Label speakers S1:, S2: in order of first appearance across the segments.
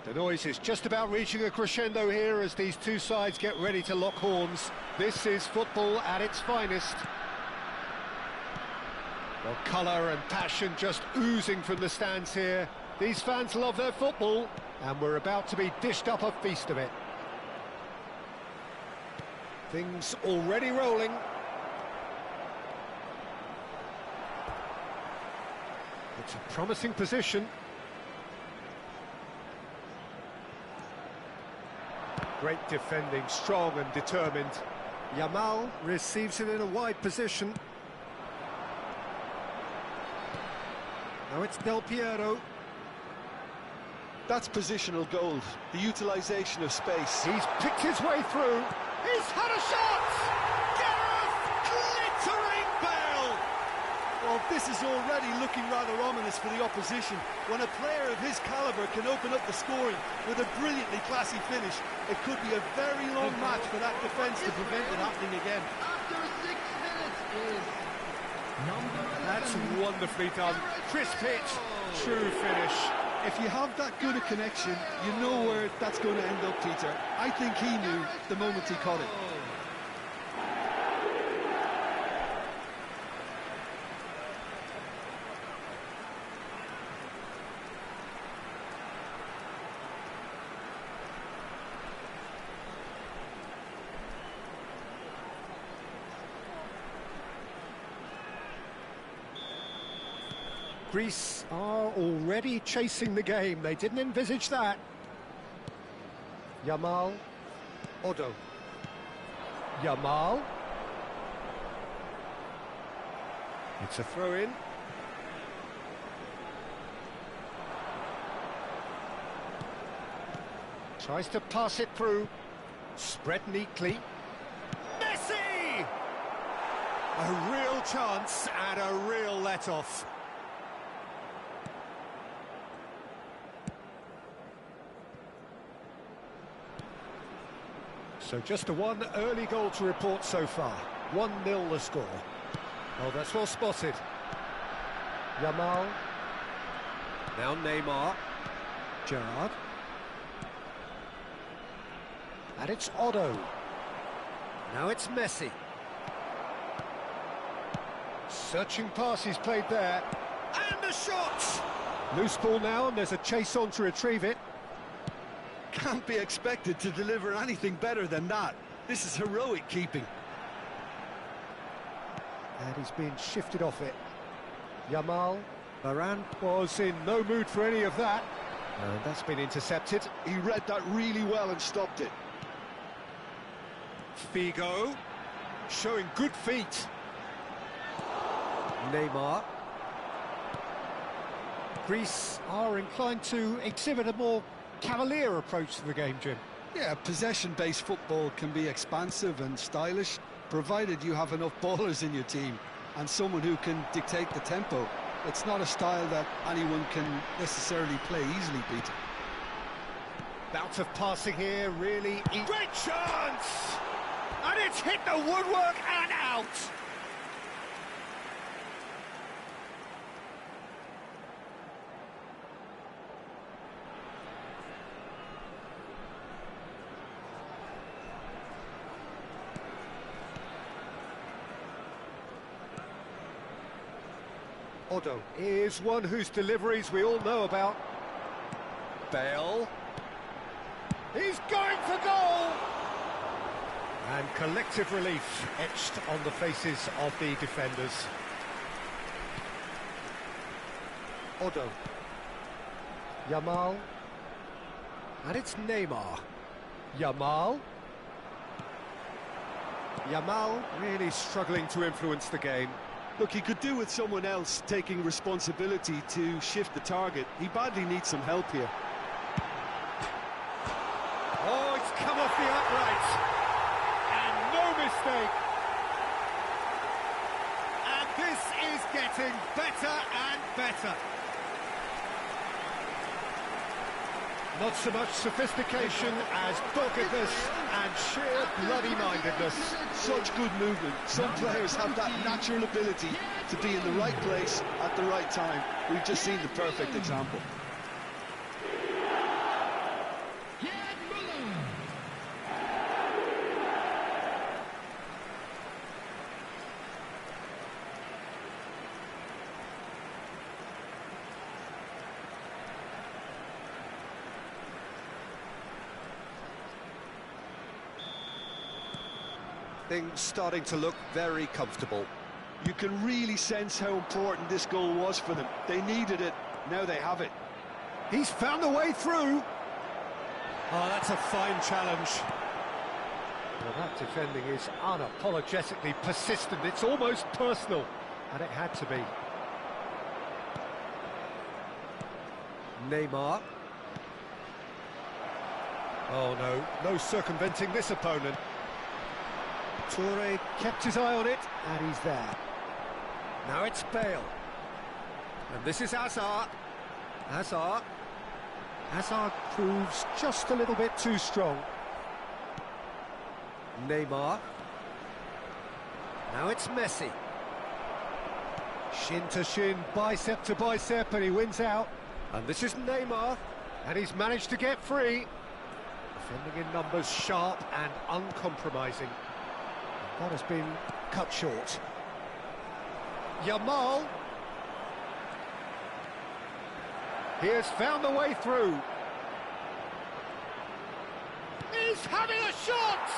S1: The noise is just about reaching a crescendo here as these two sides get ready to lock horns. This is football at its finest. Well, colour and passion just oozing from the stands here. These fans love their football, and we're about to be dished up a feast of it. Things already rolling. It's a promising position. Great defending, strong and determined. Yamal receives it in a wide position. Now it's Del Piero.
S2: That's positional gold, the utilisation of space.
S1: He's picked his way through. He's had a shot! Gareth, glittering bell!
S2: Well, this is already looking rather ominous for the opposition. When a player of his calibre can open up the scoring with a brilliantly classy finish, it could be a very long match for that defence to prevent it happening again.
S3: After 6 minutes is number 11.
S1: That's wonderfully done. Crisp hit, true finish.
S2: If you have that good a connection, you know where that's going to end up, Peter. I think he knew the moment he caught it.
S1: Greece are already chasing the game. They didn't envisage that. Yamal. Odo. Yamal. It's a throw-in. Tries to pass it through. Spread neatly. Messi! A real chance and a real let-off. So just a one early goal to report so far. 1-0 the score. Oh, that's well spotted. Yamal. Now Neymar. Gerrard. And it's Odo. Now it's Messi. Searching pass he's played there. And a shot! Loose ball now, and there's a chase on to retrieve it.
S2: Can't be expected to deliver anything better than that. This is heroic keeping.
S1: And he's being shifted off it. Yamal. Varane was in no mood for any of that. And that's been intercepted.
S2: He read that really well and stopped it.
S1: Figo. Showing good feet. Neymar. Greece are inclined to exhibit a more cavalier approach to the game, Jim.
S2: Yeah, possession-based football can be expansive and stylish, provided you have enough ballers in your team and someone who can dictate the tempo. It's not a style that anyone can necessarily play easily, Peter.
S1: Bout of passing here, really... Great chance! And it's hit the woodwork and out! Odo is one whose deliveries we all know about. Bale. He's going for goal! And collective relief etched on the faces of the defenders. Odo. Yamal. And it's Neymar. Yamal. Yamal really struggling to influence the game.
S2: Look, he could do with someone else taking responsibility to shift the target. He badly needs some help here.
S1: Oh, it's come off the upright. And no mistake. And this is getting better and better. Not so much sophistication as doggedness and sheer bloody-mindedness.
S2: Such good movement. Some players have that natural ability to be in the right place at the right time. We've just seen the perfect example.
S1: Things starting to look very comfortable.
S2: You can really sense how important this goal was for them. They needed it, now they have it.
S1: He's found a way through. Oh, that's a fine challenge. Well, that defending is unapologetically persistent. It's almost personal, and it had to be. Neymar. Oh, no circumventing this opponent. Toure kept his eye on it, and he's there. Now it's Bale. And this is Hazard. Hazard proves just a little bit too strong. Neymar. Now it's Messi. Shin to shin, bicep to bicep, and he wins out. And this is Neymar, and he's managed to get free. Defending in numbers, sharp and uncompromising. That has been cut short. Yamal. He has found the way through. He's having a shot!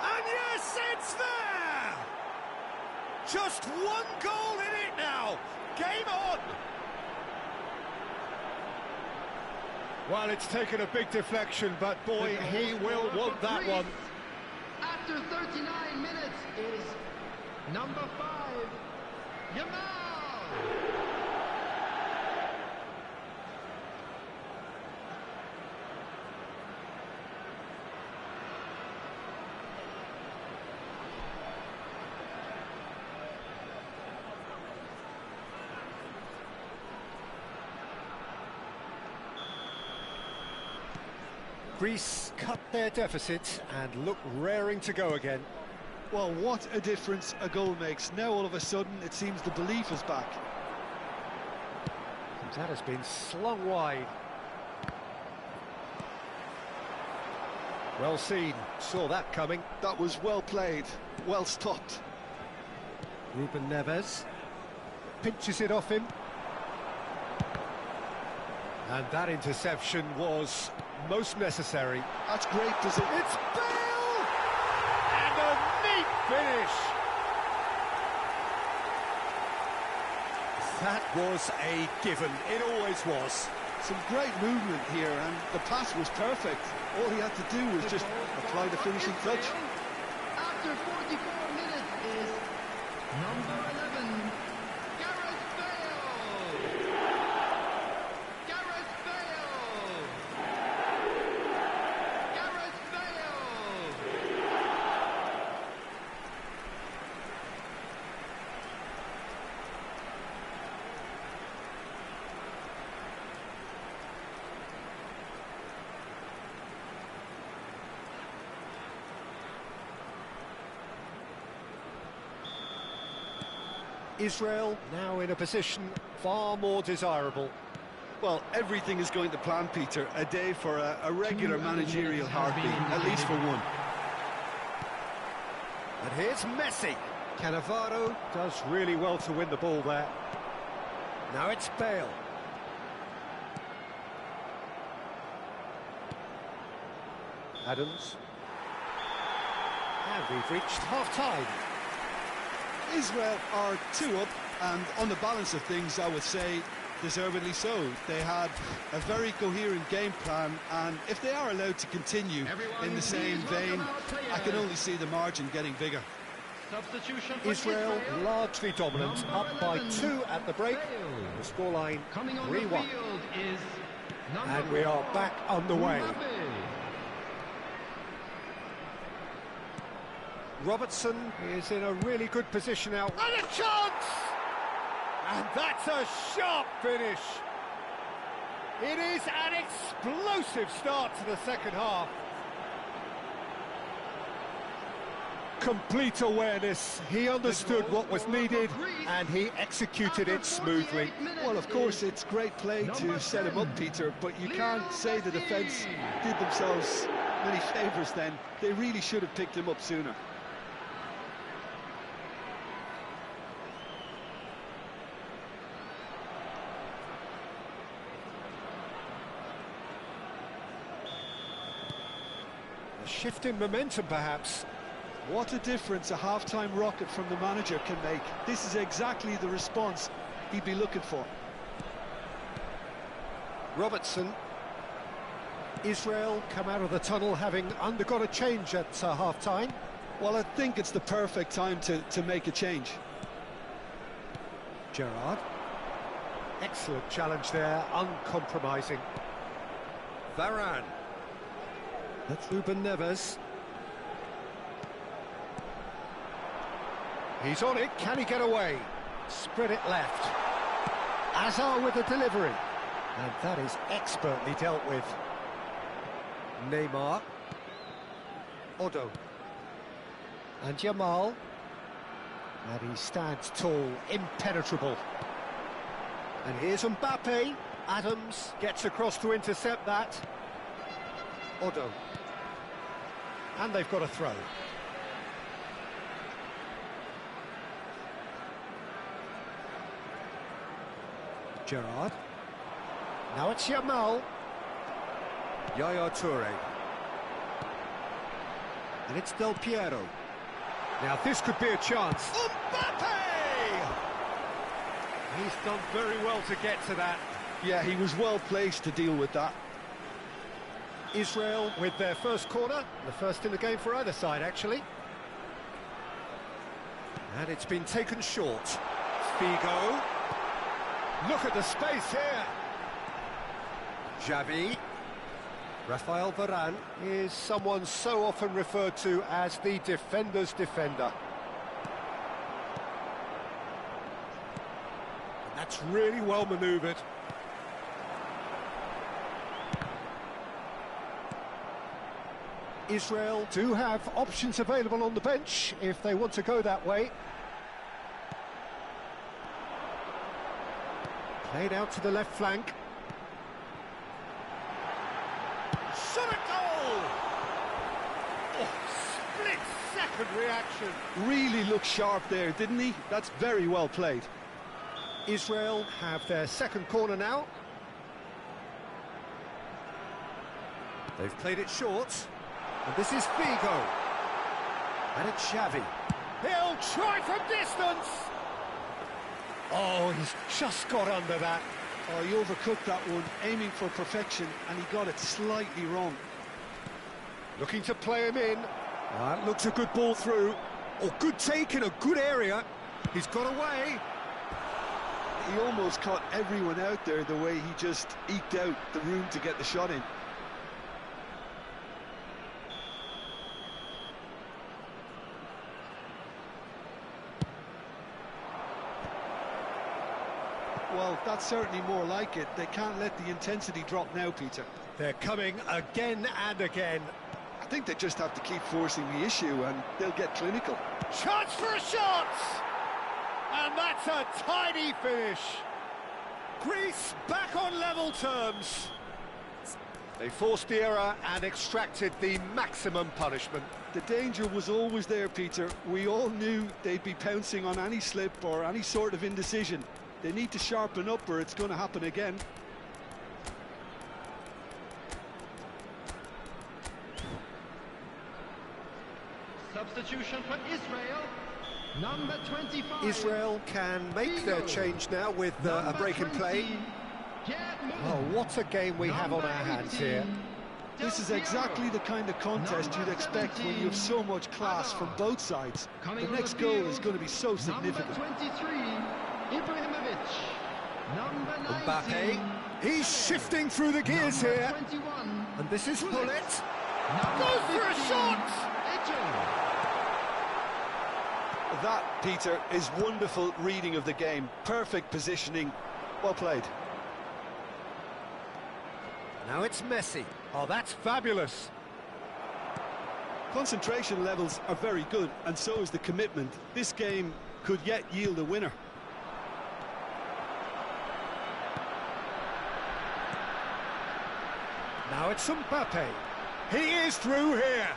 S1: And yes, it's there! Just one goal in it now. Game on! Well, it's taken a big deflection, but boy, he will want that one.
S3: After 39 minutes is number 5, Yamal.
S1: Greece cut their deficit and look raring to go again.
S2: Well, what a difference a goal makes. Now all of a sudden it seems the belief is back.
S1: And that has been slung wide. Well seen, saw that coming.
S2: That was well played, well stopped.
S1: Ruben Neves pinches it off him. And that interception was most necessary.
S2: That's great position.
S1: It's Bale! And a neat finish! That was a given, it always was.
S2: Some great movement here, and the pass was perfect. All he had to do was just apply the finishing touch.
S3: After 44 minutes is number 11, Gareth Bale. Gareth Bale.
S1: Israel now in a position far more desirable.
S2: Well, everything is going to plan, Peter. A day for a regular managerial heartbeat, at least for one.
S1: And here's Messi. Cannavaro does really well to win the ball there. Now it's Bale. Adams. And we've reached half-time.
S2: Israel are 2 up, and on the balance of things, I would say deservedly so. They had a very coherent game plan, and if they are allowed to continue in the same vein, I can only see the margin getting bigger.
S3: Substitution for
S1: Israel largely dominant, up by 2 at the break. The scoreline 3-1. And we are back underway. Robertson is in a really good position now. And a chance! And that's a sharp finish. It is an explosive start to the second half. Complete awareness. He understood what was needed and he executed it smoothly.
S2: Well, of course, it's great play to set him up, Peter, but you can't say the defence did themselves many favours then. They really should have picked him up sooner.
S1: A shift in momentum, perhaps.
S2: What a difference a half-time rocket from the manager can make. This is exactly the response he'd be looking for.
S1: Robertson. Israel come out of the tunnel having undergone a change at half-time.
S2: Well, I think it's the perfect time to make a change.
S1: Gerrard. Excellent challenge there, uncompromising. Varane. That's Ruben Neves. He's on it, can he get away? Spread it left. Azar with the delivery. And that is expertly dealt with. Neymar. Odo. And Yamal. And he stands tall, impenetrable. And here's Mbappe. Adams gets across to intercept that. Odo. And they've got a throw. Gerrard. Now it's Yamal. Yaya Toure. And it's Del Piero. Now this could be a chance. Mbappe! He's done very well to get to that.
S2: Yeah, he was well placed to deal with that.
S1: Israel with their first corner, the first in the game for either side, actually. And it's been taken short. Figo. Look at the space here. Xavi. Rafael Varane is someone so often referred to as the defender's defender. That's really well manoeuvred. Israel do have options available on the bench if they want to go that way. Played out to the left flank. Shot a goal! Oh, split-second reaction.
S2: Really looked sharp there, didn't he? That's very well played.
S1: Israel have their second corner now. They've played it short. And this is Figo. And it's Xavi. He'll try from distance! Oh, he's just got under that.
S2: Oh, he overcooked that one, aiming for perfection, and he got it slightly wrong.
S1: Looking to play him in. That looks a good ball through. Oh, good take in a good area. He's got away.
S2: He almost caught everyone out there the way he just eked out the room to get the shot in. Well, that's certainly more like it. They can't let the intensity drop now, Peter.
S1: They're coming again and again.
S2: I think they just have to keep forcing the issue and they'll get clinical.
S1: Chance for a shot! And that's a tidy finish. Greece back on level terms. They forced the error and extracted the maximum punishment.
S2: The danger was always there, Peter. We all knew they'd be pouncing on any slip or any sort of indecision. They need to sharpen up or it's going to happen again.
S3: Substitution for Israel. Number 25.
S1: Israel can make their change now with a break in play. Oh, what a game we have on our hands here.
S2: This is exactly the kind of contest you'd expect when you have so much class from both sides. The next goal is going to be so significant.
S3: Number 23, Ibrahimovic. Number 19,
S1: Mbappe, he's shifting through the gears here.
S3: 21,
S1: And this is Bullet.
S3: number
S1: Goes for a
S3: 15,
S1: shot!
S3: Ejim.
S2: That, Peter, is wonderful reading of the game. Perfect positioning. Well played.
S1: Now it's Messi. Oh, that's fabulous.
S2: Concentration levels are very good, and so is the commitment. This game could yet yield a winner.
S1: Now it's Mbappe. He is through here.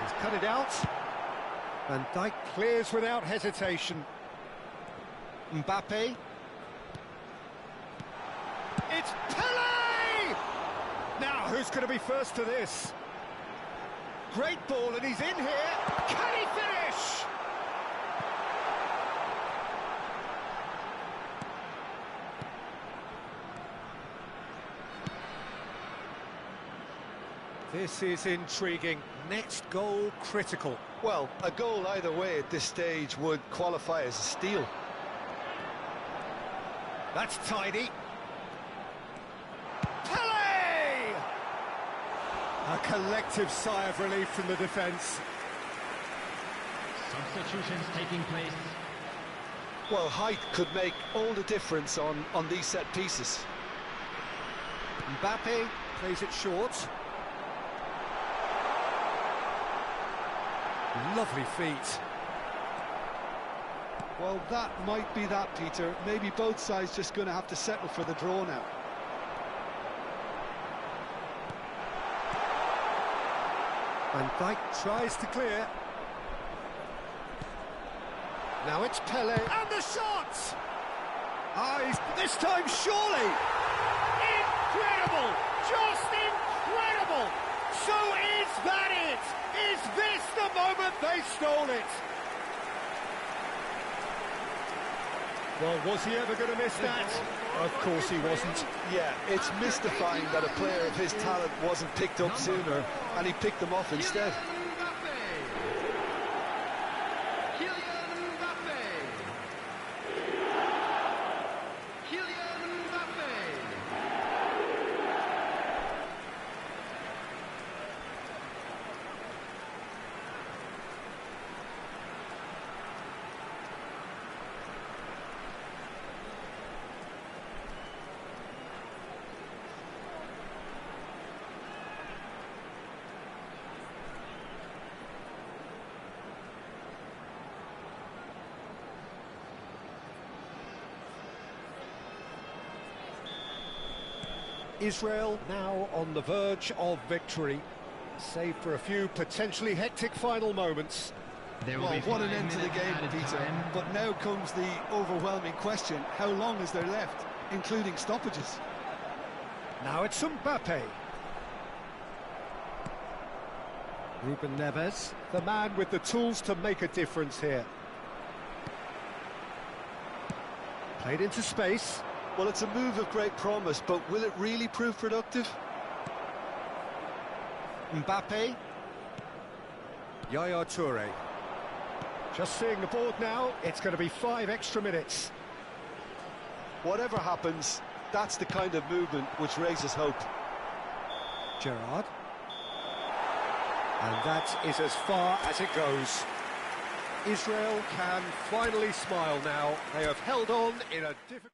S1: He's cut it out. Van Dijk clears without hesitation. Mbappe. It's Pele! Now, who's going to be first to this? Great ball, and he's in here. Can he finish? This is intriguing. Next goal critical.
S2: Well, a goal either way at this stage would qualify as a steal.
S1: That's tidy. Pele! A collective sigh of relief from the defence.
S3: Substitutions taking place.
S2: Well, height could make all the difference on these set pieces.
S1: Mbappe plays it short. Lovely feet.
S2: Well, that might be that, Peter. Maybe both sides just going to have to settle for the draw now.
S1: Van Dijk tries to clear. Now it's Pele. And the shot! This time surely! Incredible! Just incredible! So is that it? Is this the moment they stole it? Well, was he ever going to miss that? Of course he wasn't.
S2: Yeah, it's mystifying that a player of his talent wasn't picked up sooner, and he picked them off instead.
S1: Israel now on the verge of victory, save for a few potentially hectic final moments.
S2: Well, what an end to the game, Peter. But now comes the overwhelming question: how long is there left, including stoppages?
S1: Now it's Mbappe. Ruben Neves, the man with the tools to make a difference here. Played into space.
S2: Well, it's a move of great promise, but will it really prove productive?
S1: Mbappe. Yaya Toure. Just seeing the board now, it's going to be 5 extra minutes.
S2: Whatever happens, that's the kind of movement which raises hope.
S1: Gerrard. And that is as far as it goes. Israel can finally smile now. They have held on in a difficult...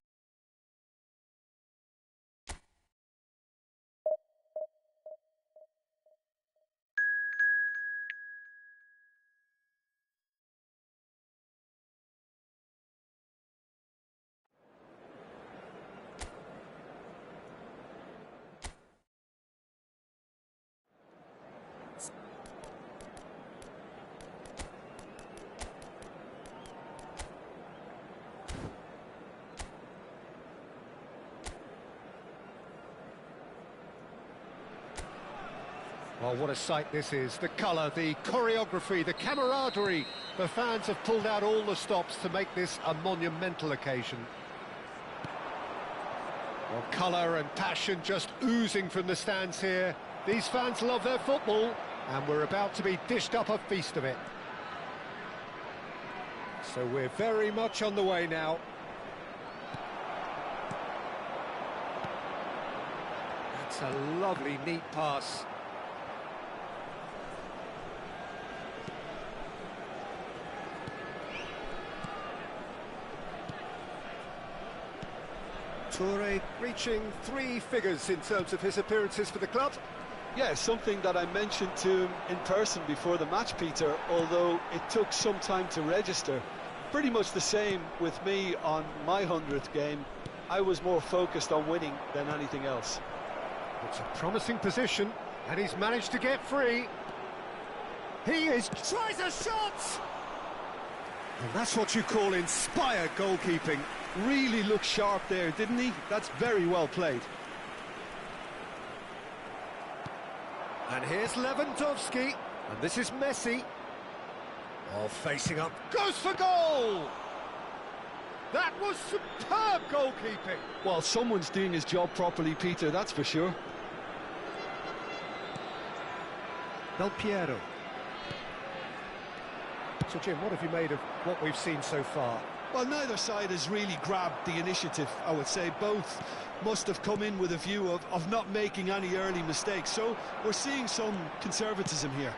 S1: Well, what a sight this is. The colour, the choreography, the camaraderie. The fans have pulled out all the stops to make this a monumental occasion. Well, colour and passion just oozing from the stands here. These fans love their football, and we're about to be dished up a feast of it. So we're very much on the way now. That's a lovely, neat pass. Toure reaching 3 figures in terms of his appearances for the club.
S2: Yeah, something that I mentioned to him in person before the match, Peter, although it took some time to register. Pretty much the same with me on my 100th game. I was more focused on winning than anything else.
S1: It's a promising position, and he's managed to get free. Tries a shot! And that's what you call inspired goalkeeping.
S2: Really looked sharp there, didn't he? That's very well played.
S1: And here's Lewandowski, and this is Messi. Oh, facing up, goes for goal! That was superb goalkeeping.
S2: Well, someone's doing his job properly, Peter, that's for sure.
S1: Del Piero. So, Jim, what have you made of what we've seen so far?
S2: Well, neither side has really grabbed the initiative, I would say. Both must have come in with a view of not making any early mistakes. So we're seeing some conservatism here.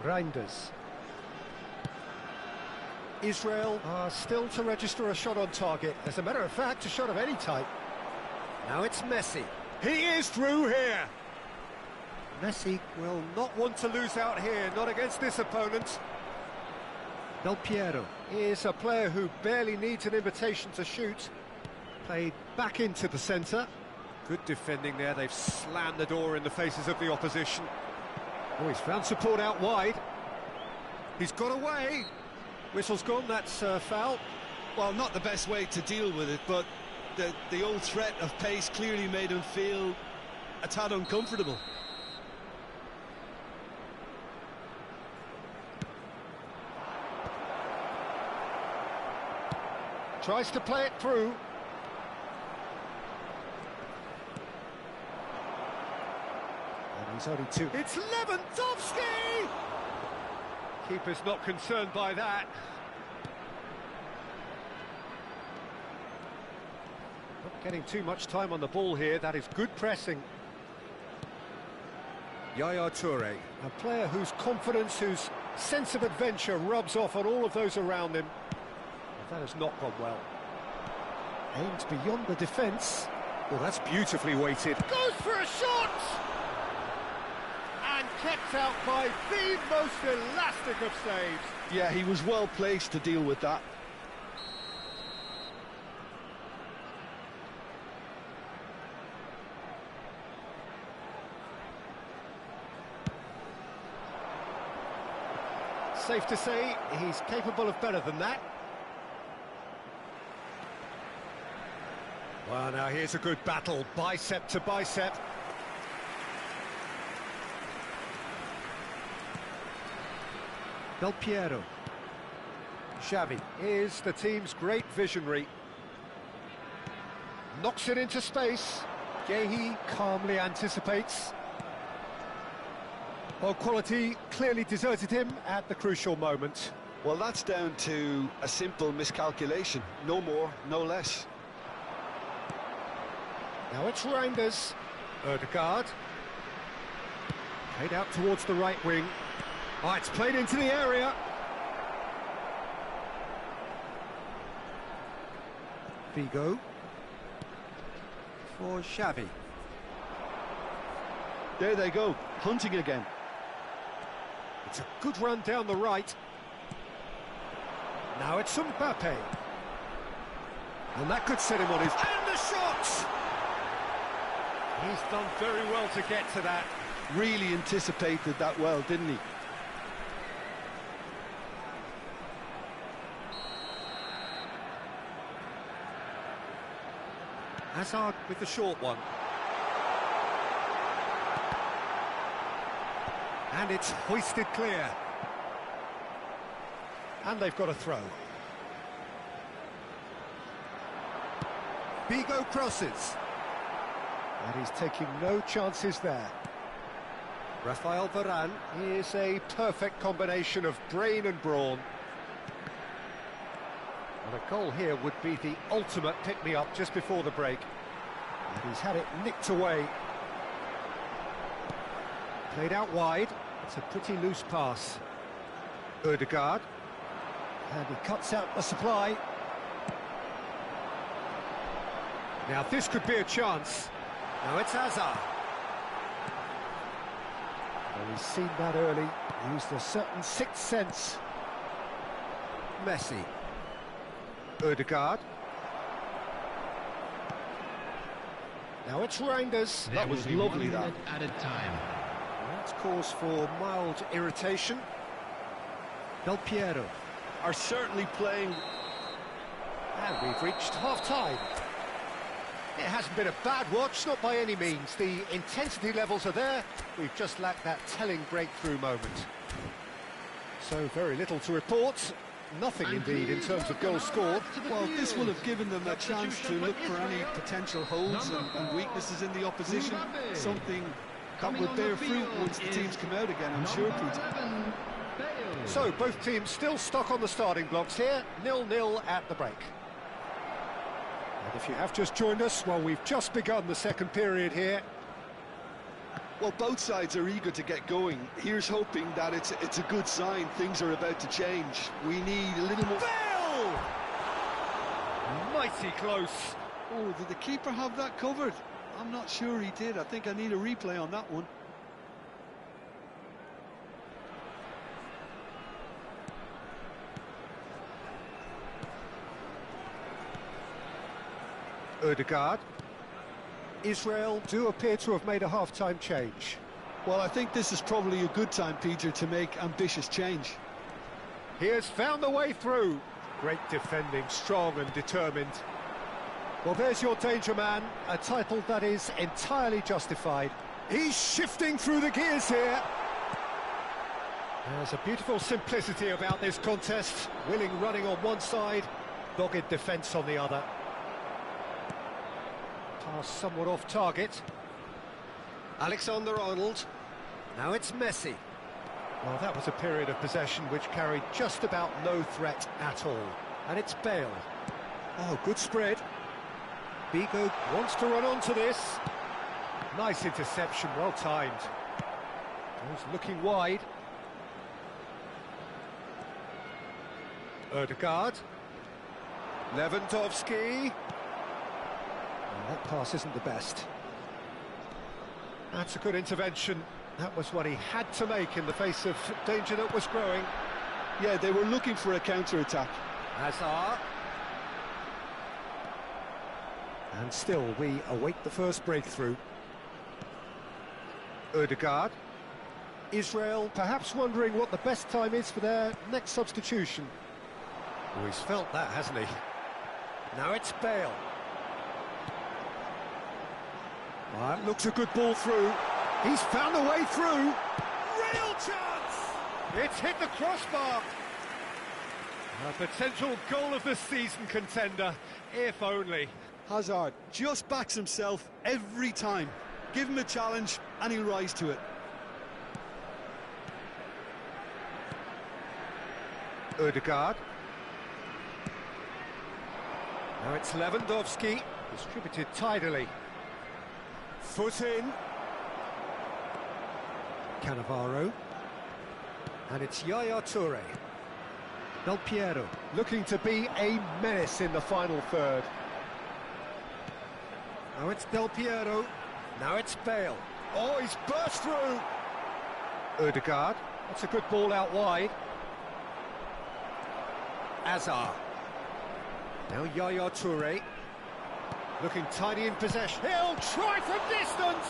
S1: Reinders. Israel are still to register a shot on target. As a matter of fact, a shot of any type. Now it's Messi. He is through here. Messi will not want to lose out here, not against this opponent. Del Piero is a player who barely needs an invitation to shoot. Played back into the centre. Good defending there, they've slammed the door in the faces of the opposition. Oh, he's found support out wide. He's got away. Whistle's gone, that's foul.
S2: Well, not the best way to deal with it, but the old threat of pace clearly made him feel a tad uncomfortable.
S1: Tries to play it through. And he's only two. It's Lewandowski! Keeper's not concerned by that. Not getting too much time on the ball here. That is good pressing. Yaya Toure, a player whose confidence, whose sense of adventure rubs off on all of those around him. That has not gone well. Aimed beyond the defence. Well, that's beautifully weighted. Goes for a shot! And kept out by the most elastic of saves.
S2: Yeah, he was well placed to deal with that.
S1: Safe to say, he's capable of better than that. Well, now here's a good battle, bicep to bicep. Del Piero. Xavi is the team's great visionary. Knocks it into space. Gehi calmly anticipates. Well, quality clearly deserted him at the crucial moment.
S2: Well, that's down to a simple miscalculation. No more, no less.
S1: Now it's Reinders. Ødegaard. Played out towards the right wing. Oh, it's played into the area. Figo. For Xavi.
S2: There they go, hunting again.
S1: It's a good run down the right. Now it's Mbappe. And that could set him on his... And the shot! He's done very well to get to that.
S2: Really anticipated that well, didn't he?
S1: Hazard with the short one. And it's hoisted clear. And they've got a throw. Vigo crosses. And he's taking no chances there. Rafael Varane is a perfect combination of brain and brawn. And a goal here would be the ultimate pick-me-up just before the break. And he's had it nicked away. Played out wide. It's a pretty loose pass. Ødegaard. And he cuts out the supply. Now this could be a chance. Now it's Hazard. Well, he's seen that early. Used a certain sixth sense. Messi. Ødegaard. Now it's Reinders.
S4: That was lovely, that.
S3: At a time.
S1: That's cause for mild irritation. Del Piero.
S2: Are certainly playing.
S1: And we've reached half-time. It hasn't been a bad watch, not by any means. The intensity levels are there. We've just lacked that telling breakthrough moment. So very little to report. Nothing indeed in terms of goals scored.
S2: Well, this will have given them a chance to look for any potential holes and weaknesses in the opposition. Something that would bear fruit once the teams come out again, I'm sure, Peter.
S1: So both teams still stuck on the starting blocks here. 0-0 at the break. And if you have just joined us, well, we've just begun the second period here.
S2: Well, both sides are eager to get going. Here's hoping that it's a good sign. Things are about to change. We need a little more...
S1: Bale! Mighty close.
S2: Oh, did the keeper have that covered? I'm not sure he did. I think I need a replay on that one.
S1: Ødegaard. Israel do appear to have made a half-time change.
S2: Well, I think this is probably a good time, Peter, to make ambitious change.
S1: He has found the way through. Great defending, strong and determined. Well, there's your danger man, a title that is entirely justified. He's shifting through the gears here. There's a beautiful simplicity about this contest. Willing running on one side, dogged defence on the other. Pass somewhat off target. Alexander-Arnold. Now it's Messi. Well, that was a period of possession which carried just about no threat at all. And it's Bale. Oh, good spread. Vigo wants to run onto this. Nice interception, well timed. Goes looking wide. Ødegaard. Lewandowski. That pass isn't the best. That's a good intervention. That was what he had to make in the face of danger that was growing.
S2: Yeah, they were looking for a counter-attack.
S1: Hazard. And still, we await the first breakthrough. Ødegaard. Israel perhaps wondering what the best time is for their next substitution. Oh, he's felt that, hasn't he? Now it's Bale. Well, that looks a good ball through. He's found a way through. Real chance! It's hit the crossbar. A potential goal of the season contender, if only.
S2: Hazard just backs himself every time. Give him a challenge and he'll rise to it.
S1: Ødegaard. Now it's Lewandowski, distributed tidily. Foot in. Cannavaro. And it's Yaya Toure. Del Piero looking to be a menace in the final third. Now it's Del Piero. Now it's Bale. Oh, he's burst through. Ødegaard. That's a good ball out wide. Hazard. Now Yaya Toure. Looking tidy in possession. He'll try from distance!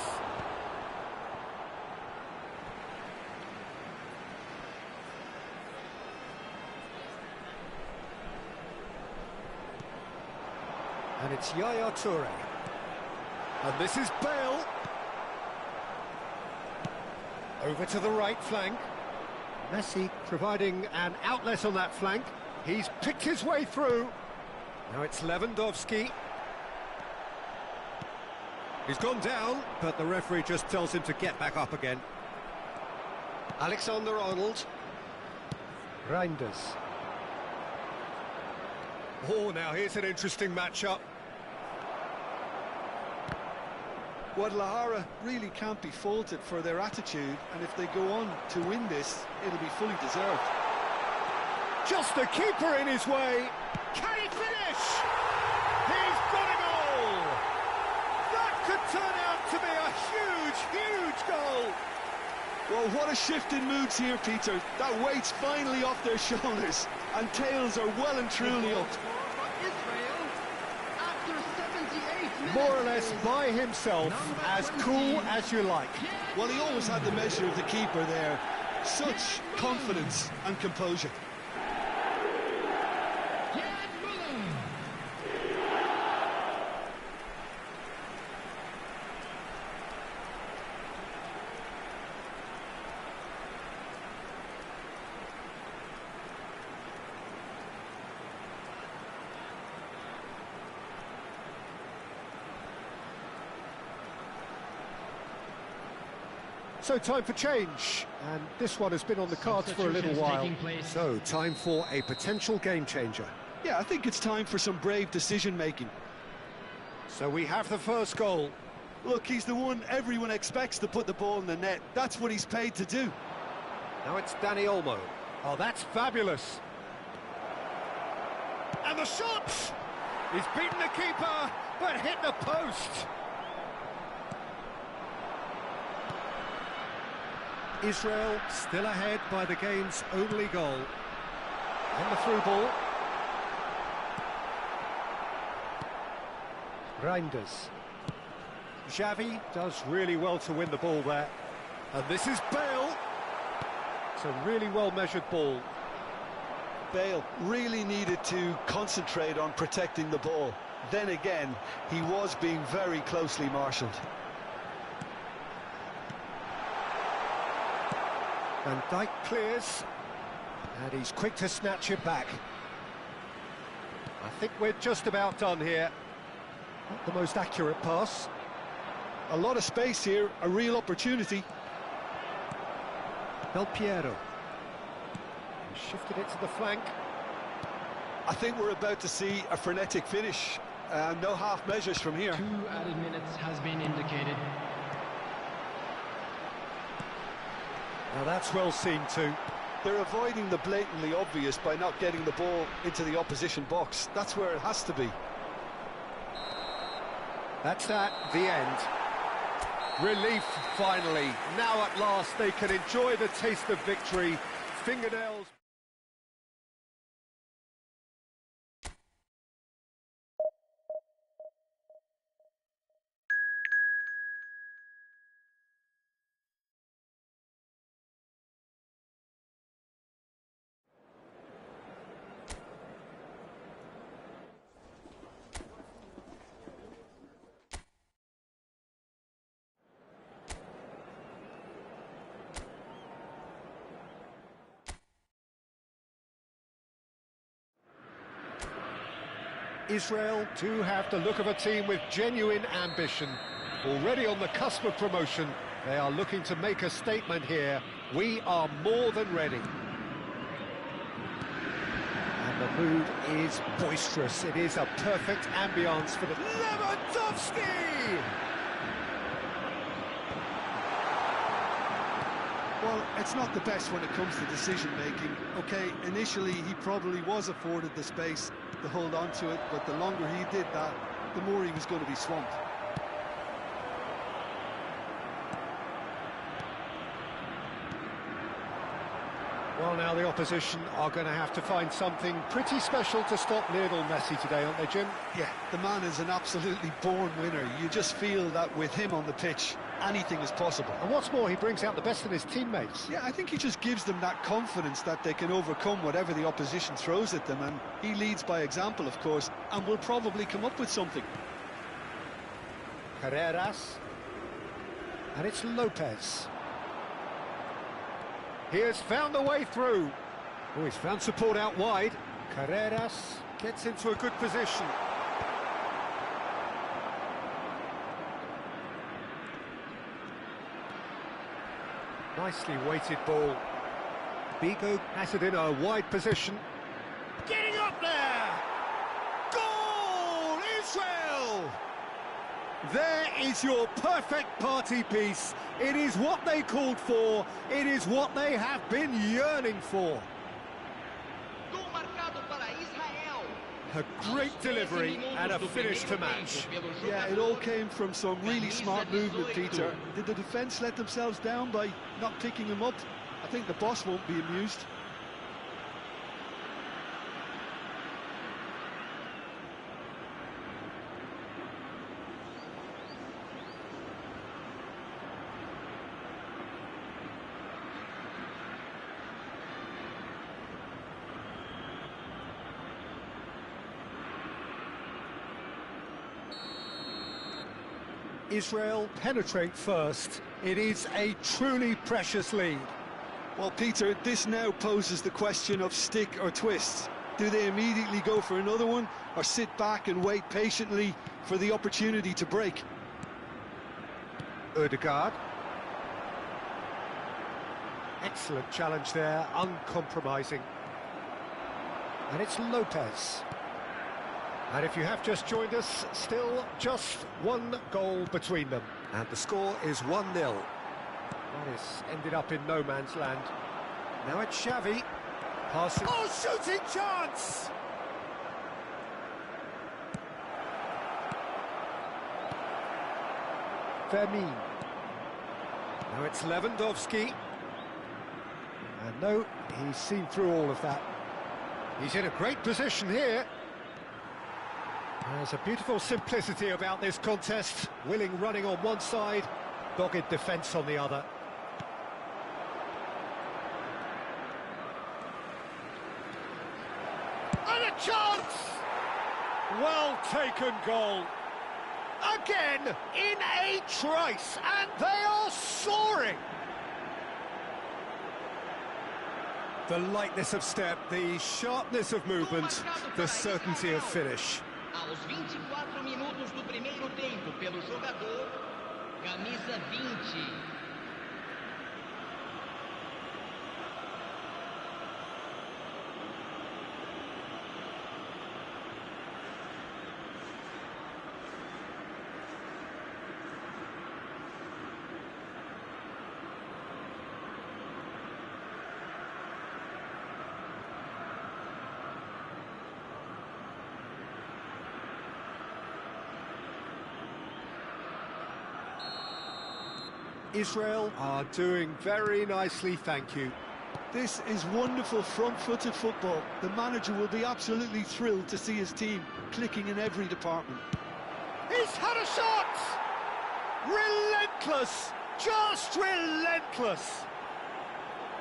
S1: And it's Yaya Toure. And this is Bale. Over to the right flank. Messi providing an outlet on that flank. He's picked his way through. Now it's Lewandowski. He's gone down, but the referee just tells him to get back up again. Alexander-Arnold. Reinders. Oh, now here's an interesting matchup.
S2: Guadalajara really can't be faulted for their attitude, and if they go on to win this, it'll be fully deserved.
S1: Just the keeper in his way. Can he finish? He's got it all! That could turn out to be a huge, huge goal!
S2: Well, what a shift in moods here, Peter. That weight's finally off their shoulders, and tails are well and truly up.
S3: Israel, after 78 minutes,
S1: More or less by himself, as cool as you like.
S2: Well, he always had the measure of the keeper there. Such confidence and composure.
S1: So time for change, and this one has been on the cards for a little while. So time for a potential game changer.
S2: Yeah, I think it's time for some brave decision-making.
S1: So we have the first goal.
S2: Look, he's the one everyone expects to put the ball in the net. That's what he's paid to do.
S1: Now it's Dani Olmo. Oh, that's fabulous. And the shot! He's beaten the keeper, but hit the post. Israel still ahead by the game's only goal. And the through ball. Reinders. Xavi does really well to win the ball there. And this is Bale. It's a really well-measured ball.
S2: Bale really needed to concentrate on protecting the ball. Then again, he was being very closely marshalled.
S1: Van Dijk clears, and he's quick to snatch it back. I think we're just about done here. Not the most accurate pass.
S2: A lot of space here, a real opportunity.
S1: Del Piero. He shifted it to the flank.
S2: I think we're about to see a frenetic finish. No half measures from here.
S4: 2 added minutes has been indicated.
S1: Now that's well seen too.
S2: They're avoiding the blatantly obvious by not getting the ball into the opposition box. That's where it has to be.
S1: That's that, the end. Relief, finally. Now at last they can enjoy the taste of victory. Fingernails... Israel do have the look of a team with genuine ambition. Already on the cusp of promotion, they are looking to make a statement here. We are more than ready. And the mood is boisterous. It is a perfect ambience for the... Lewandowski!
S2: Well, it's not the best when it comes to decision-making. Okay, initially he probably was afforded the space to hold on to it, but the longer he did that, the more he was going to be swamped.
S1: Well, now the opposition are going to have to find something pretty special to stop Lionel Messi today, aren't they, Jim?
S2: Yeah, the man is an absolutely born winner. You just feel that with him on the pitch, anything is possible.
S1: And what's more, he brings out the best in his teammates.
S2: Yeah, I think he just gives them that confidence that they can overcome whatever the opposition throws at them, and he leads by example, of course, and will probably come up with something.
S1: Carreras. And it's Lopez. He has found a way through. Oh, he's found support out wide. Carreras gets into a good position. Nicely weighted ball. Bigo has it in a wide position. Getting up there! Goal! Israel! There is your perfect party piece. It is what they called for. It is what they have been yearning for.
S3: Gol marcado para Israel.
S1: A great delivery and a finish to match.
S2: Yeah, it all came from some really smart movement, Peter. Did the defence let themselves down by not picking him up? I think the boss won't be amused.
S1: Israel penetrate first. It is a truly precious lead.
S2: Well, Peter, this now poses the question of stick or twist. Do they immediately go for another one, or sit back and wait patiently for the opportunity to break?
S1: Ødegaard. Excellent challenge there, uncompromising. And it's Lopez. And if you have just joined us, still just one goal between them. And the score is 1-0. That is ended up in no man's land. Now it's Xavi. Passing. Oh, shooting chance! Fermin. Now it's Lewandowski. And no, he's seen through all of that. He's in a great position here. There's a beautiful simplicity about this contest. Willing running on one side, dogged defence on the other. And a chance! Well taken goal. Again, in a trice, and they are soaring. The lightness of step, the sharpness of movement, the certainty of finish.
S3: Aos 24 minutos do primeiro tempo, pelo jogador, camisa 20.
S1: Israel are doing very nicely, thank you.
S2: This is wonderful front-footed football. The manager will be absolutely thrilled to see his team clicking in every department.
S1: He's had a shot! Relentless! Just relentless!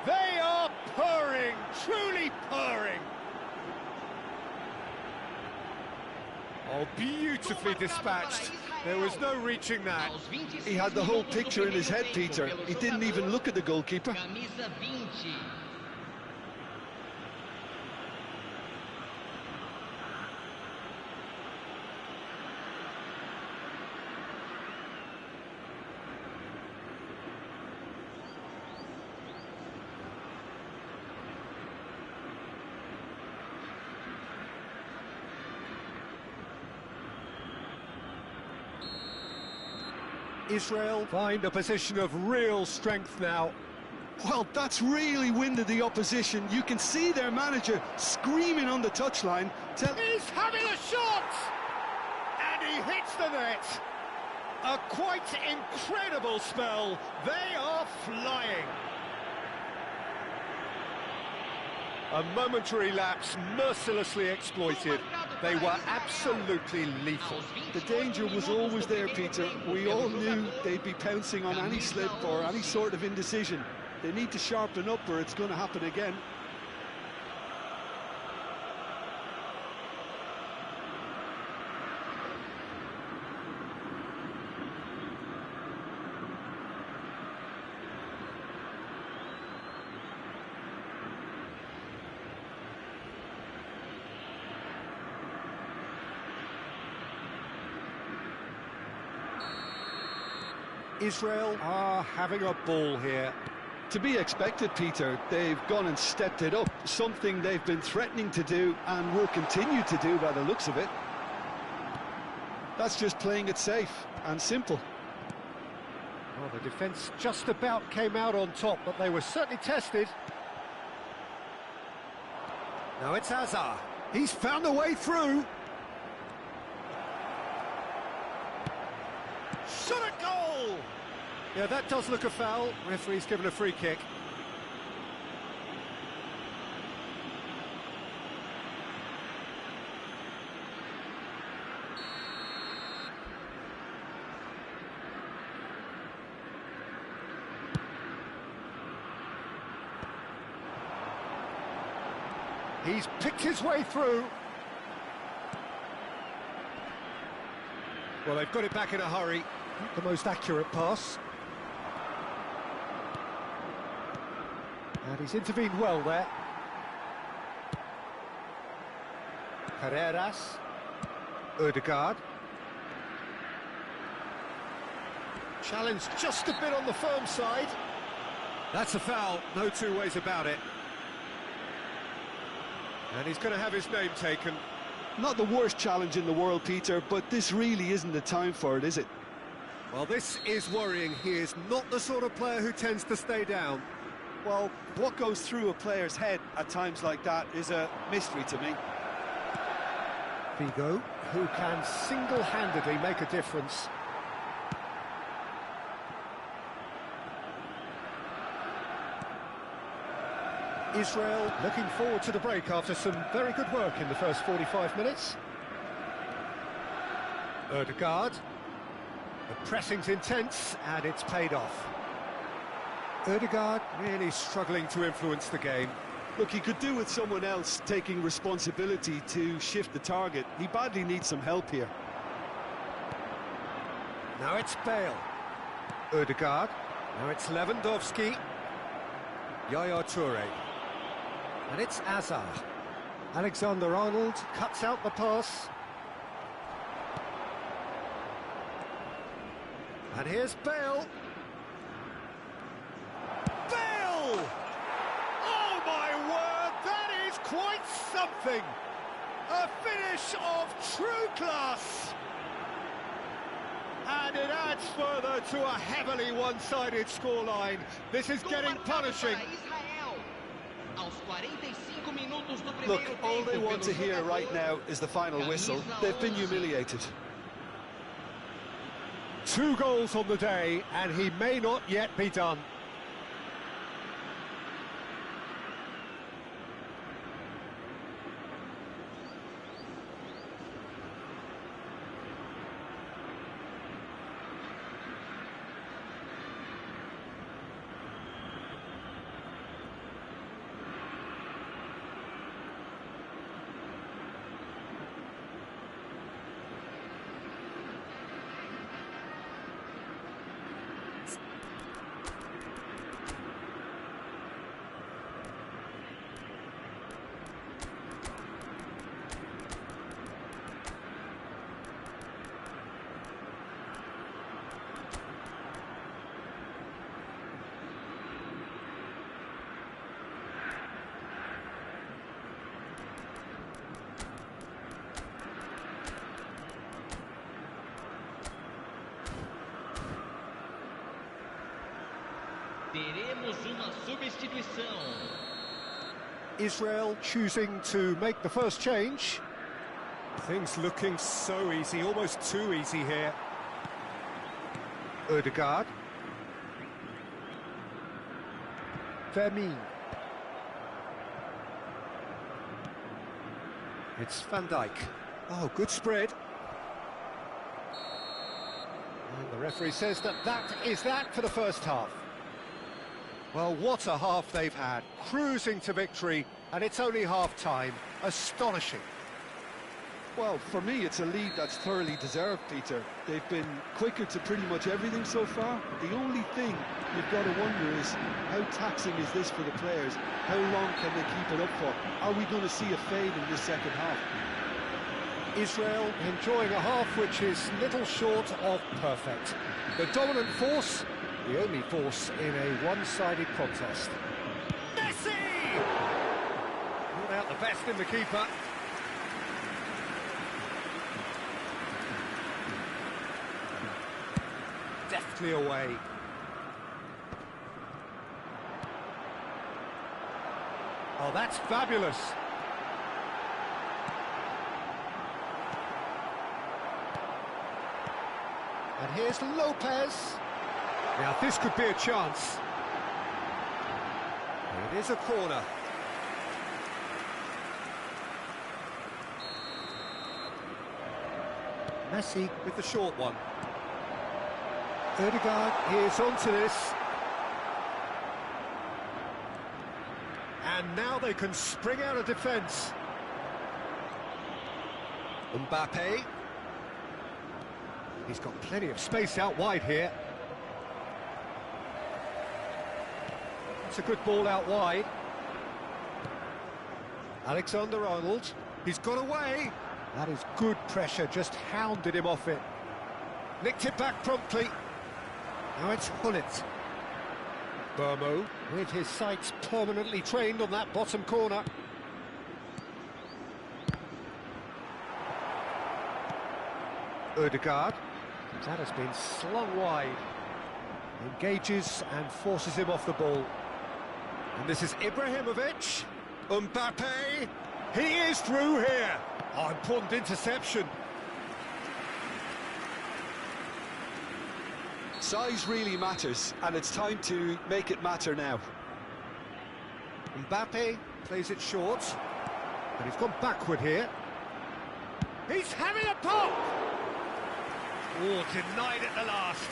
S1: They are purring, truly purring. Oh, beautifully dispatched. There was no reaching that.
S2: He had the whole picture in his head, Peter. He didn't even look at the goalkeeper.
S3: Camisa 20.
S1: Israel find a position of real strength now.
S2: Well, that's really winded the opposition. You can see their manager screaming on the touchline.
S1: He's having a shot! And he hits the net. A quite incredible spell. They are flying. A momentary lapse mercilessly exploited. They were absolutely lethal.
S2: The danger was always there, Peter. We all knew they'd be pouncing on any slip or any sort of indecision. They need to sharpen up or it's going to happen again.
S1: Israel are having a ball here.
S2: To be expected, Peter. They've gone and stepped it up, something they've been threatening to do and will continue to do by the looks of it. That's just playing it safe and simple.
S1: Well, the defence just about came out on top, but they were certainly tested. Now it's Hazard. He's found a way through. Shot a goal! Yeah, that does look a foul. Referee's given a free kick. He's picked his way through. Well, they've got it back in a hurry. Not the most accurate pass. And he's intervened well there. Carreras. Ødegaard. Challenge just a bit on the firm side. That's a foul, no two ways about it. And he's going to have his name taken.
S2: Not the worst challenge in the world, Peter, but this really isn't the time for it, is it?
S1: Well, this is worrying. He is not the sort of player who tends to stay down.
S2: Well, what goes through a player's head at times like that is a mystery to me.
S1: Figo, who can single-handedly make a difference. Israel looking forward to the break after some very good work in the first 45 minutes. Ødegaard. The pressing's intense and it's paid off. Ødegaard really struggling to influence the game.
S2: Look, he could do with someone else taking responsibility to shift the target. He badly needs some help here.
S1: Now it's Bale. Ødegaard. Now it's Lewandowski. Yaya Toure. And it's Hazard. Alexander-Arnold cuts out the pass. And here's Bale. Bale! Oh my word, that is quite something! A finish of true class! And it adds further to a heavily one-sided scoreline. This is getting punishing.
S2: Look, all they want to hear right now is the final whistle. They've been humiliated.
S1: 2 goals on the day, and he may not yet be done.
S3: Teremos uma substituição.
S1: Israel choosing to make the first change. Things looking so easy, almost too easy here. Ødegaard. Vermeer. It's Van Dijk. Oh, good spread. And the referee says that is that for the first half. Well, what a half they've had, cruising to victory, and it's only half-time. Astonishing.
S2: Well, for me, it's a lead that's thoroughly deserved, Peter. They've been quicker to pretty much everything so far. The only thing you've got to wonder is, how taxing is this for the players? How long can they keep it up for? Are we going to see a fade in this second half?
S1: Israel enjoying a half which is little short of perfect. The dominant force, the only force in a one-sided contest. Messi! Not out the best in the keeper. Deftly away. Oh, that's fabulous. And here's Lopez. Now, this could be a chance. It is a corner. Messi with the short one. Ødegaard is onto this. And now they can spring out of defence. Mbappe. He's got plenty of space out wide here. It's a good ball out wide. Alexander-Arnold. He's got away. That is good pressure, just hounded him off it. Nicked it back promptly. Now it's Hullet. Burmo, with his sights permanently trained on that bottom corner. Ødegaard. That has been slung wide. Engages and forces him off the ball. And this is Ibrahimovic. Mbappe. He is through here. Oh, important interception.
S2: Size really matters, and it's time to make it matter now.
S1: Mbappe plays it short. And he's gone backward here. He's having a pop! Oh, denied at the last.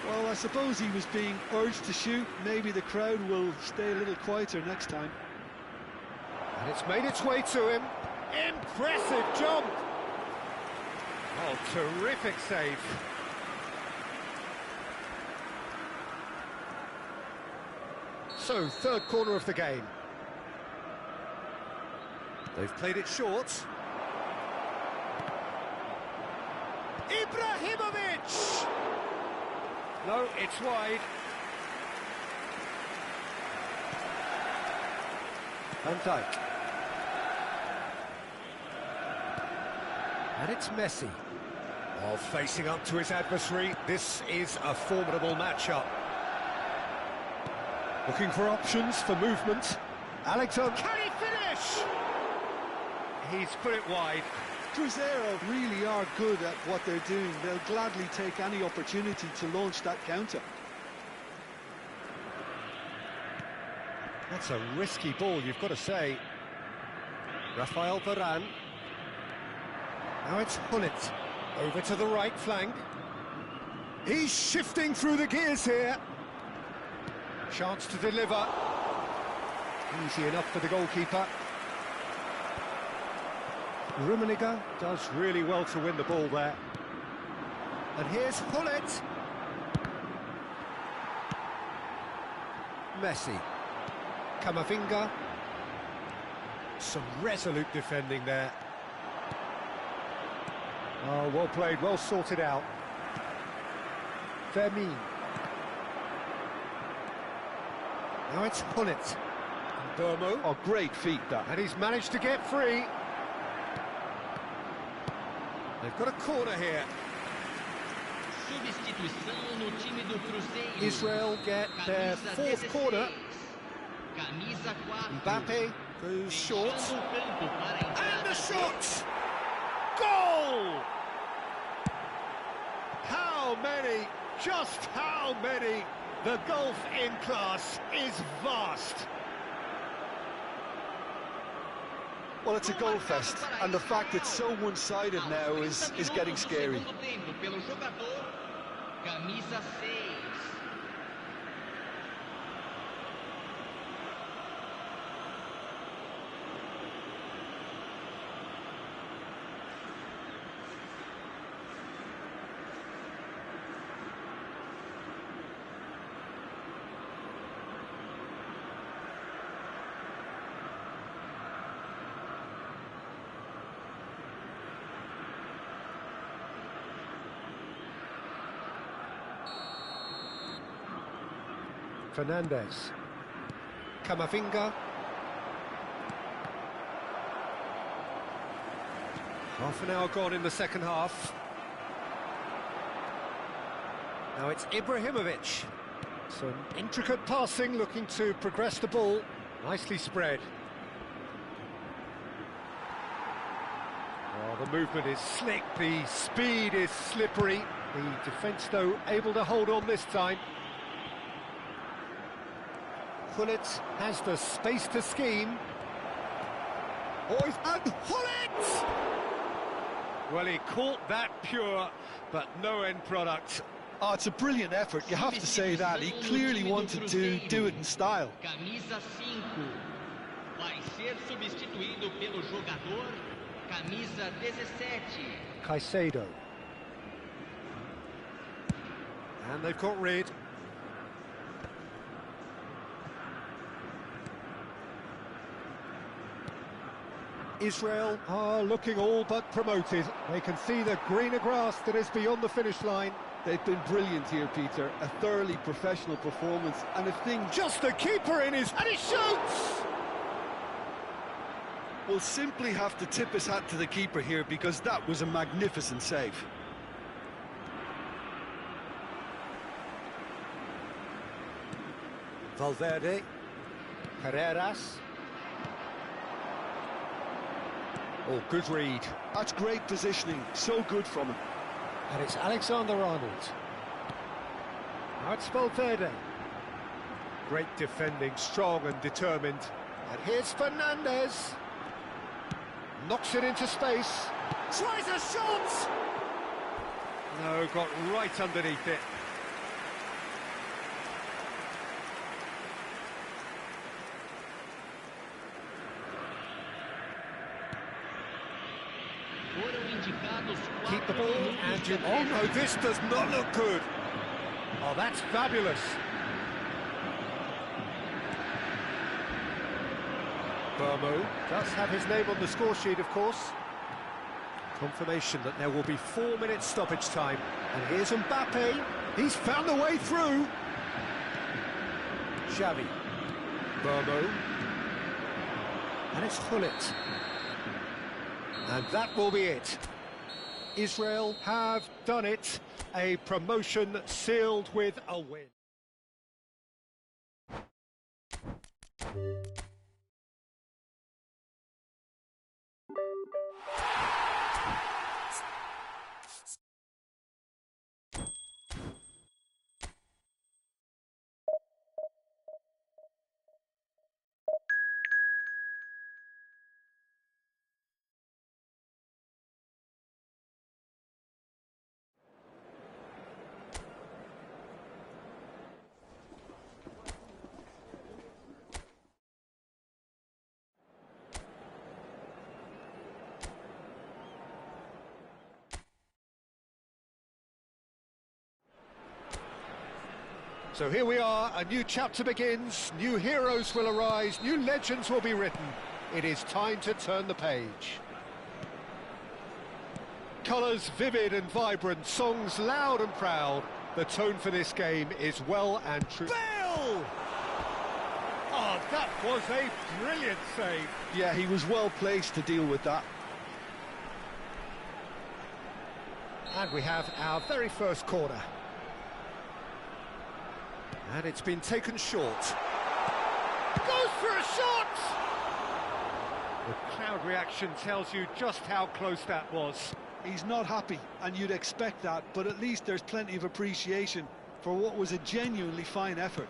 S2: Well, I suppose he was being urged to shoot. Maybe the crowd will stay a little quieter next time.
S1: And it's made its way to him. Impressive jump! Oh, terrific save. So, third corner of the game. They've played it short. Ibrahimovic! No, it's wide. Van Dijk. And it's Messi. Oh, facing up to his adversary. This is a formidable matchup. Looking for options for movement. Alexander, can he finish? He's put it wide.
S2: Cruzeiro really are good at what they're doing. They'll gladly take any opportunity to launch that counter.
S1: That's a risky ball, you've got to say. Rafael Varane. Now it's Hullet. Over to the right flank. He's shifting through the gears here. Chance to deliver. Easy enough for the goalkeeper. Rummenigge does really well to win the ball there. And here's Hullet. Messi. Camavinga. Some resolute defending there. Oh, well played, well sorted out. Fermin. Now it's Hullet. Burmo.
S2: Oh, great feat, that.
S1: And he's managed to get free. They've got a corner here.
S3: Substituição no time do Cruzeiro.
S1: Israel get their fourth corner.
S3: Camisa 4.
S1: Mbappe goes short.
S3: Fechando o campo para a
S1: And
S3: entrada
S1: a shot! Goal! How many? Just how many? The gulf in class is vast.
S2: Well, it's a goal fest, and the fact it's so one-sided now is getting scary.
S3: Segundo tempo pelo jogador, camisa 6.
S1: Fernandez. Camavinga. Half an hour gone in the second half. Now it's Ibrahimovic. Some intricate passing, looking to progress the ball. Nicely spread. Oh, the movement is slick, the speed is slippery. The defence, though, able to hold on this time. Gullit has the space to scheme. Oh, and Gullit! Well, he caught that pure, but no end product.
S2: Oh, it's a brilliant effort, you have to say that. He clearly wanted to do it in style.
S3: Camisa 5 vai ser substituído pelo jogador camisa 17.
S1: Caicedo. And they've got rid. Israel are looking all but promoted. They can see the greener grass that is beyond the finish line.
S2: They've been brilliant here, Peter. A thoroughly professional performance, and a thing...
S1: Just the keeper in his... and he shoots!
S2: We'll simply have to tip his hat to the keeper here, because that was a magnificent save.
S1: Valverde. Carreras. Oh, good read.
S2: That's great positioning, so good from him.
S1: And it's Alexander-Arnold. Now it's Valverde. Great defending, strong and determined. And here's Fernandez. Knocks it into space. Tries a shot! No, got right underneath it. Keep the ball and you... Oh no, this does not look good. Oh, that's fabulous. Burmo does have his name on the score sheet, of course. Confirmation that there will be 4 minutes stoppage time. And here's Mbappe. He's found a way through. Xavi. Burmo. And it's Gullit. And that will be it. Israel have done it. A promotion sealed with a win. So here we are, a new chapter begins, new heroes will arise, new legends will be written. It is time to turn the page. Colours vivid and vibrant, songs loud and proud. The tone for this game is well and true. Bale! Oh, that was a brilliant save.
S2: Yeah, he was well placed to deal with that.
S1: And we have our very first corner. And it's been taken short. Goes for a shot! The crowd reaction tells you just how close that was.
S2: He's not happy, and you'd expect that, but at least there's plenty of appreciation for what was a genuinely fine effort.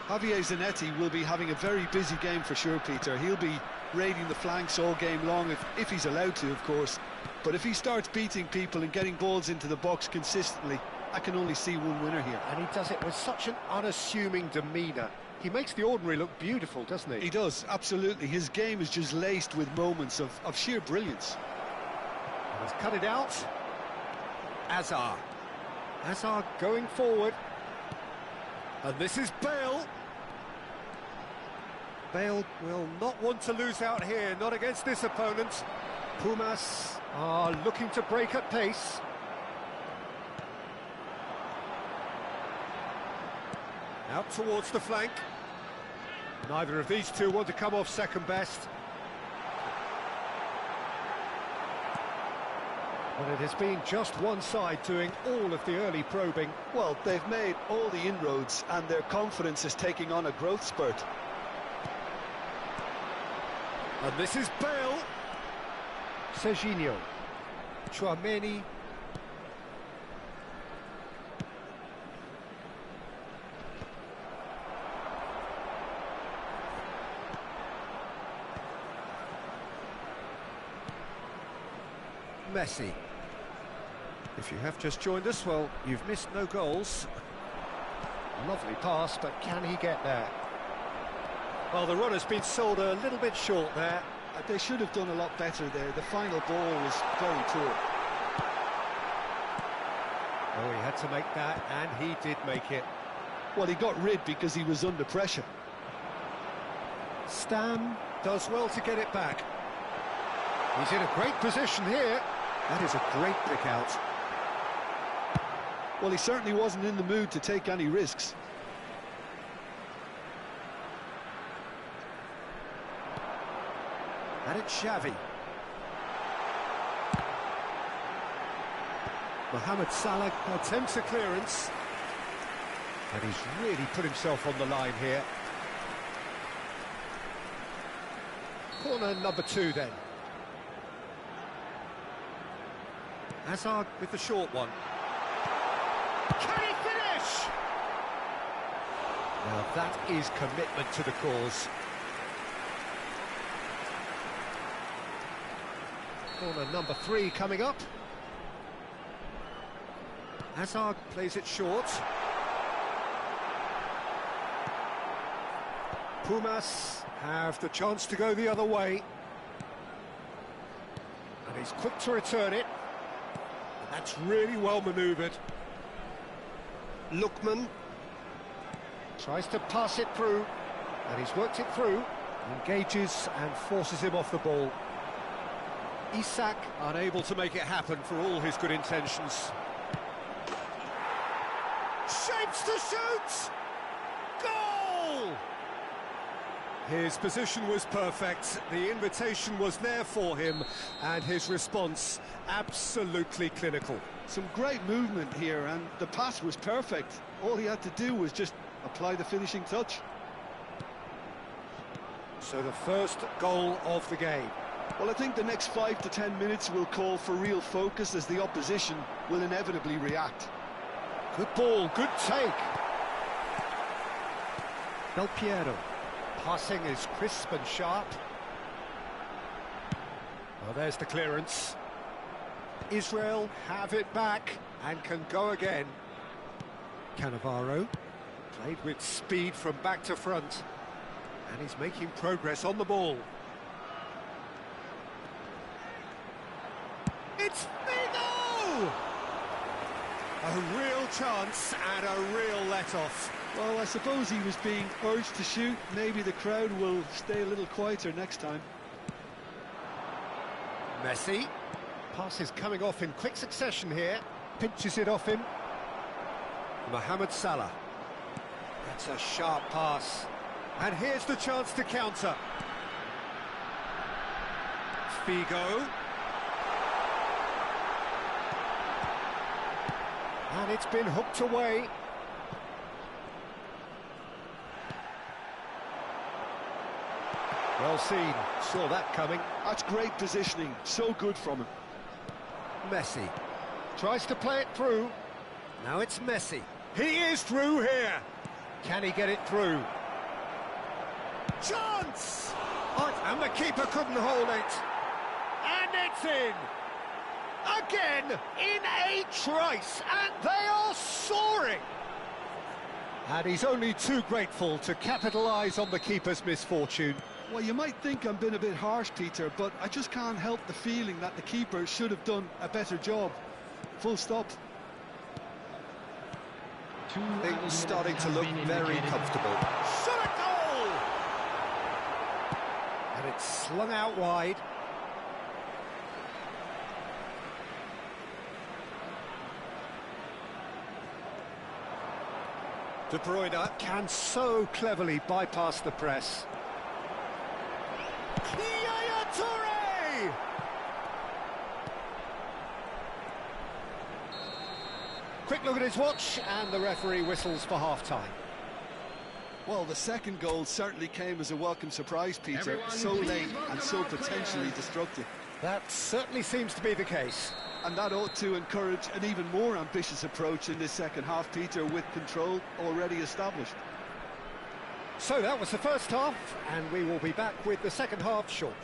S2: Javier Zanetti will be having a very busy game for sure, Peter. He'll be raiding the flanks all game long, if he's allowed to, of course. But if he starts beating people and getting balls into the box consistently, I can only see one winner here.
S1: And he does it with such an unassuming demeanour. He makes the ordinary look beautiful, doesn't he?
S2: He does, absolutely. His game is just laced with moments of sheer brilliance.
S1: He's cut it out. Azar. Azar going forward. And this is Bale. Bale will not want to lose out here, not against this opponent. Pumas are looking to break at pace. Out towards the flank. Neither of these two want to come off second best. But it has been just one side doing all of the early probing.
S2: Well, they've made all the inroads and their confidence is taking on a growth spurt.
S1: And this is Bale. Serginho. Chouameni. Messi. If you have just joined us, well, you've missed no goals. Lovely pass, but can he get there? Well, the run has been sold a little bit short there.
S2: They should have done a lot better there. The final ball was very poor.
S1: Oh, he had to make that, and he did make it.
S2: Well, he got rid because he was under pressure.
S1: Stam does well to get it back. He's in a great position here. That is a great pick out.
S2: Well, he certainly wasn't in the mood to take any risks.
S1: And it's Xavi. Mohamed Salah attempts a clearance. And he's really put himself on the line here. Corner number 2 then. Hazard with the short one. Can he finish? Now that is commitment to the cause. Corner number 3 coming up. Hazard plays it short. Pumas have the chance to go the other way. And he's quick to return it. And that's really well manoeuvred. Lookman tries to pass it through. And he's worked it through. Engages and forces him off the ball. Isak unable to make it happen for all his good intentions. Shapes to shoot! Goal! His position was perfect, the invitation was there for him, and his response absolutely clinical.
S2: Some great movement here, and the pass was perfect. All he had to do was just apply the finishing touch.
S1: So the first goal of the game.
S2: Well, I think the next 5 to 10 minutes will call for real focus as the opposition will inevitably react.
S1: Good ball, good take. Del Piero. Passing is crisp and sharp. Well, there's the clearance. Israel have it back and can go again. Cannavaro played with speed from back to front. And he's making progress on the ball. It's Figo! A real chance and a real let-off.
S2: Well, I suppose he was being urged to shoot. Maybe the crowd will stay a little quieter next time.
S1: Messi. Pass is coming off in quick succession here. Pinches it off him. Mohamed Salah. That's a sharp pass. And here's the chance to counter. Figo. And it's been hooked away. Well seen, saw that coming.
S2: That's great positioning, so good from him.
S1: Messi tries to play it through. Now it's Messi. He is through here. Can he get it through? Chance! And the keeper couldn't hold it. And it's in. Again, in a trice, and they are soaring. And he's only too grateful to capitalise on the keeper's misfortune.
S2: Well, you might think I'm being a bit harsh, Peter, but I just can't help the feeling that the keeper should have done a better job. Full stop.
S1: Things starting to look very comfortable. Shot a goal! And it's slung out wide. De Bruyne can so cleverly bypass the press. Yaya Toure! Quick look at his watch, and the referee whistles for half-time.
S2: Well, the second goal certainly came as a welcome surprise, Peter.
S4: Everyone,
S2: So
S4: please
S2: late
S4: welcome
S2: and so
S4: our
S2: potentially
S4: players.
S2: destructive.
S1: That certainly seems to be the case.
S2: And that ought to encourage an even more ambitious approach in this second half, Peter, with control already established.
S1: So that was the first half, and we will be back with the second half shortly.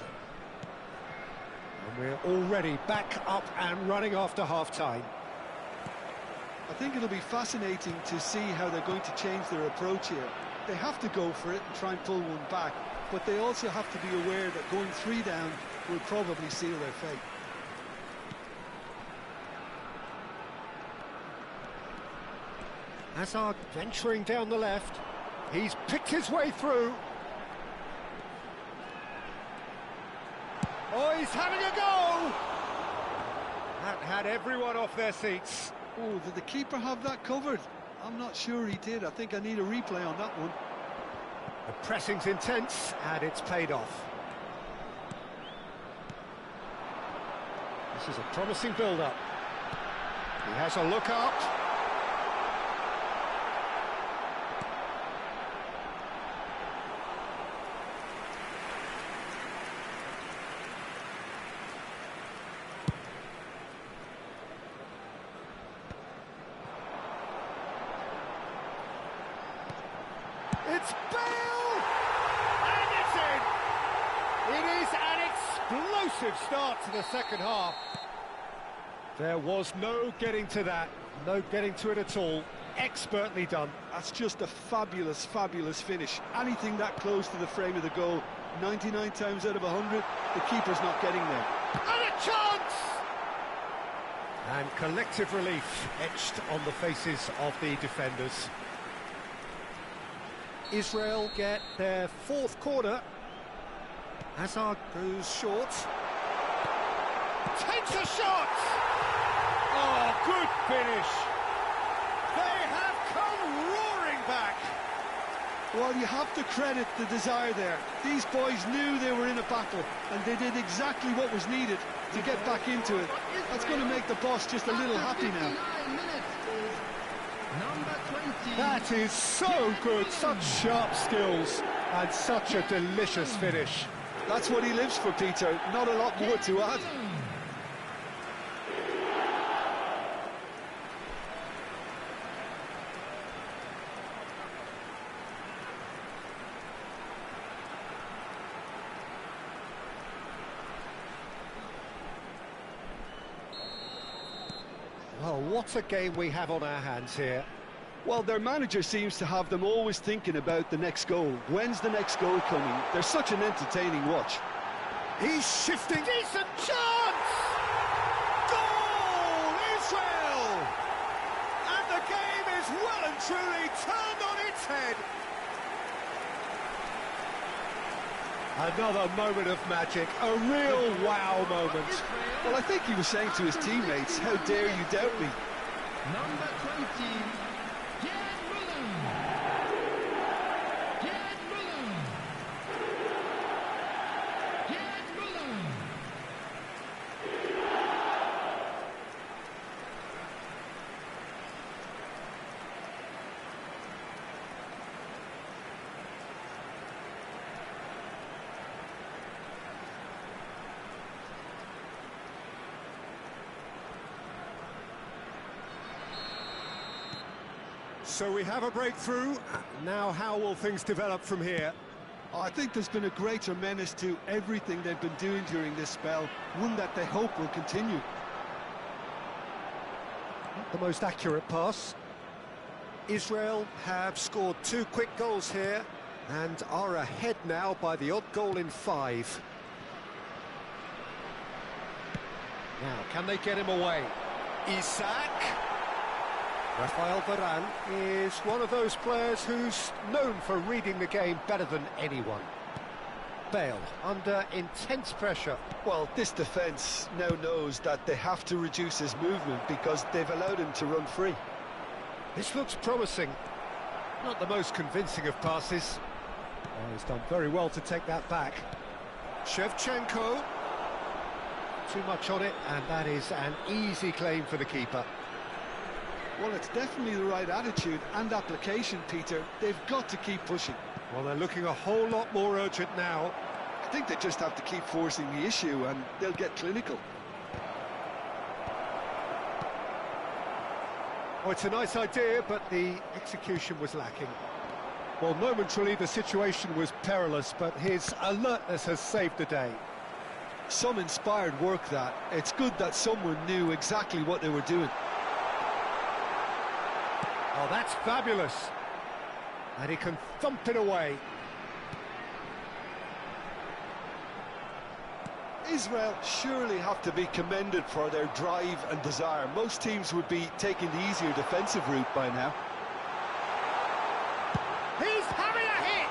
S1: And we're already back up and running after half-time.
S2: I think it'll be fascinating to see how they're going to change their approach here. They have to go for it and try and pull one back, but they also have to be aware that going 3 down will probably seal their fate.
S1: Hazard venturing down the left. He's picked his way through. Oh, he's having a go! That had everyone off their seats.
S2: Oh, did the keeper have that covered? I'm not sure he did. I think I need a replay on that one.
S1: The pressing's intense, and it's paid off. This is a promising build-up. He has a look up. It's Bale! And it's in! It is an explosive start to the second half. There was no getting to that, no getting to it at all. Expertly done.
S2: That's just a fabulous, fabulous finish. Anything that close to the frame of the goal, 99 times out of 100, the keeper's not getting there.
S1: And a chance! And collective relief etched on the faces of the defenders. Israel get their 4th corner. Hazard goes short. Takes a shot! Oh, good finish. They have come roaring back.
S2: Well, you have to credit the desire there. These boys knew they were in a battle, and they did exactly what was needed to get back into it. That's going to make the boss just a little happy now.
S1: That is so good, such sharp skills, and such a delicious finish.
S2: That's what he lives for, Peter. Not a lot more to add.
S1: Well, what a game we have on our hands here.
S2: Well, their manager seems to have them always thinking about the next goal. When's the next goal coming? They're such an entertaining watch.
S1: He's shifting. Decent chance! Goal, Israel! And the game is well and truly turned on its head. Another moment of magic, a real wow moment.
S2: Well, I think he was saying to his teammates, how dare you doubt me?
S4: Number 20.
S1: So we have a breakthrough. Now how will things develop from here?
S2: Oh, I think there's been a greater menace to everything they've been doing during this spell, one that they hope will continue.
S1: Not the most accurate pass. Israel have scored 2 quick goals here and are ahead now by the odd goal in 5. Now, can they get him away? Isak. Rafael Varane is one of those players who's known for reading the game better than anyone. Bale under intense pressure.
S2: Well, this defence now knows that they have to reduce his movement because they've allowed him to run free.
S1: This looks promising. Not the most convincing of passes. Oh, he's done very well to take that back. Shevchenko. Too much on it, and that is an easy claim for the keeper.
S2: Well, it's definitely the right attitude and application, Peter. They've got to keep pushing.
S1: Well, they're looking a whole lot more urgent now.
S2: I think they just have to keep forcing the issue and they'll get clinical.
S1: Oh, it's a nice idea, but the execution was lacking. Well, momentarily the situation was perilous, but his alertness has saved the day.
S2: Some inspired work that. It's good that someone knew exactly what they were doing.
S1: Oh, that's fabulous. And he can thump it away.
S2: Israel surely have to be commended for their drive and desire. Most teams would be taking the easier defensive route by now.
S1: He's having a hit!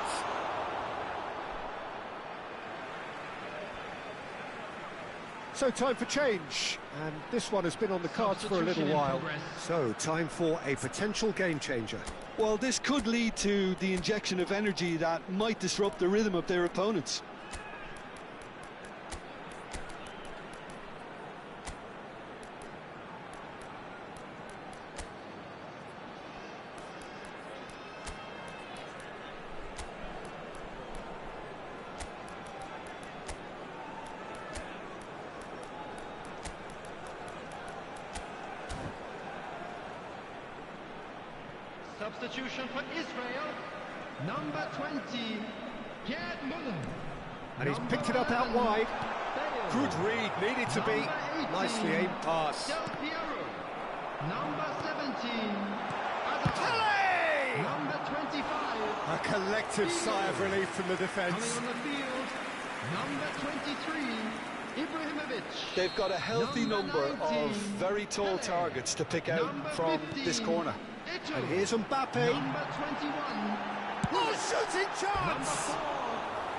S1: So time for change, and this one has been on the cards for a little while. So time for a potential game changer.
S2: Well, this could lead to the injection of energy that might disrupt the rhythm of their opponents.
S4: Substitution for Israel, number 20, Gerd Müller.
S1: And he's picked it up out wide. Good read, needed to be. Nicely aimed pass.
S4: Del Piero, number 17,
S1: Kelly!
S4: number 25.
S1: A collective sigh of relief from the
S4: Coming
S1: defence.
S4: on the field, number 23, Ibrahimovic.
S2: They've got a healthy number
S4: 19,
S2: of very tall targets to pick out
S4: number
S2: from
S4: 15,
S2: this corner.
S4: Ito,
S1: And here's Mbappe.
S4: number 21,
S1: Oh, shooting
S4: number
S1: chance!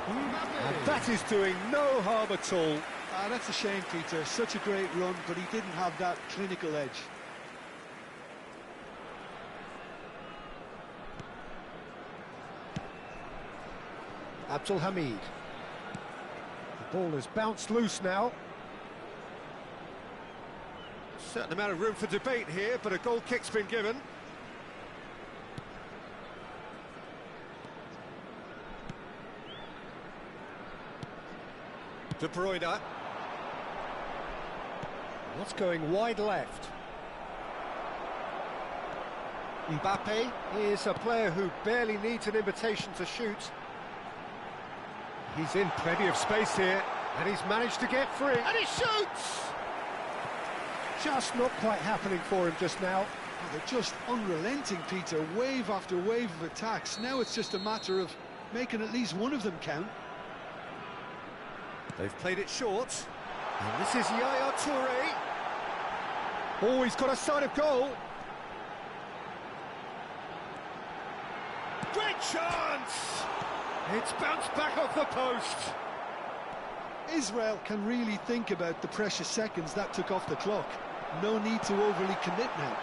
S4: 4, Mbappe.
S1: And that is doing no harm at all.
S2: That's a shame, Peter. Such a great run, but he didn't have that clinical edge.
S1: Abdul Hamid. The ball has bounced loose now. Certain amount of room for debate here, but a goal kick's been given. De Bruyne. What's going wide left? Mbappe is a player who barely needs an invitation to shoot. He's in plenty of space here, and he's managed to get free. And he shoots! Just not quite happening for him just now.
S2: They're just unrelenting, Peter. Wave after wave of attacks. Now it's just a matter of making at least one of them count.
S1: They've played it short. And this is Yaya Toure. Oh, he's got a sight of goal. Great chance! It's bounced back off the post.
S2: Israel can really think about the precious seconds that took off the clock. No need to overly commit now.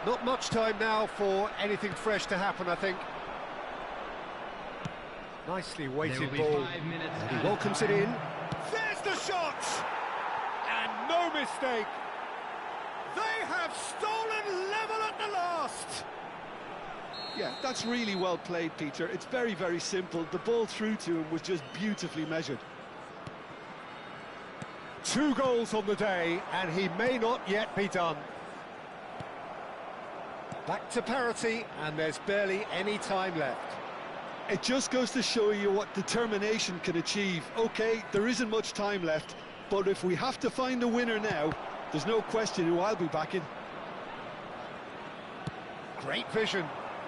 S1: Not much time now for anything fresh to happen, I think. Nicely weighted ball. And he welcomes it in. There's the shot! And no mistake. They have stolen level at the last.
S2: Yeah, that's really well played, Peter. It's very, very simple. The ball through to him was just beautifully measured.
S1: 2 goals on the day, and he may not yet be done. Back to parity, and there's barely any time left.
S2: It just goes to show you what determination can achieve. OK, there isn't much time left, but if we have to find a winner now, there's no question who I'll be backing.
S1: Great vision.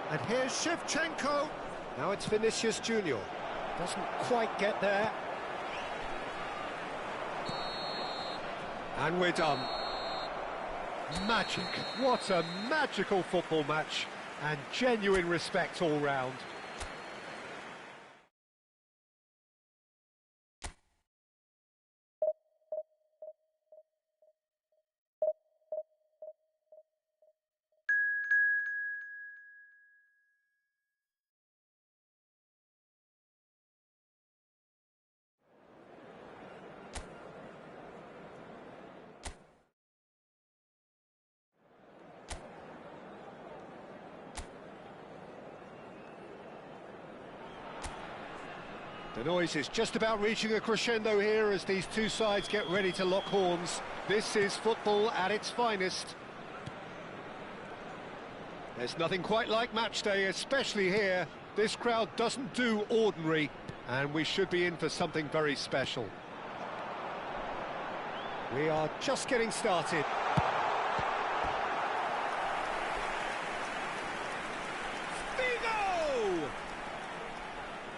S1: And here's Shevchenko. Now it's Vinicius Junior. Doesn't quite get there. And we're done. Magic. What a magical football match. And genuine respect all round. The noise is just about reaching a crescendo here as these two sides get ready to lock horns. This is football at its finest. There's nothing quite like match day, especially here. This crowd doesn't do ordinary, and we should be in for something very special. We are just getting started. Figo!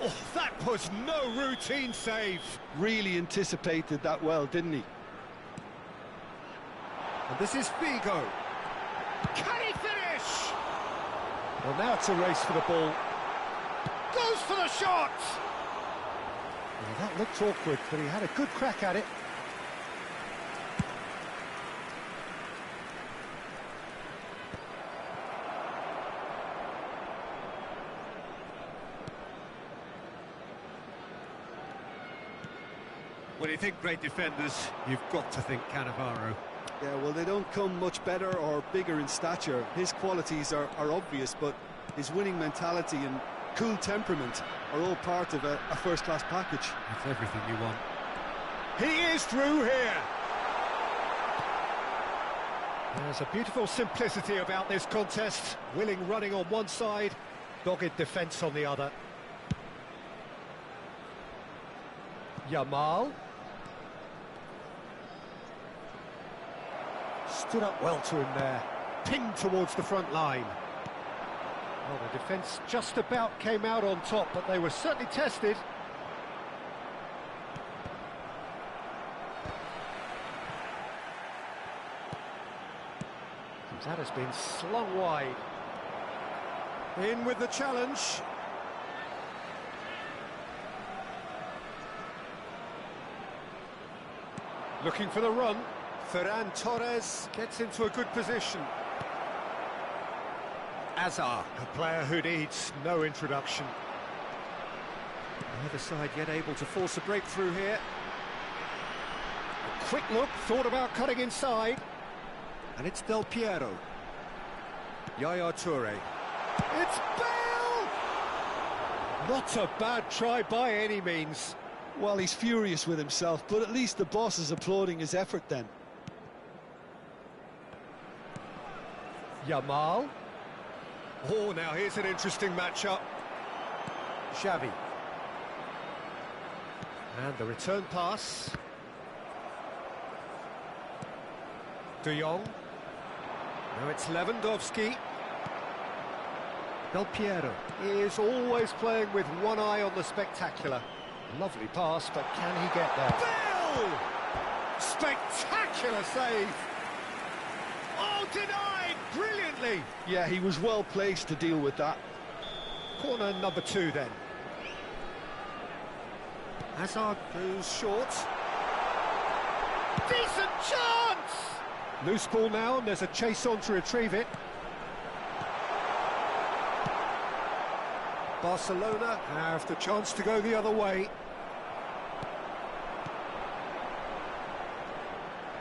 S1: Oh, that was no routine save.
S2: Really anticipated that well, didn't he?
S1: And this is Figo. Can he finish? Well, now it's a race for the ball. Goes for the shot! Well, that looked awkward, but he had a good crack at it. When you think great defenders, you've got to think Cannavaro.
S2: Yeah, well, they don't come much better or bigger in stature. His qualities are obvious, but his winning mentality and cool temperament are all part of a first-class package.
S1: That's everything you want. He is through here. There's a beautiful simplicity about this contest. Willing running on one side, dogged defence on the other. Yamal. Stood up well to him there. Pinged towards the front line. Well, the defence just about came out on top, but they were certainly tested. That has been slung wide. In with the challenge. Looking for the run. Ferran Torres gets into a good position. Azar, a player who needs no introduction. Neither side yet able to force a breakthrough here. A quick look, thought about cutting inside. And it's Del Piero. Yaya Toure. It's Bale! Not a bad try by any means.
S2: Well, he's furious with himself, but at least the boss is applauding his effort then.
S1: Yamal. Oh, now here's an interesting matchup. Xavi. And the return pass. De Jong. Now it's Lewandowski. Del Piero is always playing with one eye on the spectacular. Lovely pass, but can he get there? Bale! Spectacular save! Oh, denied brilliantly!
S2: Yeah, he was well placed to deal with that.
S1: Corner number 2 then. Hazard goes short. Decent chance! Loose ball now, and there's a chase on to retrieve it. Barcelona have the chance to go the other way.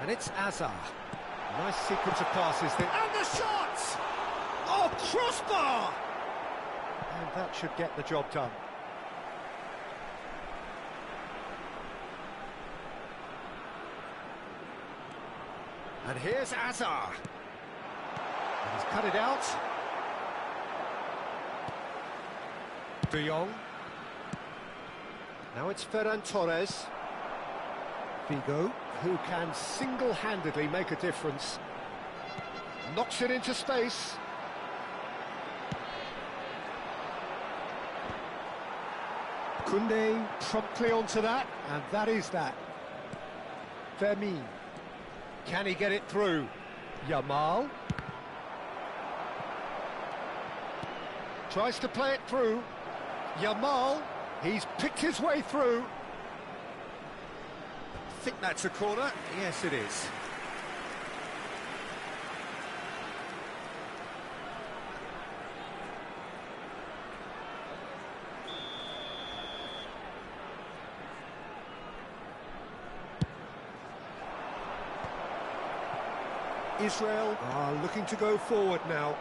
S1: And it's Azar. Nice sequence of passes there. And the shot! Oh, crossbar! And that should get the job done. And here's Azar. And he's cut it out. De Jong. Now it's Ferran Torres. Figo, who can single-handedly make a difference. Knocks it into space. Koundé promptly onto that, and that is that. Fermin. Can he get it through? Yamal. Tries to play it through. Yamal, he's picked his way through. I think that's a corner. Yes, it is. Israel are looking to go forward now.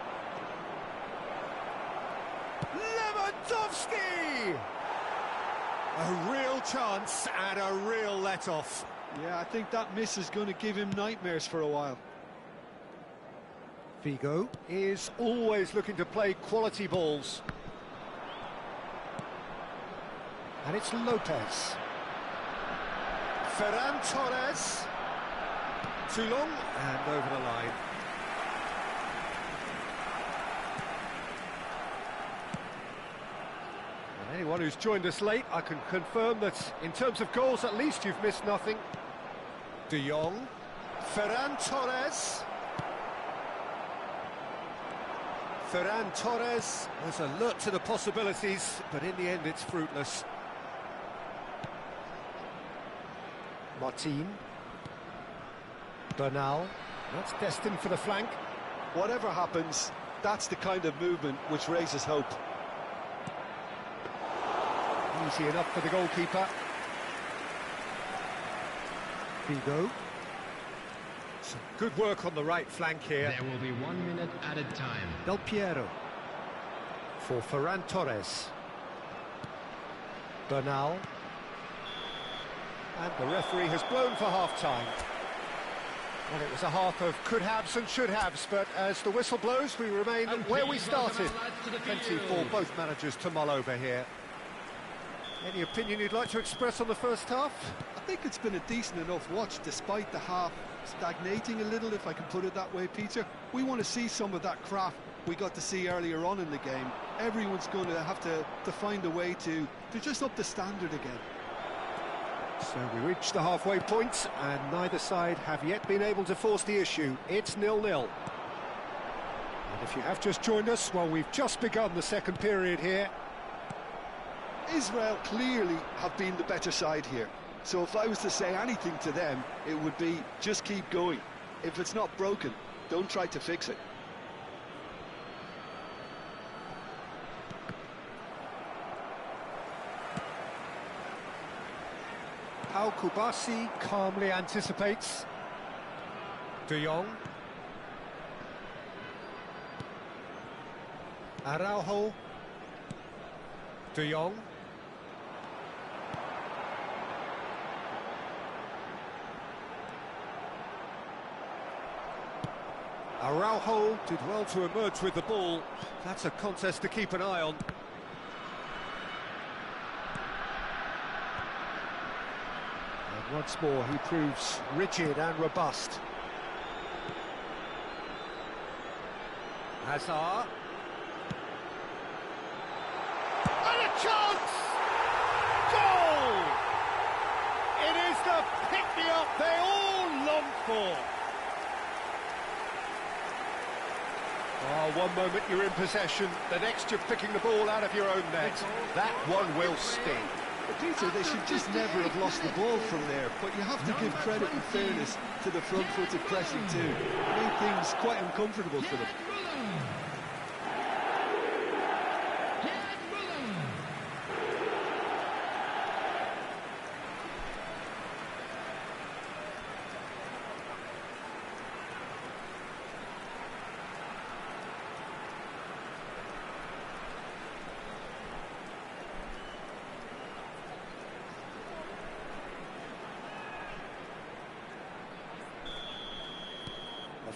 S1: Lewandowski! A real chance and a real let-off.
S2: Yeah, I think that miss is going to give him nightmares for a while.
S1: Figo is always looking to play quality balls. And it's Lopez. Ferran Torres. Too long and over the line. And anyone who's joined us late, I can confirm that in terms of goals, at least you've missed nothing. De Jong. Ferran Torres. Ferran Torres was alert to the possibilities, but in the end it's fruitless. Martin. Bernal. That's destined for the flank.
S2: Whatever happens, that's the kind of movement which raises hope.
S1: Easy enough for the goalkeeper. Figo. Some good work on the right flank here.
S4: There will be 1 minute added time.
S1: Del Piero. For Ferran Torres. Bernal. And the referee has blown for half-time. Well, it was a half of could-haves and should-haves, but as the whistle blows, we remain where we started. Plenty for both managers to mull over here. Any opinion you'd like to express on the first half?
S2: I think it's been a decent enough watch, despite the half stagnating a little, if I can put it that way, Peter. We want to see some of that craft we got to see earlier on in the game. Everyone's going to have to find a way to just up the standard again.
S1: So we reach the halfway point, and neither side have yet been able to force the issue. It's 0-0. And if you have just joined us, well, we've just begun the second period here.
S2: Israel clearly have been the better side here. So if I was to say anything to them, it would be just keep going. If it's not broken, don't try to fix it.
S1: Al Kubasi calmly anticipates. De Jong. Araujo. De Jong. Araujo did well to emerge with the ball. That's a contest to keep an eye on. And once more he proves rigid and robust. Hazard. And a chance! Goal! It is the pick-me-up they all long for. Oh, one moment you're in possession, the next you're picking the ball out of your own net. That one will sting.
S2: But Peter, they should just never have lost the ball from there, but you have to give credit and fairness to the front-footed pressing too. It made things quite uncomfortable for them.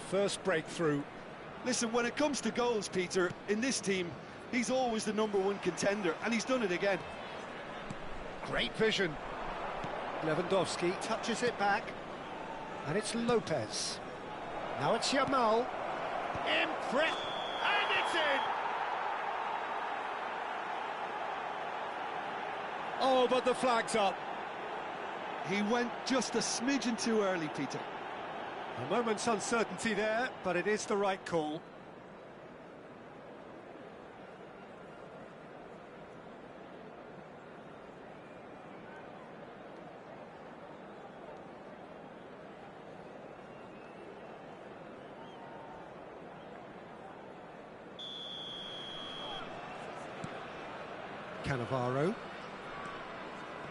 S1: First breakthrough.
S2: Listen, when it comes to goals, Peter, in this team, he's always the #1 contender, and he's done it again.
S1: Great vision. Lewandowski touches it back, and it's Lopez. Now it's Yamal. And it's in! Oh, but the flag's up.
S2: He went just a smidgen too early, Peter.
S1: A moment's uncertainty there, but it is the right call. Cannavaro.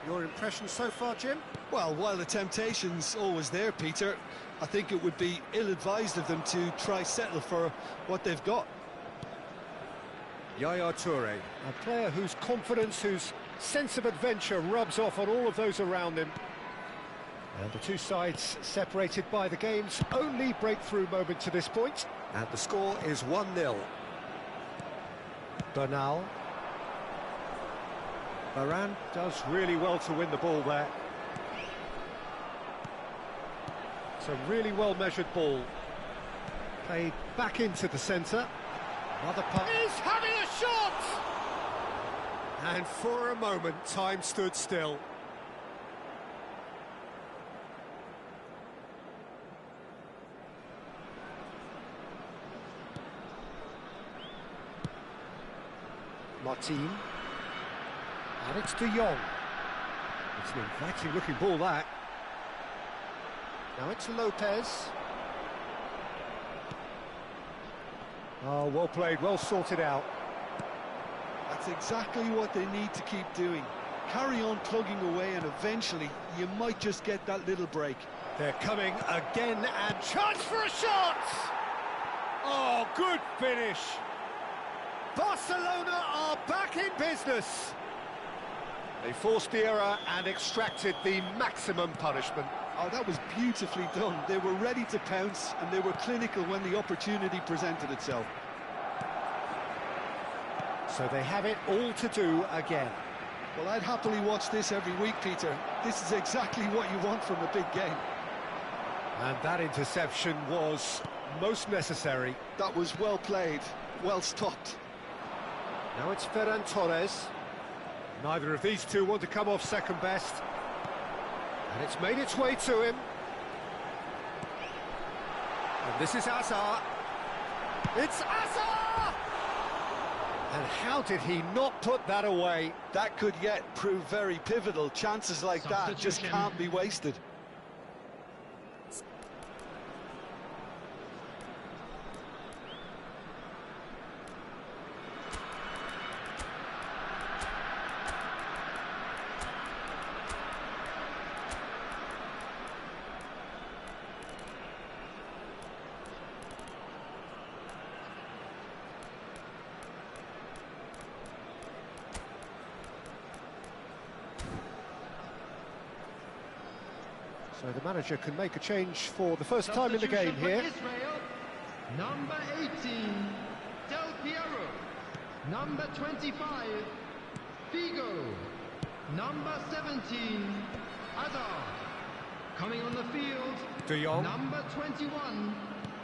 S1: Your impression so far, Jim?
S2: Well, while the temptation's always there, Peter, I think it would be ill-advised of them to try settle for what they've got.
S1: Yaya Toure, a player whose confidence, whose sense of adventure rubs off on all of those around him. And the two sides separated by the game's only breakthrough moment to this point. And the score is 1-0. Bernal. Varane does really well to win the ball there. It's a really well-measured ball. Played back into the centre. Another puck. He's having a shot! And for a moment, time stood still. Martin. And it's De Jong. It's an inviting-looking ball, that. Now it's Lopez. Oh, well played, well sorted out.
S2: That's exactly what they need to keep doing. Carry on plugging away and eventually you might just get that little break.
S1: They're coming again and chance for a shot! Oh, good finish. Barcelona are back in business. They forced the error and extracted the maximum punishment.
S2: Oh, that was beautifully done. They were ready to pounce and they were clinical when the opportunity presented itself.
S1: So they have it all to do again.
S2: Well, I'd happily watch this every week, Peter. This is exactly what you want from a big game.
S1: And that interception was most necessary.
S2: That was well played, well stopped.
S1: Now it's Ferran Torres. Neither of these two want to come off second best. And it's made its way to him. And this is Hazard. It's Hazard! And how did he not put that away?
S2: That could yet prove very pivotal. Chances like that just can't be wasted.
S1: So the manager can make a change for the first time in the game here.
S4: Israel, number 18, Del Piero. Number 25, Figo. Number 17, Hazard. Coming on the field,
S1: De Jong.
S4: number 21,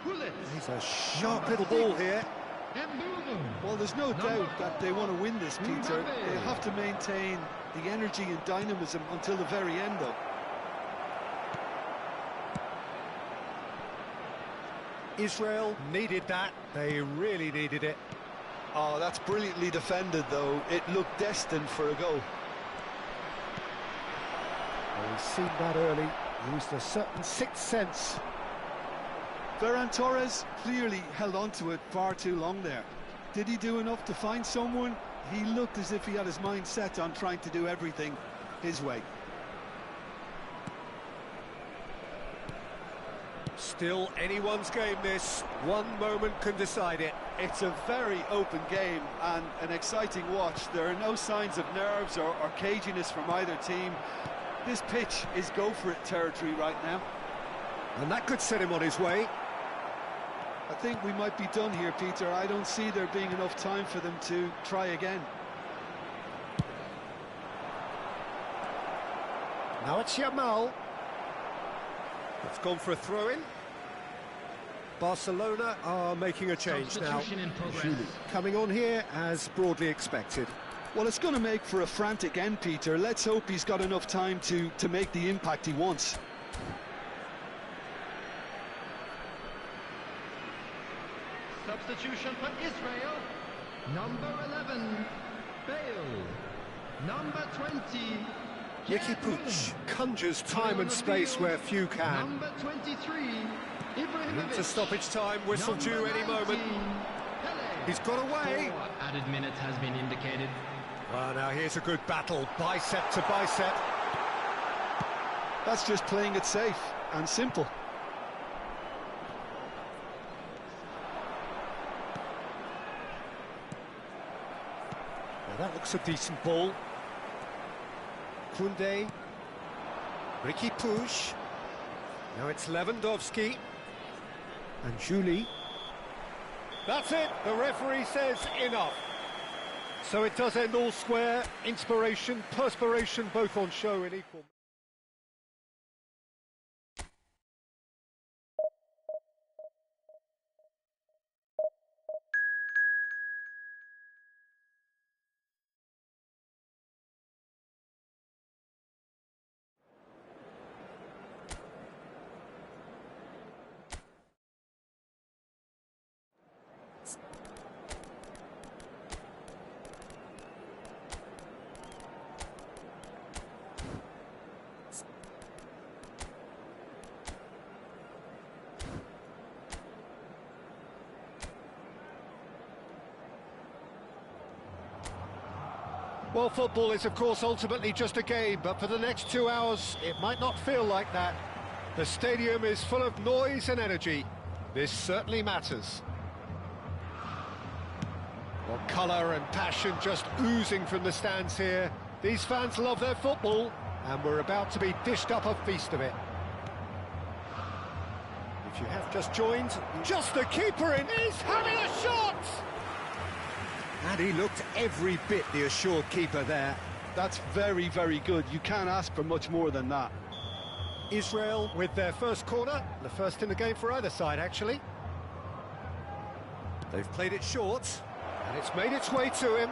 S4: Hullet.
S1: He's a sharp little ball here.
S2: Well, there's no doubt that they want to win this, Peter. They have to maintain the energy and dynamism until the very end, though.
S1: Israel needed that. They really needed it.
S2: Oh, that's brilliantly defended, though. It looked destined for a goal.
S1: Well, he's seen that early. Used a certain sixth sense.
S2: Ferran Torres clearly held on to it far too long there. Did he do enough to find someone? He looked as if he had his mind set on trying to do everything his way.
S1: Still anyone's game, this. One moment can decide it.
S2: It's a very open game and an exciting watch. There are no signs of nerves or caginess from either team. This pitch is go-for-it territory right now.
S1: And that could set him on his way.
S2: I think we might be done here, Peter. I don't see there being enough time for them to try again.
S1: Now it's Yamal. It's gone for a throw-in. Barcelona are making a change now. Coming on here as broadly expected.
S2: Well, it's going to make for a frantic end, Peter. Let's hope he's got enough time to make the impact he wants.
S4: Substitution for Israel. Number 11, Bale. Number 20,
S1: Ricky Puig conjures time and space where few can.
S4: Number 23, Ibrahimovic.
S1: Into stoppage time, whistle due any moment. He's got away.
S4: Added minute has been indicated.
S1: Well, now here's a good battle, bicep to bicep.
S2: That's just playing it safe and simple.
S1: Now that looks a decent ball. Koundé. Ricky Puig. Now it's Lewandowski. And Julie. That's it, the referee says enough. So it does end all square, inspiration, perspiration, both on show in equal. Well, football is, of course, ultimately just a game, but for the next 2 hours, it might not feel like that. The stadium is full of noise and energy. This certainly matters. Well, colour and passion just oozing from the stands here. These fans love their football, and we're about to be dished up a feast of it. If you have just joined, just the keeper in, he's having a shot! And he looked every bit the assured keeper there.
S2: That's very, very good. You can't ask for much more than that.
S1: Israel with their first corner, the first in the game for either side, actually. They've played it short, and it's made its way to him.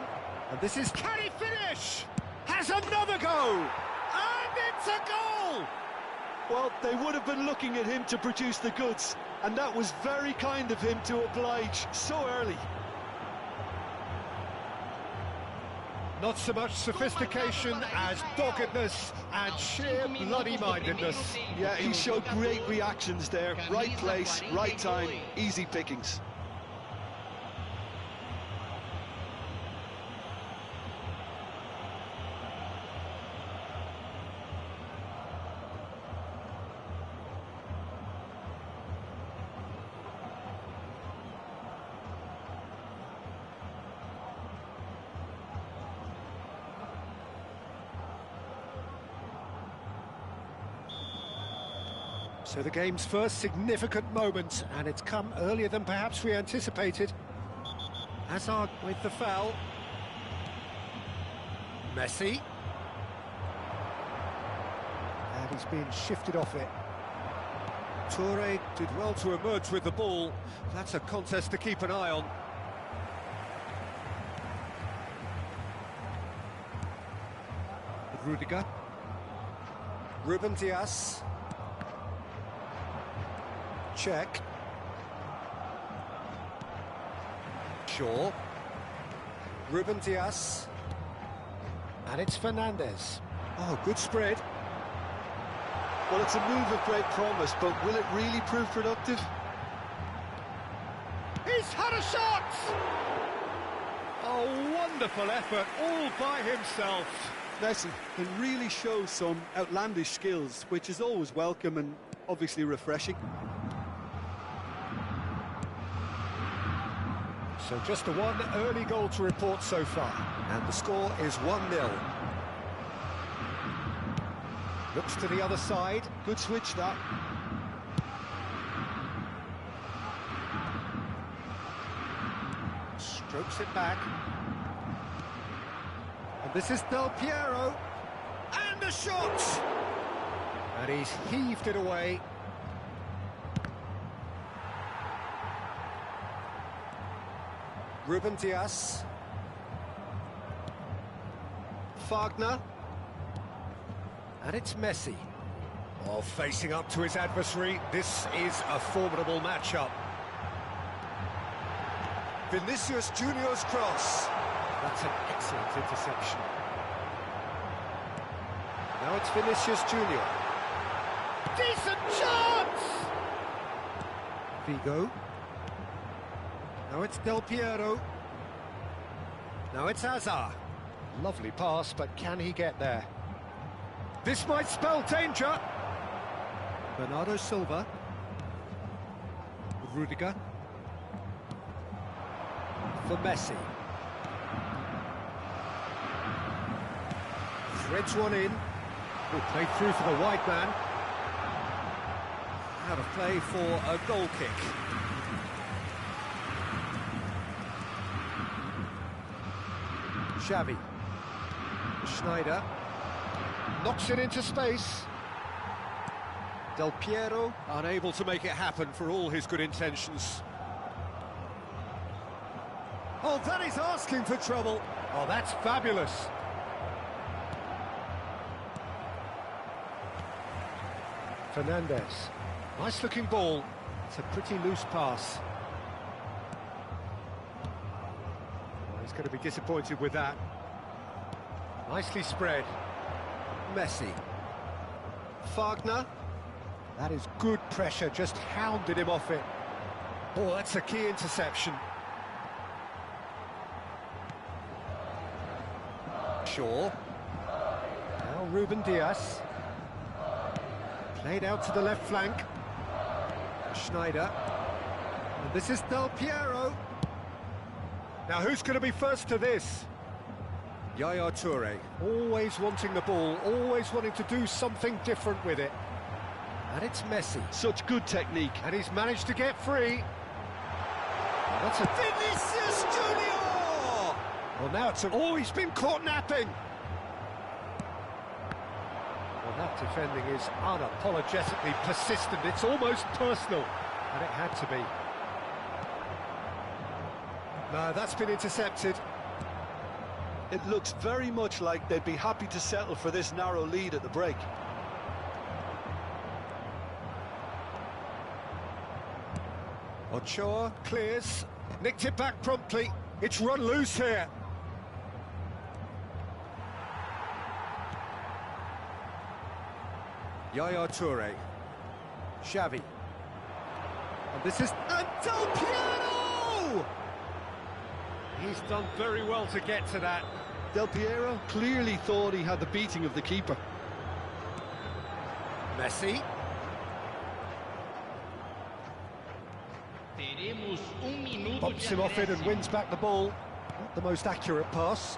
S1: And this is, can he finish? Has another go! And it's a goal!
S2: Well, they would have been looking at him to produce the goods, and that was very kind of him to oblige so early.
S1: Not so much sophistication as doggedness and sheer bloody-mindedness.
S2: Yeah, he showed great reactions there. Right place, right time, easy pickings.
S1: So the game's first significant moment, and it's come earlier than perhaps we anticipated. Hazard with the foul. Messi. And he's been shifted off it. Toure did well to emerge with the ball. That's a contest to keep an eye on. Rudiger. Ruben Dias. Check. Shaw. Ruben Dias. And it's Fernandez. Oh, good spread.
S2: Well, it's a move of great promise, but will it really prove productive?
S1: He's had a shot! A wonderful effort, all by himself.
S2: Messi can really show some outlandish skills, which is always welcome and obviously refreshing.
S1: So just the one early goal to report so far, and the score is 1-0. Looks to the other side.
S2: Good switch, that.
S1: Strokes it back. And this is Del Piero. And a shot! And he's heaved it away. Ruben Dias. Wagner. And it's Messi. While facing up to his adversary, this is a formidable matchup. Vinicius Junior's cross. That's an excellent interception. Now it's Vinicius Junior. Decent chance! Figo. Now it's Del Piero. Now it's Hazard. Lovely pass, but can he get there? This might spell danger. Bernardo Silva. Rudiger. For Messi. Threads one in. Oh, played through for the wide man. Out of play for a goal kick. Xavi. Schneider. Knocks it into space. Del Piero unable to make it happen for all his good intentions. Oh, that is asking for trouble. Oh, that's fabulous. Fernandez. Nice looking ball. It's a pretty loose pass. Oh, he's going to be disappointed with that. Nicely spread. Messi. Wagner. That is good pressure, just hounded him off it. Oh, that's a key interception. Shaw. Now Ruben Diaz. Played out to the left flank. Schneider. And this is Del Piero. Now who's going to be first to this? Yaya Toure. Always wanting the ball, always wanting to do something different with it. And it's Messi.
S2: Such good technique.
S1: And he's managed to get free. Oh, that's a... Vinicius Junior! Well, now it's a... Oh, he's been caught napping. Well, that defending is unapologetically persistent. It's almost personal. And it had to be. No, that's been intercepted.
S2: It looks very much like they'd be happy to settle for this narrow lead at the break.
S1: Ochoa clears, nicked it back promptly. It's run loose here. Yaya Toure. Xavi. And this is... And Del Piero! He's done very well to get to that.
S2: Del Piero clearly thought he had the beating of the keeper.
S1: Messi. Bumps him off it and wins back the ball. Not the most accurate pass.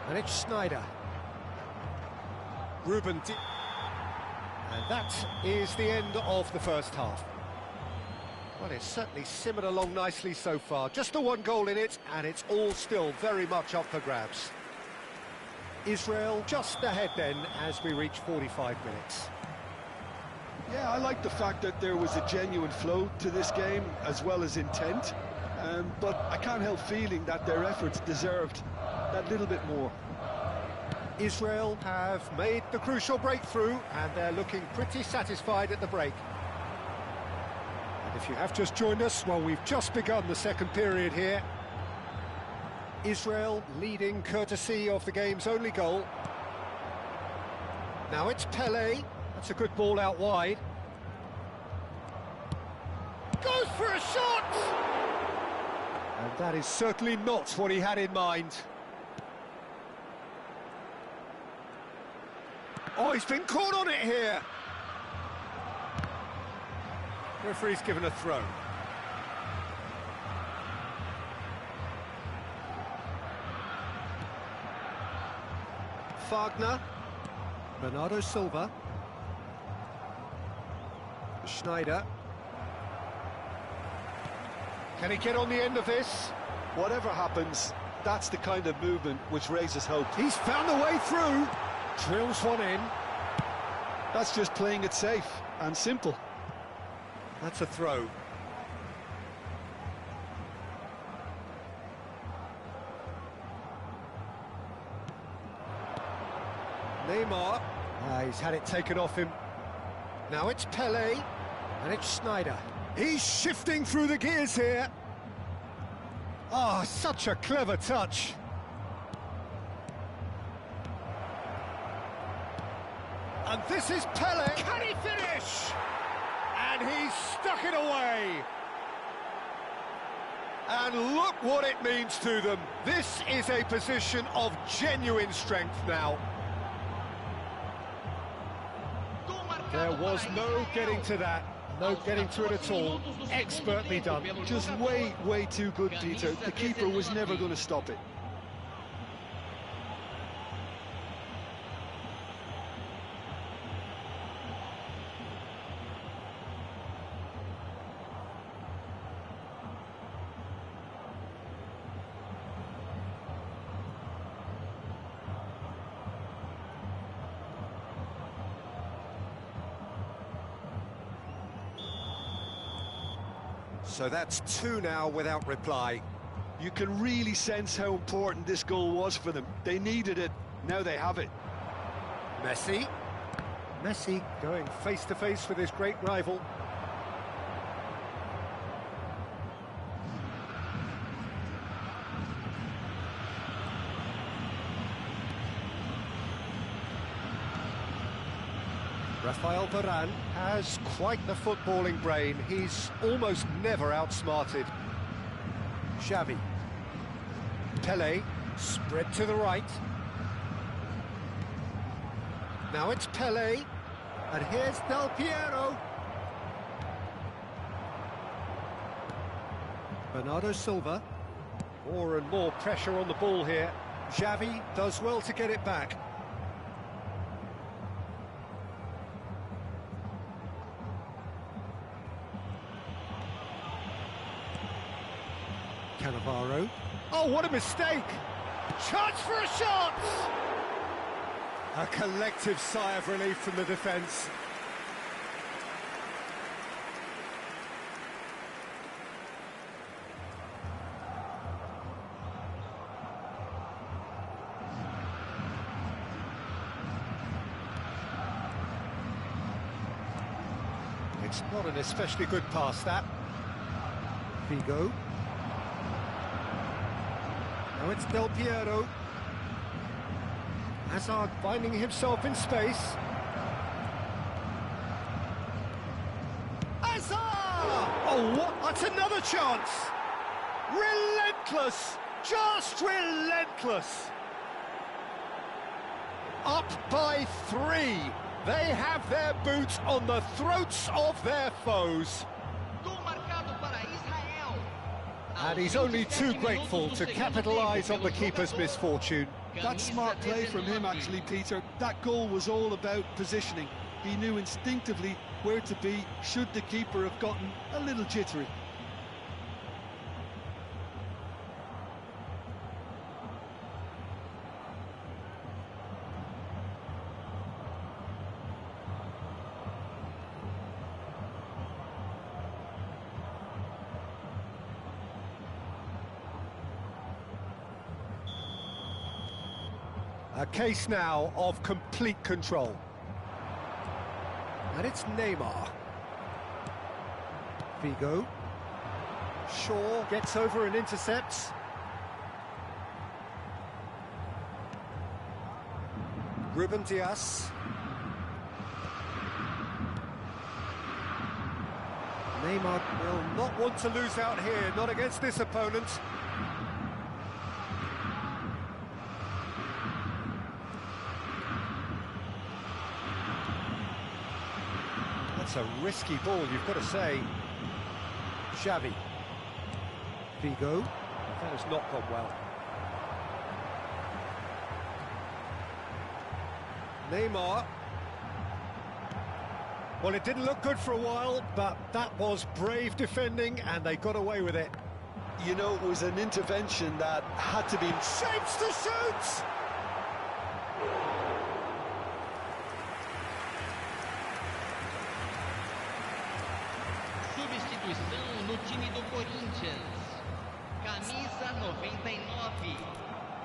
S1: And it's Schneider. Ruben Diaz. And that is the end of the first half. Well, it's certainly simmered along nicely so far. Just the one goal in it, and it's all still very much up for grabs. Israel just ahead then as we reach 45 minutes.
S2: Yeah, I like the fact that there was a genuine flow to this game, as well as intent. But I can't help feeling that their efforts deserved that little bit more.
S1: Israel have made the crucial breakthrough, and they're looking pretty satisfied at the break. And if you have just joined us, well, we've just begun the second period here. Israel leading courtesy of the game's only goal. Now it's Pelé. That's a good ball out wide. Goes for a shot! And that is certainly not what he had in mind. Oh, he's been caught on it here. Referee's given a throw. Wagner. Bernardo Silva. Schneider. Can he get on the end of this?
S2: Whatever happens, that's the kind of movement which raises hope.
S1: He's found a way through. Drills one in.
S2: That's just playing it safe and simple.
S1: That's a throw. Neymar. He's had it taken off him. Now it's Pelé, and it's Schneider. He's shifting through the gears here. Oh, such a clever touch. And this is Pelé. Can he finish? And he's stuck it away. And look what it means to them. This is a position of genuine strength now. There was no getting to that. No getting to it at all. Expertly done.
S2: Just way too good, Peter. The keeper was never going to stop it.
S1: So that's two now without reply.
S2: You can really sense how important this goal was for them. They needed it, now they have it.
S1: Messi. Messi going face-to-face with his great rival. Rafael Varane has quite the footballing brain. He's almost never outsmarted. Xavi. Pelé, spread to the right. Now it's Pelé, and here's Del Piero. Bernardo Silva. More and more pressure on the ball here. Xavi does well to get it back. Cannavaro. Oh, what a mistake! Chance for a shot! A collective sigh of relief from the defence. It's not an especially good pass, that. Figo. Now it's Del Piero. Hazard finding himself in space. Hazard! Oh, what? That's another chance! Relentless! Just relentless! Up by 3. They have their boots on the throats of their foes. And he's only too grateful to capitalise on the keeper's misfortune.
S2: That's smart play from him, actually, Peter. That goal was all about positioning. He knew instinctively where to be should the keeper have gotten a little jittery.
S1: A case now of complete control. And it's Neymar. Figo. Shaw gets over and intercepts. Ruben Dias. Neymar will not want to lose out here, not against this opponent. That's a risky ball, you've got to say. Xavi. Figo. That has not gone well. Neymar. Well, it didn't look good for a while, but that was brave defending, and they got away with it.
S2: You know, it was an intervention that had to be...
S1: Shapes to shoot!
S3: Substituição no time do Corinthians. Camisa 99.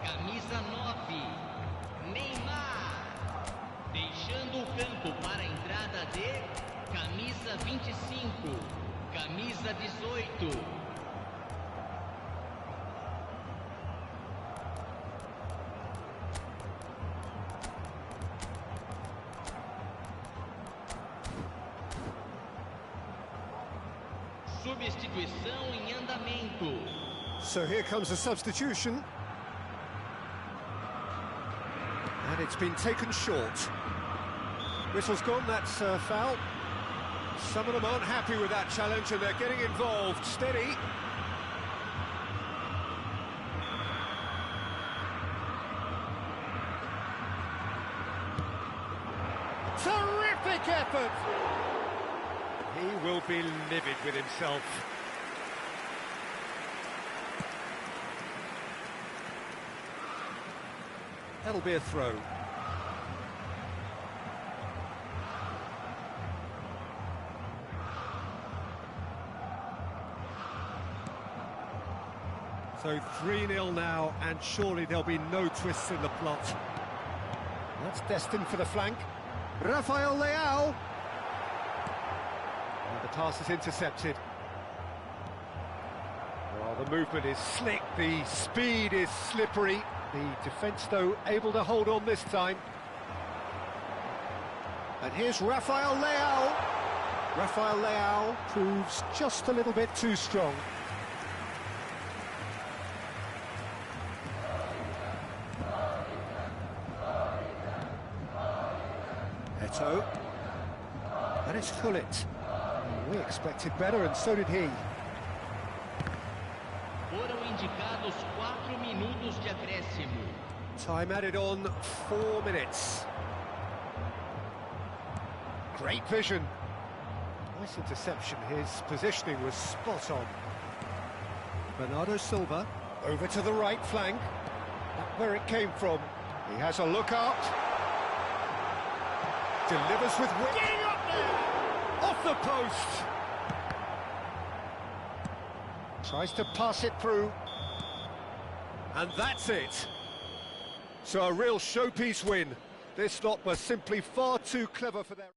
S3: Camisa 9. Neymar. Deixando o campo para a entrada de camisa 25. Camisa 18. Substituição em andamento.
S1: So here comes a substitution. And it's been taken short. Whistle's gone, that's a foul. Some of them aren't happy with that challenge and they're getting involved. Steady. Terrific effort! He will be livid with himself. That'll be a throw. So 3-0 now, and surely there'll be no twists in the plot. That's destined for the flank. Rafael Leao. And the pass is intercepted. Well, the movement is slick, the speed is slippery. The defence, though, able to hold on this time. And here's Rafael Leao. Rafael Leao proves just a little bit too strong. Eto. And it's Gullit. We expected better, and so did he.
S3: Foram indicados 4 minutos de acréscimo.
S1: Time added on 4 minutes. Great vision. Nice interception. His positioning was spot on. Bernardo Silva over to the right flank. That's where it came from. He has a look out. Delivers with wit. Getting up there! Off the post. Tries to pass it through. And that's it. So a real showpiece win. This lot was simply far too clever for their...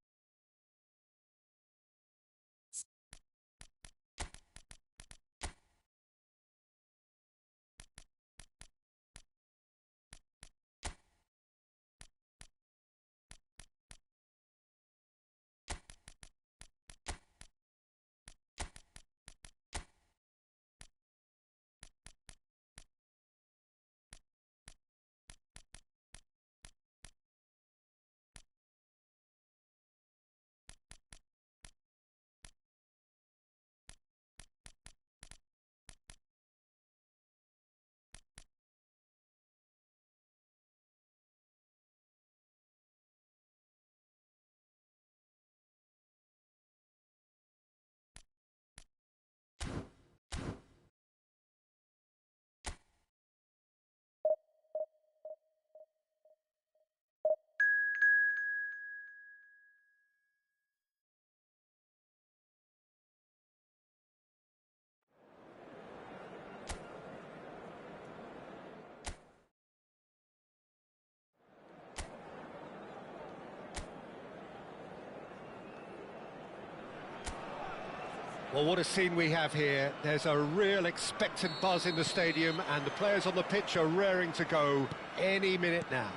S1: Well, what a scene we have here. There's a real expectant buzz in the stadium, and the players on the pitch are raring to go any minute now.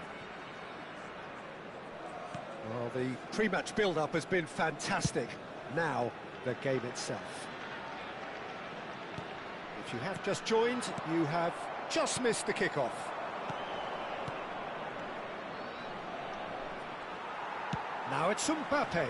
S1: Well, the pre-match build-up has been fantastic. Now, the game itself. If you have just joined, you have just missed the kickoff. Now it's Mbappe.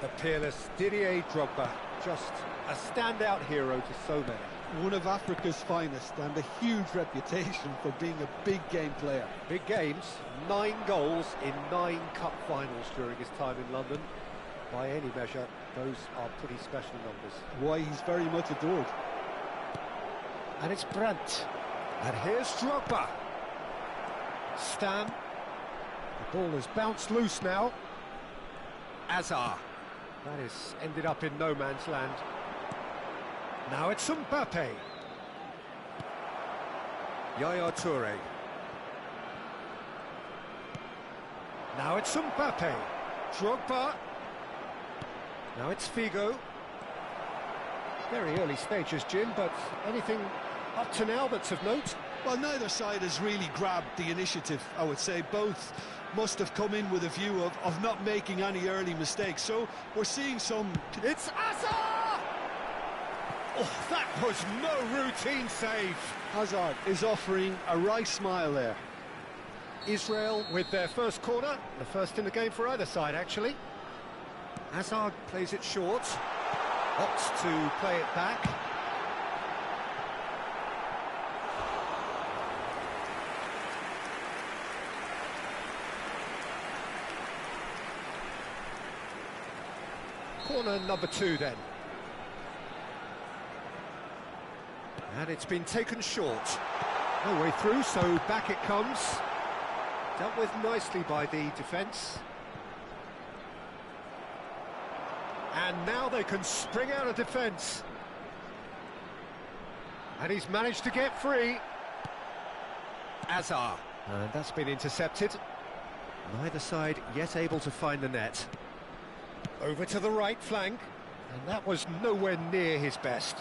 S1: The peerless Didier Drogba, just a standout hero to so many.
S2: One of Africa's finest and a huge reputation for being a big game player.
S1: Big games, 9 goals in 9 cup finals during his time in London. By any measure, those are pretty special numbers.
S2: Why, he's very much adored.
S1: And it's Brandt. And here's Drogba. Stan. The ball has bounced loose now. Azar. That has ended up in no man's land. Now it's Mbappe. Yaya Toure. Now it's Mbappe. Drogba. Now it's Figo. Very early stages, Jim, but anything up to now that's of note?
S2: Well, neither side has really grabbed the initiative, I would say. Both must have come in with a view of not making any early mistakes. So we're seeing some...
S1: It's Hazard! Oh, that was no routine save.
S2: Hazard is offering a right smile there.
S1: Israel with their first corner, the first in the game for either side, actually. Hazard plays it short, opts to play it back. Corner number 2 then. And it's been taken short. No way through, so back it comes. Dealt with nicely by the defence. And now they can spring out of defence. And he's managed to get free. Azar. And that's been intercepted. Neither side yet able to find the net. Over to the right flank. And that was nowhere near his best.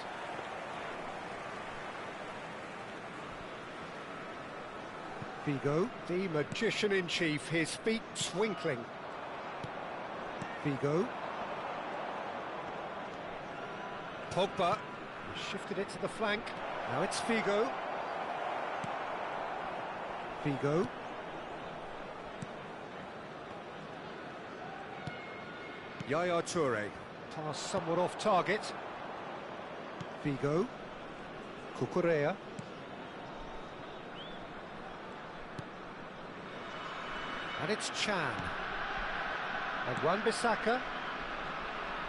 S1: Figo, the magician-in-chief, his feet twinkling. Figo. Pogba. He shifted it to the flank. Now it's Figo. Figo. Yaya Toure. Pass somewhat off target. Figo. Cucurella. And it's Chan. And Wan-Bissaka.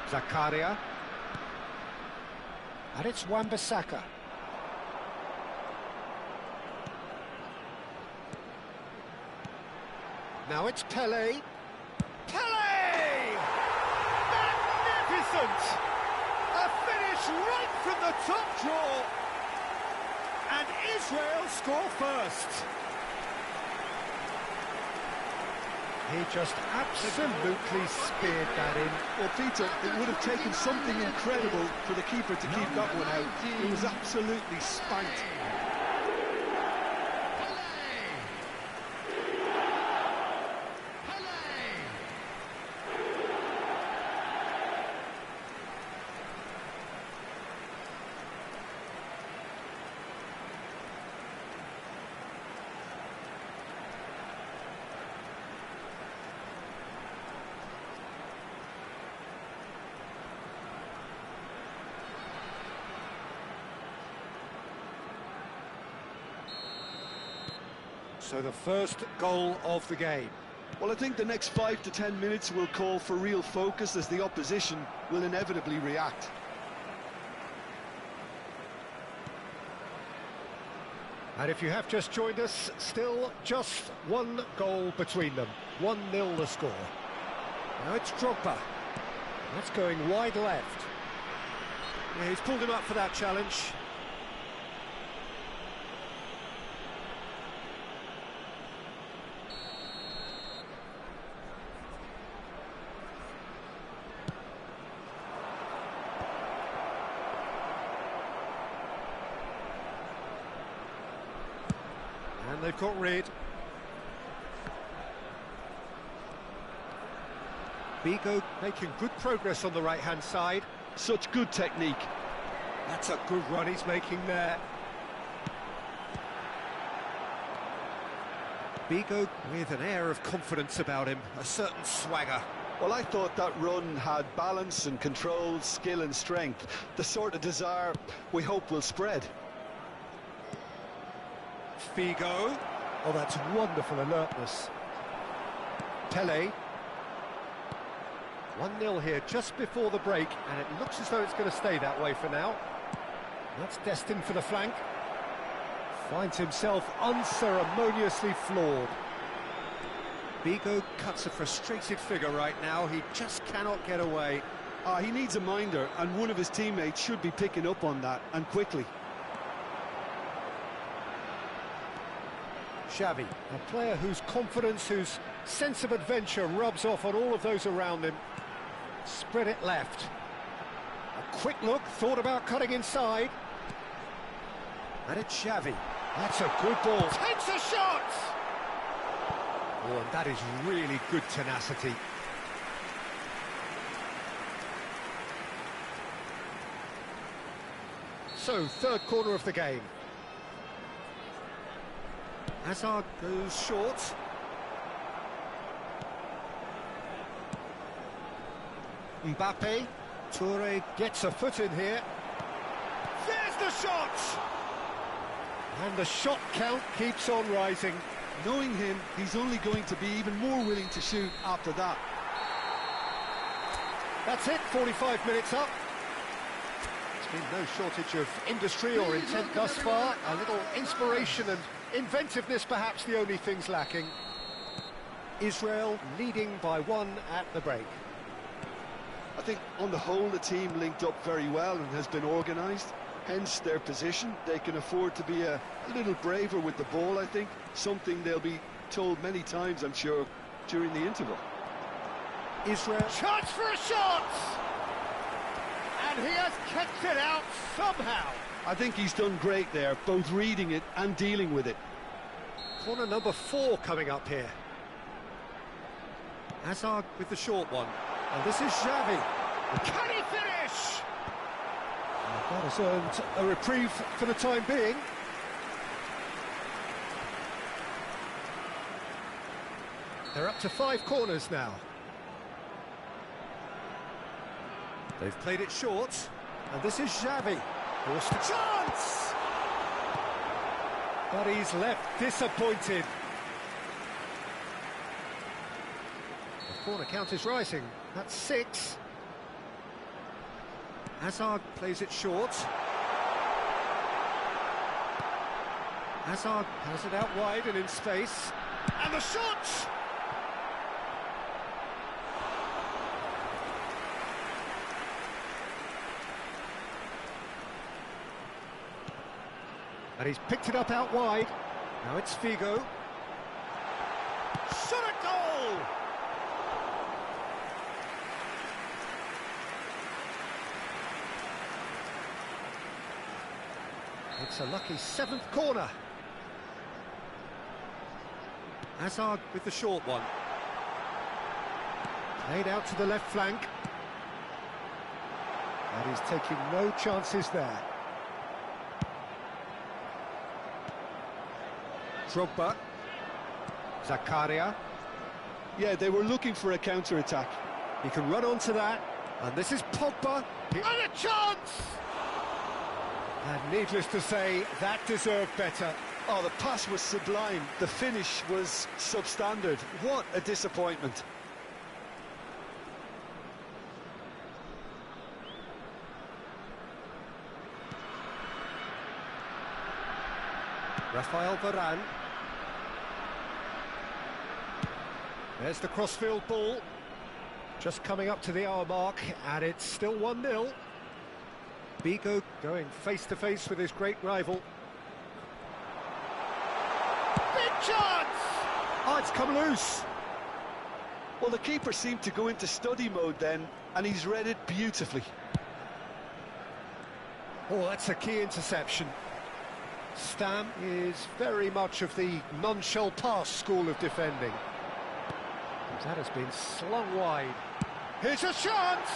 S1: Zakaria. And it's Wan-Bissaka. Now it's Pele. Pele! Magnificent! A finish right from the top draw. And Israel score first. He just absolutely speared that in.
S2: Well, Peter, it would have taken something incredible for the keeper to keep that one out. He was absolutely spanked.
S1: So the first goal of the game.
S2: Well, I think the next 5 to 10 minutes will call for real focus as the opposition will inevitably react.
S1: And if you have just joined us, still just one goal between them. 1-0 the score. Now it's Drogba. That's going wide left. Yeah, he's pulled him up for that challenge. And they've got rid. Figo making good progress on the right-hand side.
S2: Such good technique.
S1: That's a good run he's making there. Figo with an air of confidence about him, a certain swagger.
S2: Well, I thought that run had balance and control, skill and strength. The sort of desire we hope will spread.
S1: Figo. Oh, that's wonderful alertness. Pele. 1-0 here just before the break, and it looks as though it's going to stay that way for now. That's destined for the flank. Finds himself unceremoniously floored. Figo cuts a frustrated figure right now. He just cannot get away.
S2: He needs a minder, and one of his teammates should be picking up on that, and quickly.
S1: Xavi, a player whose confidence, whose sense of adventure rubs off on all of those around him. Spread it left. A quick look, thought about cutting inside. And it's Xavi. That's a good ball. Takes a shot! Oh, and that is really good tenacity. So, third corner of the game. Hazard goes short. Mbappe. Toure gets a foot in here. There's the shot! And the shot count keeps on rising.
S2: Knowing him, he's only going to be even more willing to shoot after that.
S1: That's it, 45 minutes up. Been no shortage of industry or intent thus far. A little inspiration and inventiveness, perhaps the only things lacking. Israel leading by 1 at the break.
S2: I think on the whole the team linked up very well and has been organised. Hence their position. They can afford to be a little braver with the ball, I think. Something they'll be told many times, I'm sure, during the interval.
S1: Israel. Chance for a shot! And he has kicked it out somehow.
S2: I think he's done great there, both reading it and dealing with it.
S1: Corner number 4 coming up here. Hazard with the short one. And this is Xavi. Can he finish? That has earned a reprieve for the time being. They're up to 5 corners now. They've played it short, and this is Xavi. Forced a chance! But he's left disappointed. The corner count is rising. That's 6. Hazard plays it short. Hazard has it out wide and in space. And the shot! And he's picked it up out wide. Now it's Figo. Shot at goal! It's a lucky 7th corner. Hazard with the short one. Played out to the left flank. And he's taking no chances there. Drogba. Zakaria.
S2: Yeah, they were looking for a counter-attack.
S1: He can run onto that. And this is Pogba. And a chance! And needless to say, that deserved better.
S2: Oh, the pass was sublime. The finish was substandard. What a disappointment.
S1: Rafael Varane. There's the crossfield ball. Just coming up to the hour mark, and it's still 1-0. Figo going face-to-face with his great rival. Big chance! Oh, it's come loose.
S2: Well, the keeper seemed to go into study mode then, and he's read it beautifully.
S1: Oh, that's a key interception. Stam is very much of the non-shell pass school of defending. That has been slung wide. Here's a chance!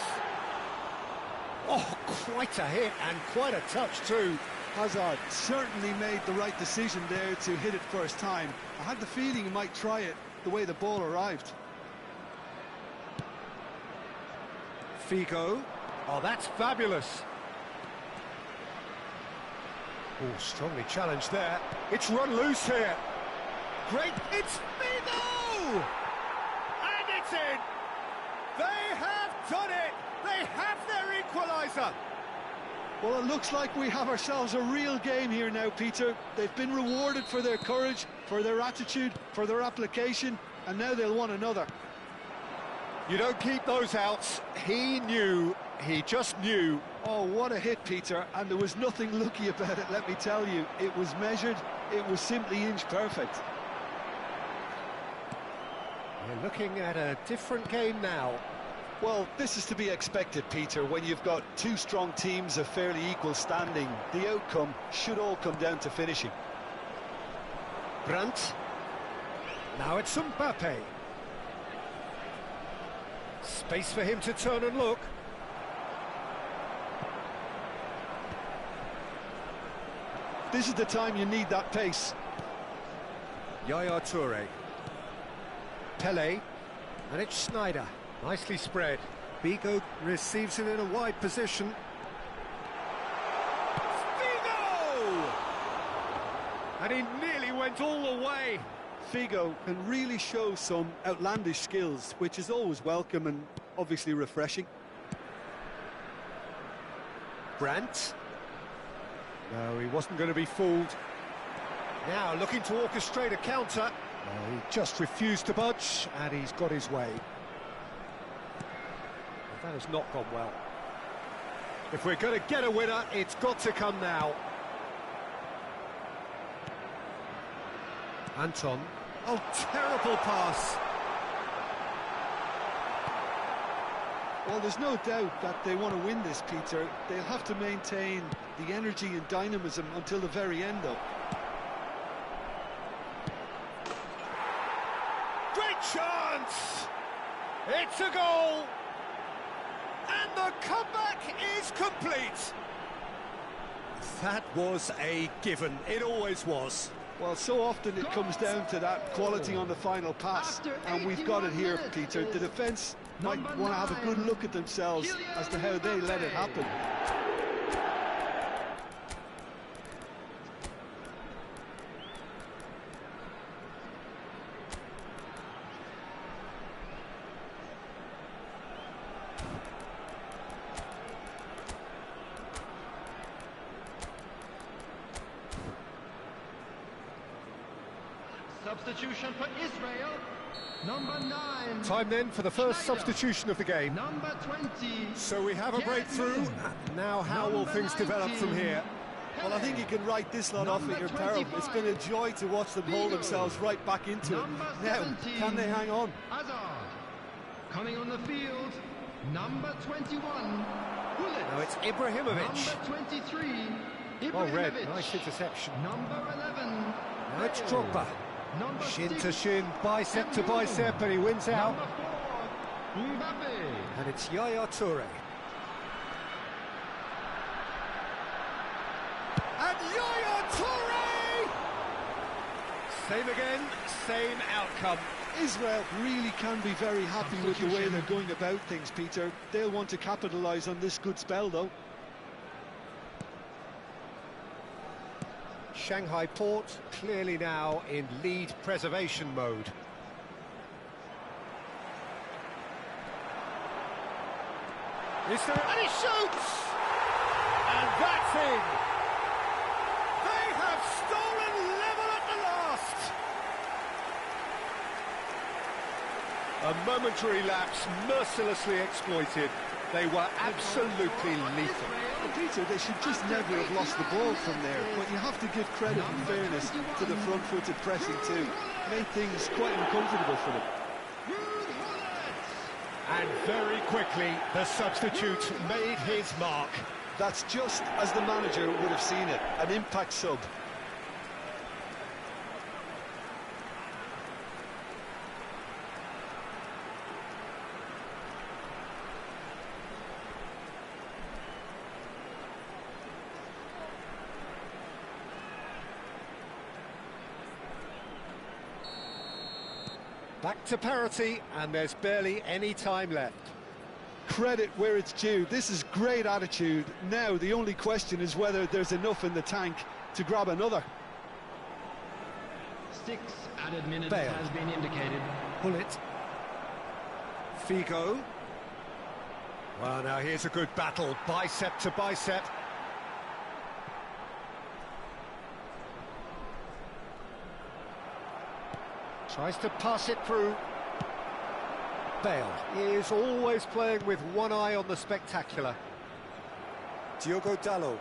S1: Oh, quite a hit and quite a touch too.
S2: Hazard certainly made the right decision there to hit it first time. I had the feeling he might try it the way the ball arrived.
S1: Figo. Oh, that's fabulous. Oh, strongly challenged there. It's run loose here. Great. It's Figo! And it's in. They have done it. They have their equaliser.
S2: Well, it looks like we have ourselves a real game here now, Peter. They've been rewarded for their courage, for their attitude, for their application, and now they'll want another.
S1: You don't keep those outs. He knew. He just knew.
S2: Oh, what a hit, Peter, and there was nothing lucky about it, let me tell you. It was measured, it was simply inch perfect.
S1: We're looking at a different game now.
S2: Well, this is to be expected, Peter, when you've got two strong teams of fairly equal standing. The outcome should all come down to finishing.
S1: Brandt. Now it's Mbappe. Space for him to turn and look.
S2: This is the time you need that pace.
S1: Yaya Toure. Pele. And it's Schneider. Nicely spread. Figo receives it in a wide position. Figo! And he nearly went all the way.
S2: Figo can really show some outlandish skills, which is always welcome and obviously refreshing.
S1: Brandt. No, he wasn't going to be fooled. Now looking to orchestrate a counter. No, he just refused to budge, and he's got his way. That has not gone well. If we're going to get a winner, it's got to come now. Anton.
S2: Oh, terrible pass. Well, there's no doubt that they want to win this, Peter. They'll have to maintain the energy and dynamism until the very end, though.
S1: Great chance! It's a goal! And the comeback is complete! That was a given. It always was.
S2: Well, so often it comes down to that quality on the final pass, and we've got it here, Peter. The defence might want to have a good look at themselves as to how they let it happen.
S4: Substitution for Israel. Number 9.
S1: Time then for the first
S4: Schneider.
S1: substitution of the game.
S4: Number 20.
S1: So we have a breakthrough. Now how will things develop from here?
S2: Well, I think you can write this lot off at your peril. It's been a joy to watch them hold themselves right back into it. Now, can they hang on?
S4: Hazard. Coming on the field, number 21. Bullet.
S1: Now it's Ibrahimovic.
S4: Number 23.
S1: Well read,
S4: Ibrahimovic.
S1: nice interception.
S4: Number 11.
S1: Now it's
S4: Bale.
S1: Drogba.
S4: Number
S1: Shin
S4: 6.
S1: to shin, bicep to bicep, and he wins out.
S4: Number 4. Mbappe.
S1: And it's Yaya Toure. And Yaya Toure! Same again, same outcome.
S2: Israel really can be very happy with the way they're going about things, Peter. They'll want to capitalise on this good spell, though.
S1: Shanghai Port clearly now in lead preservation mode. Is there... And he shoots! And that's in! They have stolen level at the last! A momentary lapse mercilessly exploited. They were absolutely lethal.
S2: Well, Peter, they should just never have lost the ball from there, but you have to give credit and fairness to the front-footed pressing too. Made things quite uncomfortable for them.
S1: And very quickly, the substitute made his mark.
S2: That's just as the manager would have seen it, an impact sub.
S1: Back to parity, and there's barely any time left.
S2: Credit where it's due. This is great attitude. Now, the only question is whether there's enough in the tank to grab another.
S4: 6 added minutes
S1: Bale.
S4: has been indicated.
S1: Bullet. Figo. Well, now here's a good battle, bicep to bicep. Tries to pass it through. Bale is always playing with one eye on the spectacular. Diogo Dalot.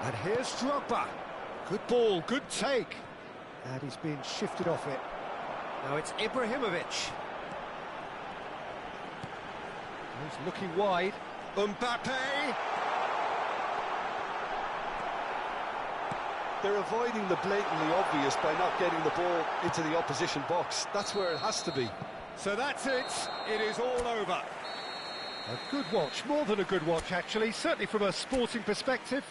S1: And here's Drogba. Good ball, good take. And he's been shifted off it. Now it's Ibrahimovic. He's looking wide. Mbappe!
S2: They're avoiding the blatantly obvious by not getting the ball into the opposition box. That's where it has to be.
S1: So that's it. It is all over. A good watch, more than a good watch actually, certainly from a sporting perspective.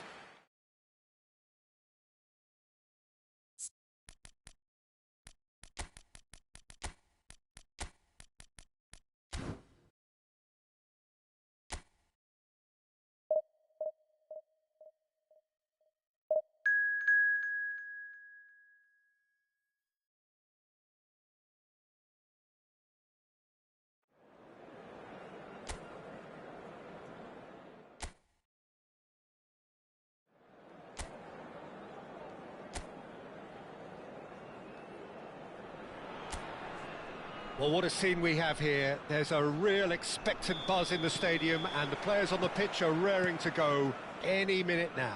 S1: Well, what a scene we have here. There's a real expectant buzz in the stadium, and the players on the pitch are raring to go any minute now.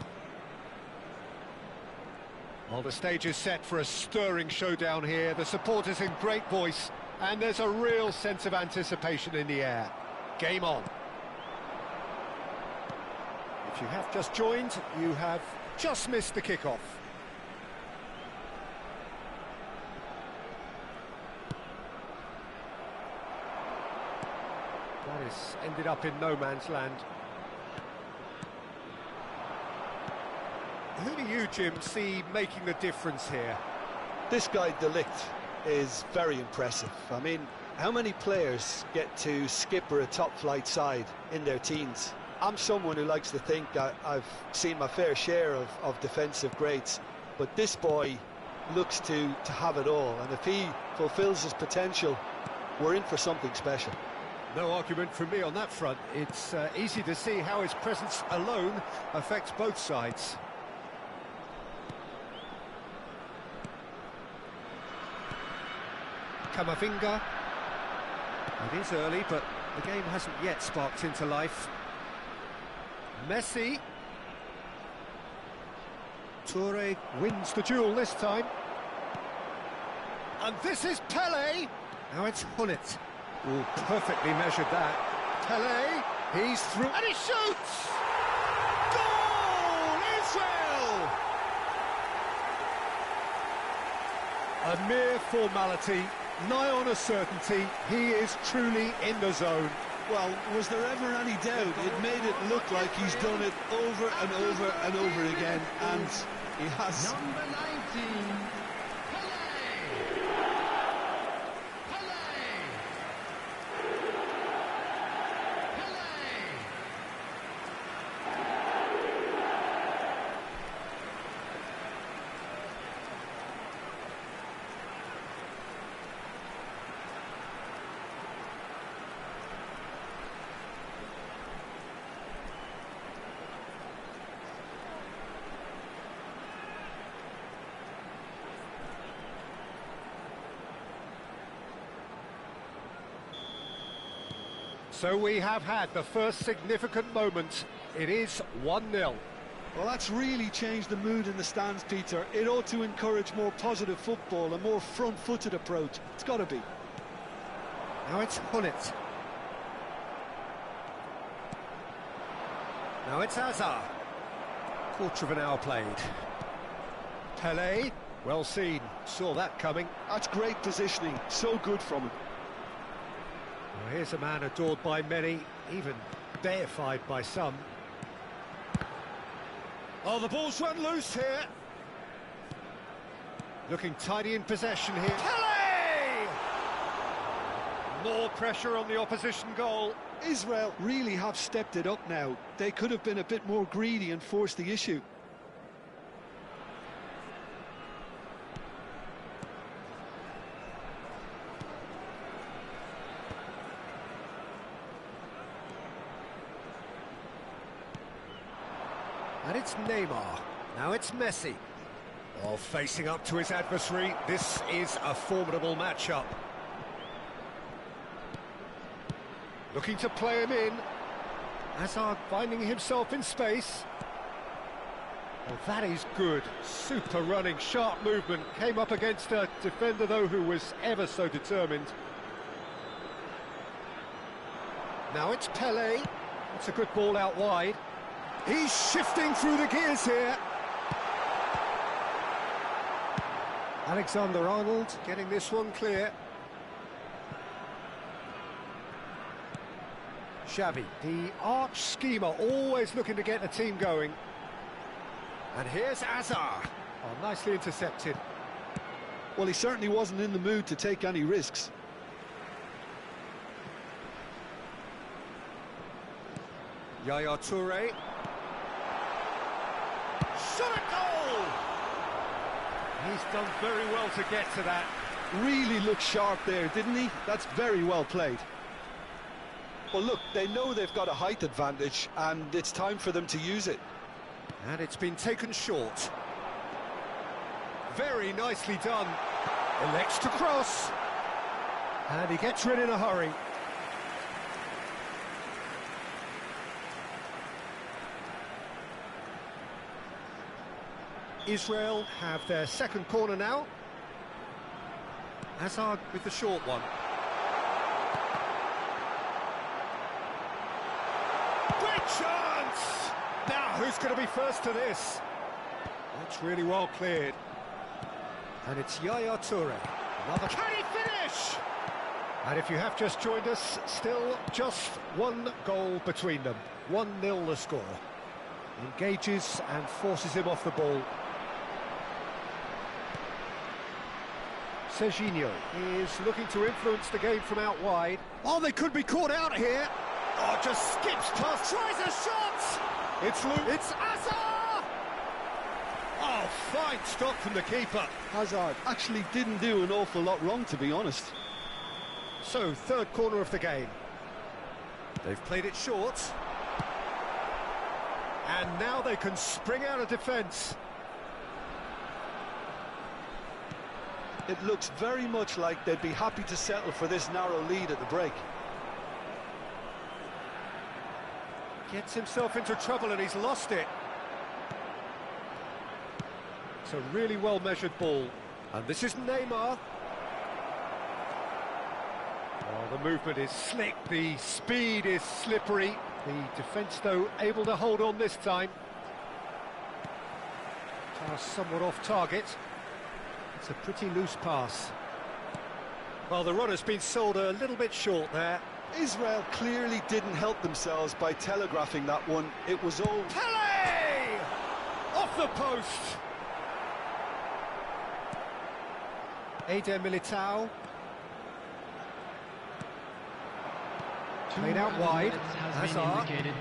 S1: Well, the stage is set for a stirring showdown here. The supporters in great voice, and there's a real sense of anticipation in the air. Game on. If you have just joined, you have just missed the kickoff. That has ended up in no man's land. Who do you, Jim, see making the difference here?
S2: This guy, De Ligt, is very impressive. I mean, how many players get to skipper a top-flight side in their teens? I'm someone who likes to think I've seen my fair share of defensive greats, but this boy looks to have it all, and if he fulfills his potential, we're in for something special.
S1: No argument from me on that front. It's easy to see how his presence alone affects both sides. Kamavinga. It is early, but the game hasn't yet sparked into life. Messi. Toure wins the duel this time. And this is Pele. Now it's Hullet. Oh, perfectly measured that. Pele, he's through, and he shoots! Goal! Israel! A mere formality, nigh on a certainty. He is truly in the zone.
S2: Well, was there ever any doubt? It made it look like he's done it over and over and over again, and he has.
S4: Number 19.
S1: So we have had the first significant moment. It is 1-0.
S2: Well, that's really changed the mood in the stands, Peter. It ought to encourage more positive football, a more front-footed approach. It's got to be.
S1: Now it's Hullet. Now it's Hazard. Quarter of an hour played. Pele, well seen. Saw that coming.
S2: That's great positioning. So good from him.
S1: Well, here's a man adored by many, even deified by some. Oh, the ball's run loose here. Looking tidy in possession here. Pele! More pressure on the opposition goal.
S2: Israel really have stepped it up now. They could have been a bit more greedy and forced the issue.
S1: And it's Neymar. Now it's Messi. Oh, facing up to his adversary. This is a formidable matchup. Looking to play him in. Hazard finding himself in space. Oh, that is good. Super running, sharp movement. Came up against a defender, though, who was ever so determined. Now it's Pele. It's a good ball out wide. He's shifting through the gears here. Alexander-Arnold getting this one clear. Xavi, the arch schemer, always looking to get the team going. And here's Hazard. Oh, nicely intercepted.
S2: Well, he certainly wasn't in the mood to take any risks.
S1: Yaya Toure. Shot a goal! He's done very well to get to that.
S2: Really looked sharp there, didn't he? That's very well played. Well, look, they know they've got a height advantage, and it's time for them to use it.
S1: And it's been taken short. Very nicely done. Elects to cross. And he gets rid in a hurry. Israel have their second corner now. Hazard with the short one. Great chance! Now, who's going to be first to this? That's really well cleared. And it's Yaya Toure. Another... Can he finish? And if you have just joined us, still just one goal between them. 1-0 the score. Engages and forces him off the ball. Serginho is looking to influence the game from out wide. Oh, they could be caught out here. Oh, just skips past, tries a shot! It's Luke, it's Hazard! Oh, fine stop from the keeper.
S2: Hazard actually didn't do an awful lot wrong, to be honest.
S1: So, third corner of the game. They've played it short. And now they can spring out of defence.
S2: It looks very much like they'd be happy to settle for this narrow lead at the break.
S1: Gets himself into trouble and he's lost it. It's a really well-measured ball. And this is Neymar. Oh, the movement is slick, the speed is slippery. The defence, though, able to hold on this time. Pass somewhat off target. It's a pretty loose pass. Well, the runner's been sold a little bit short there.
S2: Israel clearly didn't help themselves by telegraphing that one. It was all...
S1: Pele! Off the post! Eder Militao. Played out wide. Hazard.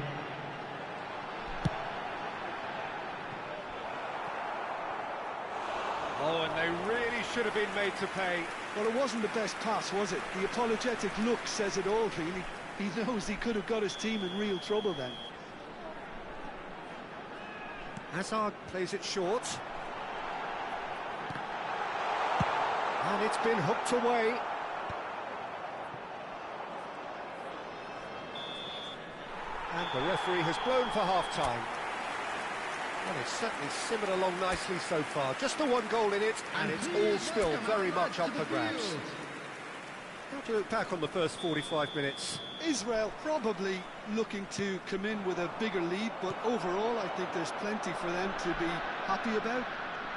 S1: Oh, and they really should have been made to pay.
S2: Well, it wasn't the best pass, was it? The apologetic look says it all, really. He knows he could have got his team in real trouble then.
S1: Hazard plays it short. And it's been hooked away. And the referee has blown for half-time. Well, it's certainly simmered along nicely so far. Just the one goal in it, and it's all still very much up for grabs. How do you look back on the first 45 minutes?
S2: Israel probably looking to come in with a bigger lead, but overall I think there's plenty for them to be happy about.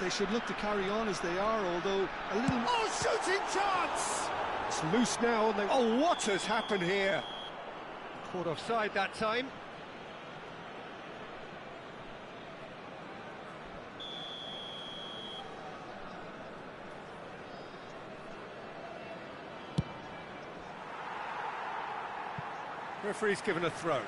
S2: They should look to carry on as they are, although a little...
S1: Oh, shooting chance! It's loose now, and they... Oh, what has happened here? Caught offside that time. Referee's given a throw.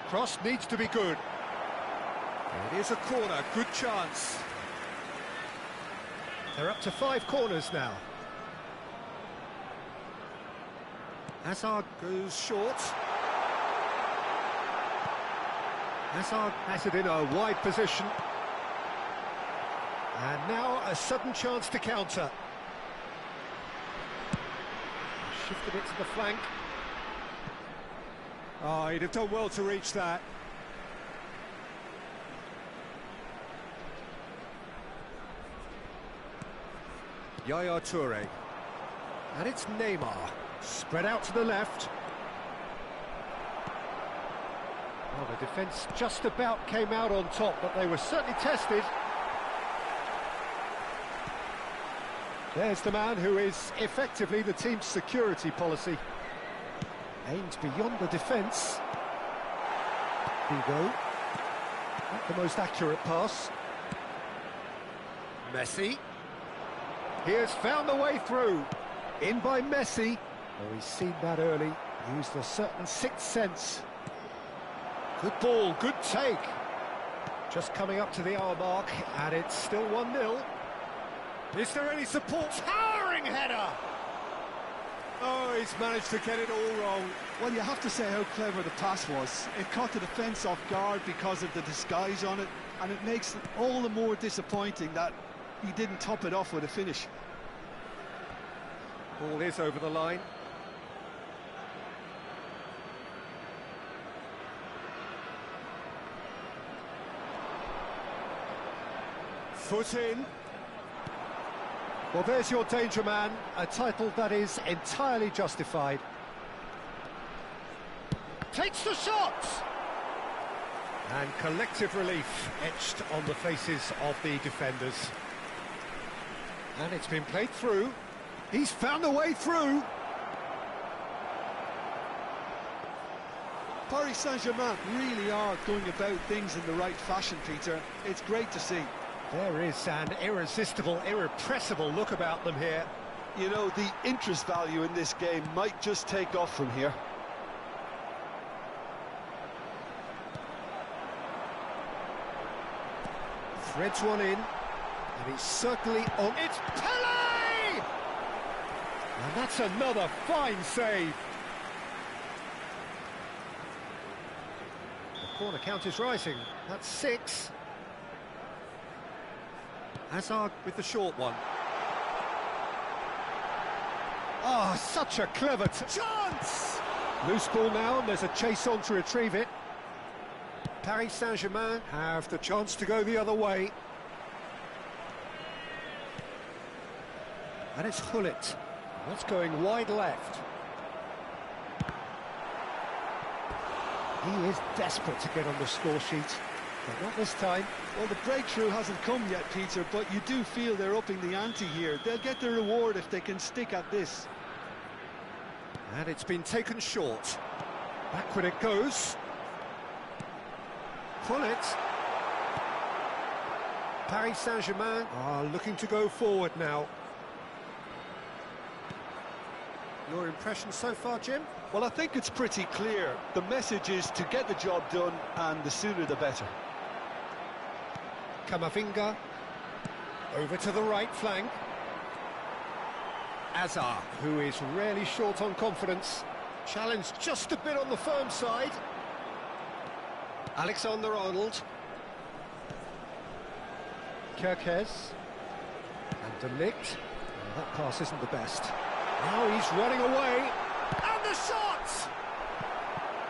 S1: Cross needs to be good. It is a corner, good chance. They're up to 5 corners now. Hazard goes short. Hazard has it in a wide position. And now a sudden chance to counter. Shifted it to the flank. Oh, he'd have done well to reach that. Yaya Toure. And it's Neymar. Spread out to the left. Well, the defence just about came out on top, but they were certainly tested. There's the man who is effectively the team's security policy. Aimed beyond the defence. Hugo. Not the most accurate pass. Messi. He has found the way through. In by Messi. Oh, he's seen that early. Used a certain sixth sense. Good ball, good take. Just coming up to the hour mark, and it's still 1-0. Is there any support? Towering header! Oh, he's managed to get it all wrong.
S2: Well, you have to say how clever the pass was. It caught the defence off guard because of the disguise on it, and it makes it all the more disappointing that he didn't top it off with a finish.
S1: Ball is over the line. Foot in. Well, there's your danger man, a title that is entirely justified. Takes the shot! And collective relief etched on the faces of the defenders. And it's been played through. He's found a way through.
S2: Paris Saint-Germain really are going about things in the right fashion, Peter. It's great to see.
S1: There is an irresistible, irrepressible look about them here.
S2: You know, the interest value in this game might just take off from here.
S1: Threads one in, and he's certainly on. It's Pele! And that's another fine save. The corner count is rising. That's 6. Hazard with the short one. Oh, such a clever chance! Loose ball now, and there's a chase on to retrieve it. Paris Saint-Germain have the chance to go the other way. And it's Hullet. That's going wide left. He is desperate to get on the score sheet, but not this time.
S2: Well, the breakthrough hasn't come yet, Peter, but you do feel they're upping the ante here. They'll get the reward if they can stick at this.
S1: And it's been taken short. Backward it goes. Pull it. Paris Saint-Germain are looking to go forward now. Your impression so far, Jim?
S2: Well, I think it's pretty clear. The message is to get the job done, and the sooner the better.
S1: Camavinga. Over to the right flank. Hazard, who is rarely short on confidence. Challenged just a bit on the firm side. Alexander-Arnold. Kerkez. And De Ligt. Well, that pass isn't the best. Now he's running away. And the shot!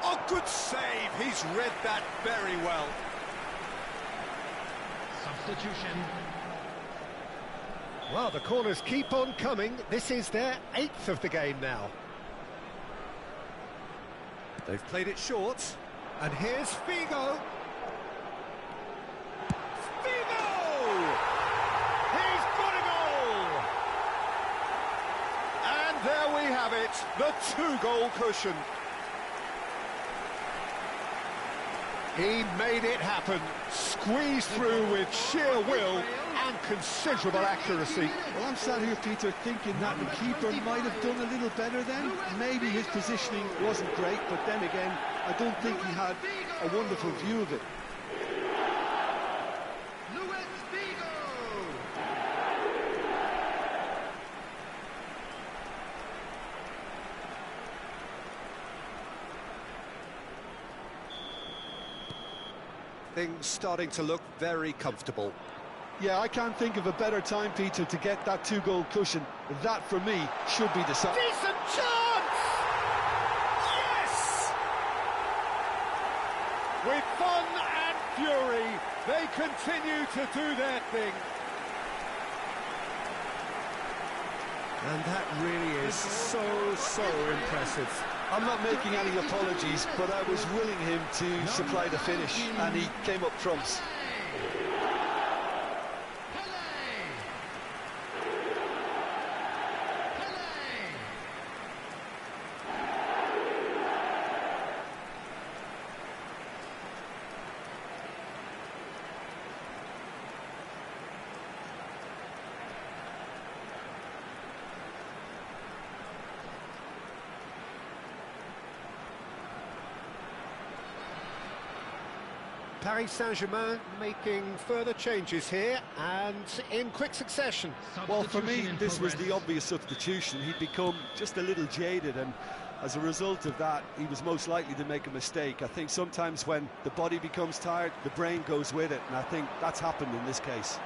S1: Oh, good save. He's read that very well.
S4: Substitution.
S1: Well, the corners keep on coming. This is their 8th of the game now. They've played it short. And here's Figo. Figo! He's got a goal! And there we have it, the 2-goal cushion. He made it happen, squeezed through with sheer will and considerable accuracy.
S2: Well, I'm sat here, Peter, thinking that the keeper might have done a little better then. Maybe his positioning wasn't great, but then again, I don't think he had a wonderful view of it.
S1: Things starting to look very comfortable.
S2: Yeah, I can't think of a better time, Peter, to get that 2-goal cushion. That, for me, should be decided.
S1: Decent chance! Yes! With fun and fury, they continue to do their thing. And that really is so impressive.
S2: I'm not making any apologies, but I was willing him to supply the finish, and he came up trumps.
S1: Paris Saint-Germain making further changes here and in quick succession.
S2: Well, for me, this was the obvious substitution. He'd become just a little jaded, and as a result of that, he was most likely to make a mistake. I think sometimes when the body becomes tired, the brain goes with it, and I think that's happened in this case.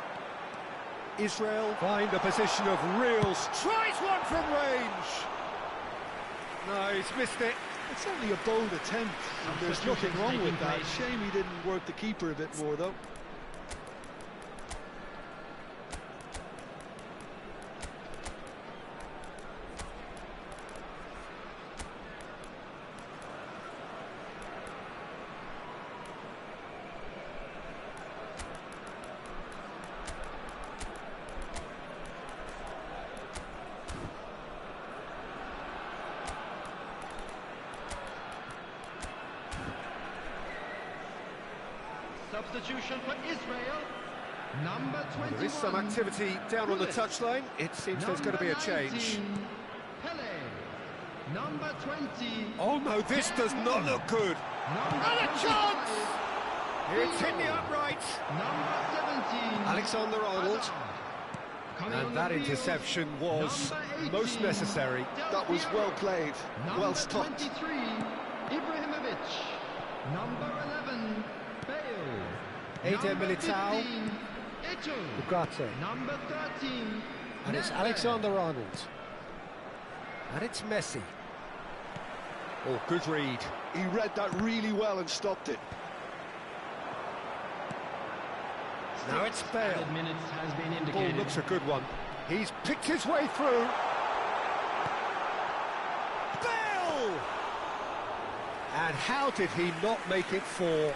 S1: Israel find a position of real... Tries one from range! No, he's missed it.
S2: It's certainly a bold attempt, and there's nothing wrong with that. Shame he didn't work the keeper a bit more, though.
S4: Substitution for Israel. Number 21.
S1: There is some activity down on the touchline. It seems there's going to be a change.
S4: Pele. Number 20.
S1: Oh no, this does not look good. And a chance! It's hit the upright.
S4: Number 17.
S1: Alexander-Arnold. And that interception was most necessary.
S2: That was well played, well stopped.
S4: Number 23, Ibrahimovic. Number 11, Bale.
S1: Eder Militao. Ugarte.
S4: Number 13,
S1: And it's Alexander-Arnold. And it's Messi. Oh, good read.
S2: He read that really well and stopped it.
S1: Now it's Bale.
S3: Minutes has been
S1: Ball
S3: indicated.
S1: looks a good one. He's picked his way through. Bale! And how did he not make it 4?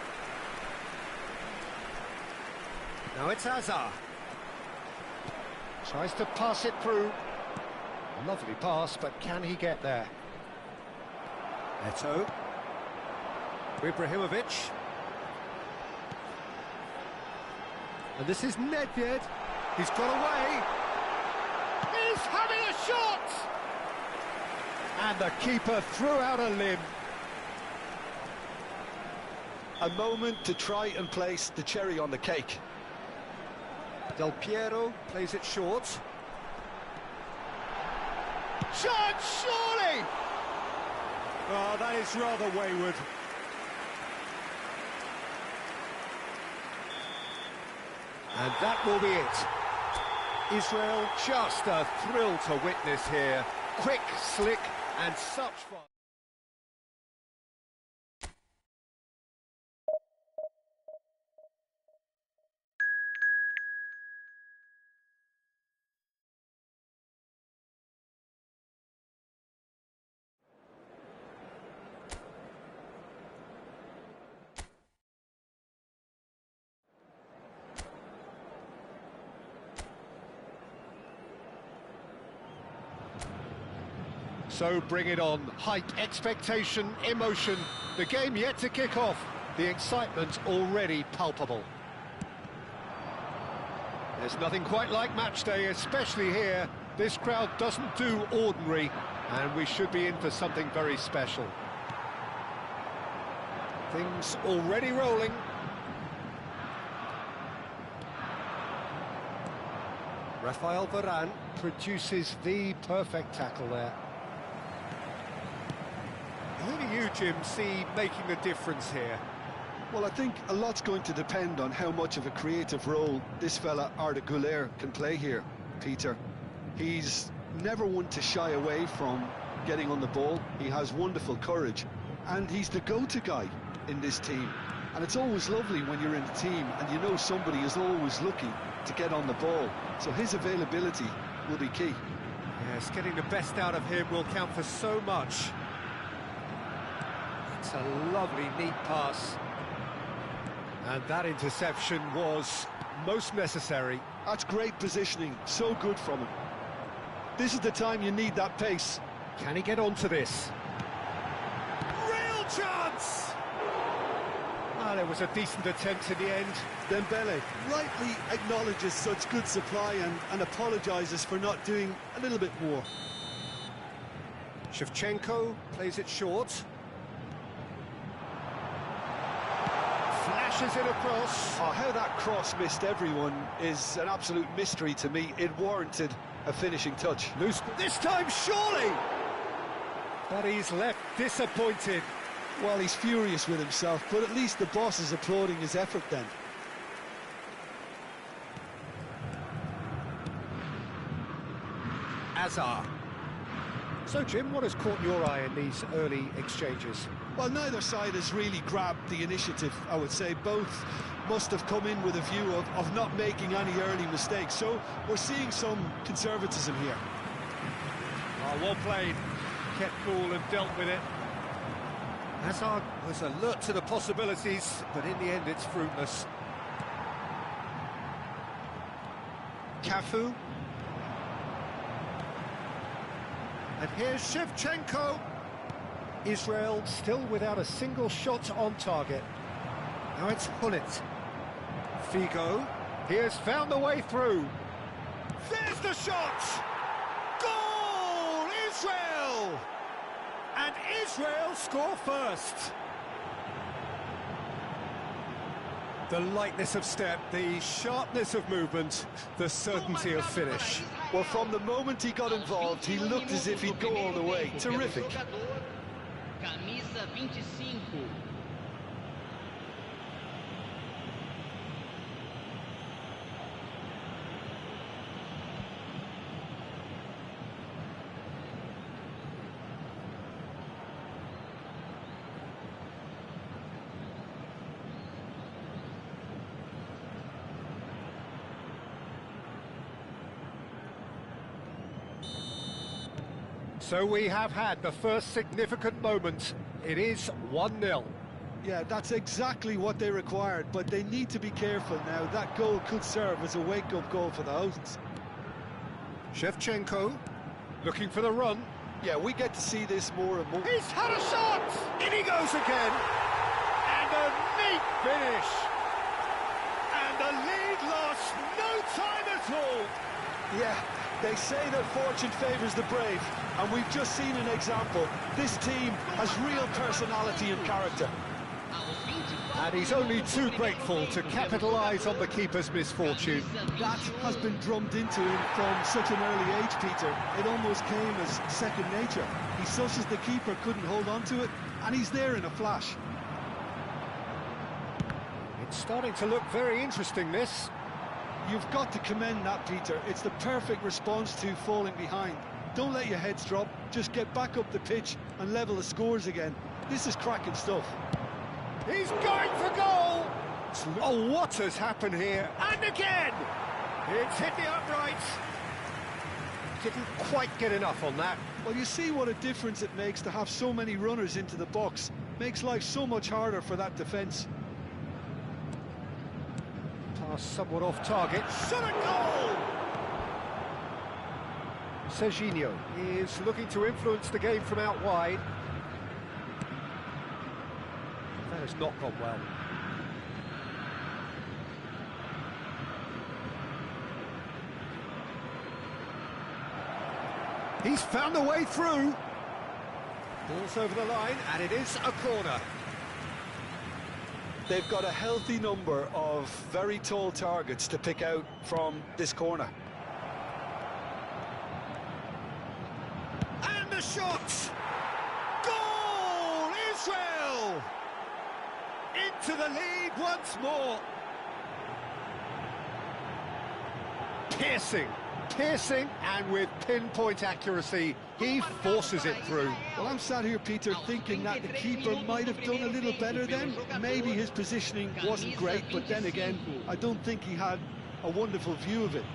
S1: Now it's Hazard. Tries to pass it through. Lovely pass, but can he get there? Eto'o. Ibrahimovic. And this is Nedved. He's got away. He's having a shot! And the keeper threw out a limb.
S2: A moment to try and place the cherry on the cake.
S1: Del Piero plays it short. Chance, surely! Oh, that is rather wayward. And that will be it. Israel, just a thrill to witness here. Quick, slick, and such fun. So bring it on. Hype, expectation, emotion. The game yet to kick off. The excitement already palpable. There's nothing quite like match day, especially here. This crowd doesn't do ordinary, and we should be in for something very special. Things already rolling. Rafael Varane produces the perfect tackle there. Who do you, Jim, see making the difference here?
S2: Well, I think a lot's going to depend on how much of a creative role this fella Arda Güler can play here, Peter. He's never one to shy away from getting on the ball. He has wonderful courage, and he's the go-to guy in this team. And it's always lovely when you're in a team and you know somebody is always looking to get on the ball. So his availability will be key.
S1: Yes, getting the best out of him will count for so much. It's a lovely, neat pass. And that interception was most necessary.
S2: That's great positioning, so good from him. This is the time you need that pace.
S1: Can he get onto this? Real chance! Ah, there was a decent attempt in the end.
S2: Dembele rightly acknowledges such good supply and apologises for not doing a little bit more.
S1: Shevchenko plays it short. Flat Lashes it across.
S2: Oh, how that cross missed everyone is an absolute mystery to me. It warranted a finishing touch.
S1: Loose this time, surely! But he's left disappointed.
S2: Well, he's furious with himself, but at least the boss is applauding his effort then.
S1: Azar. So, Jim, what has caught your eye in these early exchanges?
S2: Well, neither side has really grabbed the initiative, I would say. Both must have come in with a view of not making any early mistakes. So we're seeing some conservatism here.
S1: Oh, well played. Kept cool and dealt with it. Hazard was alert to the possibilities, but in the end it's fruitless. Cafu. And here's Shevchenko. Israel still without a single shot on target. Now it's Hullet. Figo. He has found the way through. There's the shot! Goal! Israel! And Israel score first. The lightness of step, the sharpness of movement, the certainty of finish.
S2: Well, from the moment he got involved, he looked as if he'd go all the way. Terrific.
S3: Camisa 25.
S1: So we have had the first significant moment. It is 1-0.
S2: Yeah, that's exactly what they required, but they need to be careful now. That goal could serve as a wake-up goal for the hosts.
S1: Shevchenko looking for the run.
S2: Yeah, we get to see this more and more.
S1: He's had a shot! In he goes again! And a neat finish! And the lead lost no time at all!
S2: Yeah, they say that fortune favours the brave, and we've just seen an example. This team has real personality and character.
S1: And he's only too grateful to capitalise on the keeper's misfortune.
S2: That has been drummed into him from such an early age, Peter. It almost came as second nature. He's such as the keeper couldn't hold on to it, and he's there in a flash.
S1: It's starting to look very interesting, this.
S2: You've got to commend that, Peter. It's the perfect response to falling behind. Don't let your heads drop. Just get back up the pitch and level the scores again. This is cracking stuff.
S1: He's going for goal! Oh, what has happened here? And again! It's hit the uprights. Didn't quite get enough on that.
S2: Well, you see what a difference it makes to have so many runners into the box. Makes life so much harder for that defence.
S1: Pass somewhat off target. Shot a goal! Serginho is looking to influence the game from out wide. That has not gone well. He's found a way through. Ball's over the line, and it is a corner.
S2: They've got a healthy number of very tall targets to pick out from this corner.
S1: And the shot! Goal! Israel! Into the lead once more. Piercing, and with pinpoint accuracy, he forces it through.
S2: Well, I'm sat here, Peter, thinking that the keeper might have done a little better then. Maybe his positioning wasn't great, but then again, I don't think he had a wonderful view of it.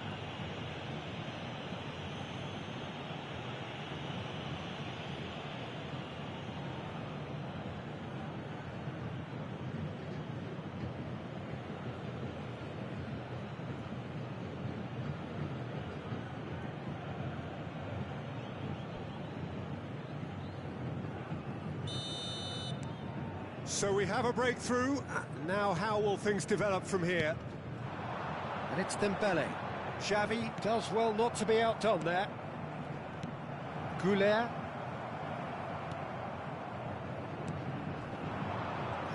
S1: So we have a breakthrough. Now how will things develop from here? And it's Dembele. Xavi does well not to be outdone there. Goulet.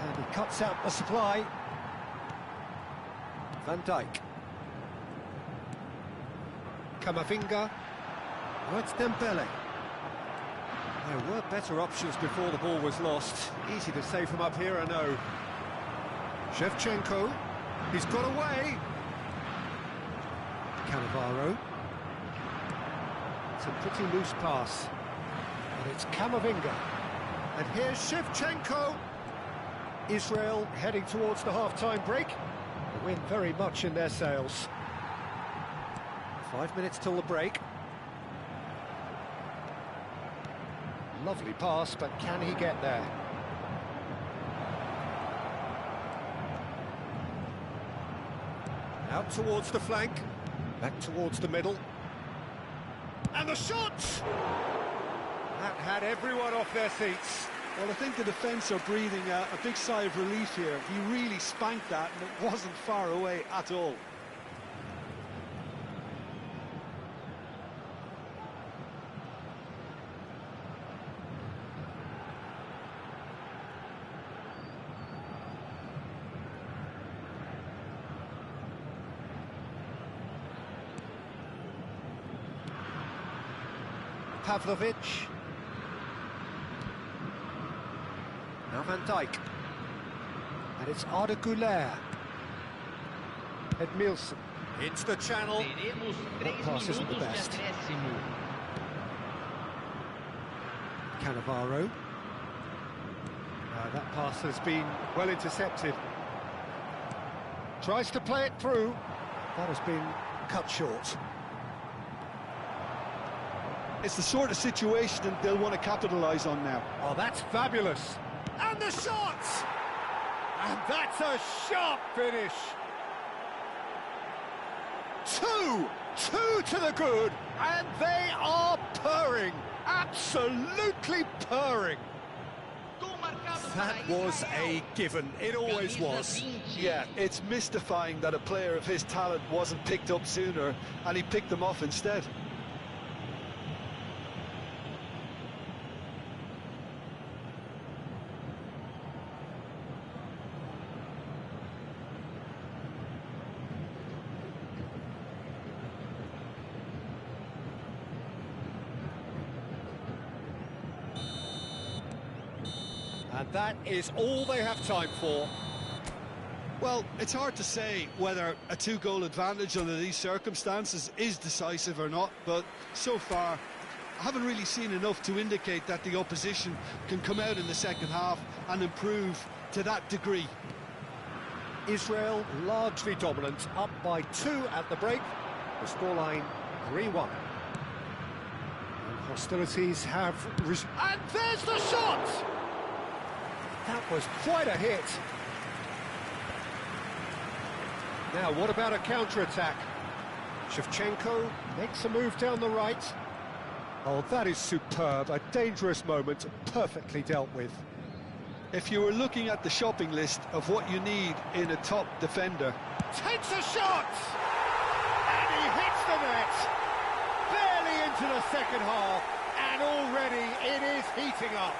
S1: And he cuts out the supply. Van Dijk. Camavinga. Oh, it's Dembele. There were better options before the ball was lost. Easy to say from up here, I know. Shevchenko. He's got away. Cannavaro. It's a pretty loose pass. And it's Camavinga. And here's Shevchenko. Israel heading towards the half-time break. The wind very much in their sails. 5 minutes till the break. Lovely pass, but can he get there? Out towards the flank. Back towards the middle. And the shot! That had everyone off their seats.
S2: Well, I think the defence are breathing a big sigh of relief here. He really spanked that, and it wasn't far away at all.
S1: Pavlovic. Now Van Dijk. And it's Arda Güler. Edmilson. Into the channel.
S3: Teremos
S1: That
S3: 3
S1: pass isn't the
S3: minutos de
S1: best.
S3: acréscimo.
S1: Cannavaro. That pass has been well intercepted. Tries to play it through. That has been cut short.
S2: It's the sort of situation that they'll want to capitalise on now.
S1: Oh, that's fabulous. And the shot! And that's a sharp finish. Two to the good, and they are purring. Absolutely purring. That was a given. It always was.
S2: Yeah, it's mystifying that a player of his talent wasn't picked up sooner, and he picked them off instead.
S1: And that is all they have time for.
S2: Well, it's hard to say whether a 2-goal advantage under these circumstances is decisive or not, but so far I haven't really seen enough to indicate that the opposition can come out in the second half and improve to that degree.
S1: Israel largely dominant, up by 2 at the break. The scoreline 3-1. And hostilities have resumed. And there's the shot! That was quite a hit. Now, what about a counter-attack? Shevchenko makes a move down the right. Oh, that is superb. A dangerous moment, perfectly dealt with.
S2: If you were looking at the shopping list of what you need in a top defender...
S1: Takes a shot! And he hits the net! Barely into the second half, and already it is heating up.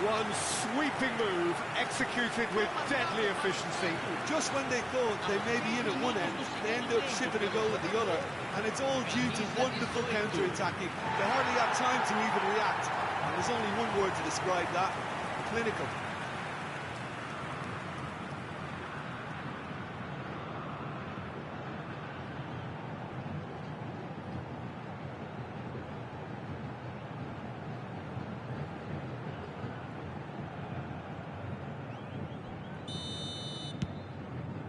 S1: One sweeping move, executed with deadly efficiency.
S2: Just when they thought they may be in at one end, they end up shipping a goal at the other, and it's all due to wonderful counter-attacking. They hardly have time to even react, and there's only one word to describe that: clinical.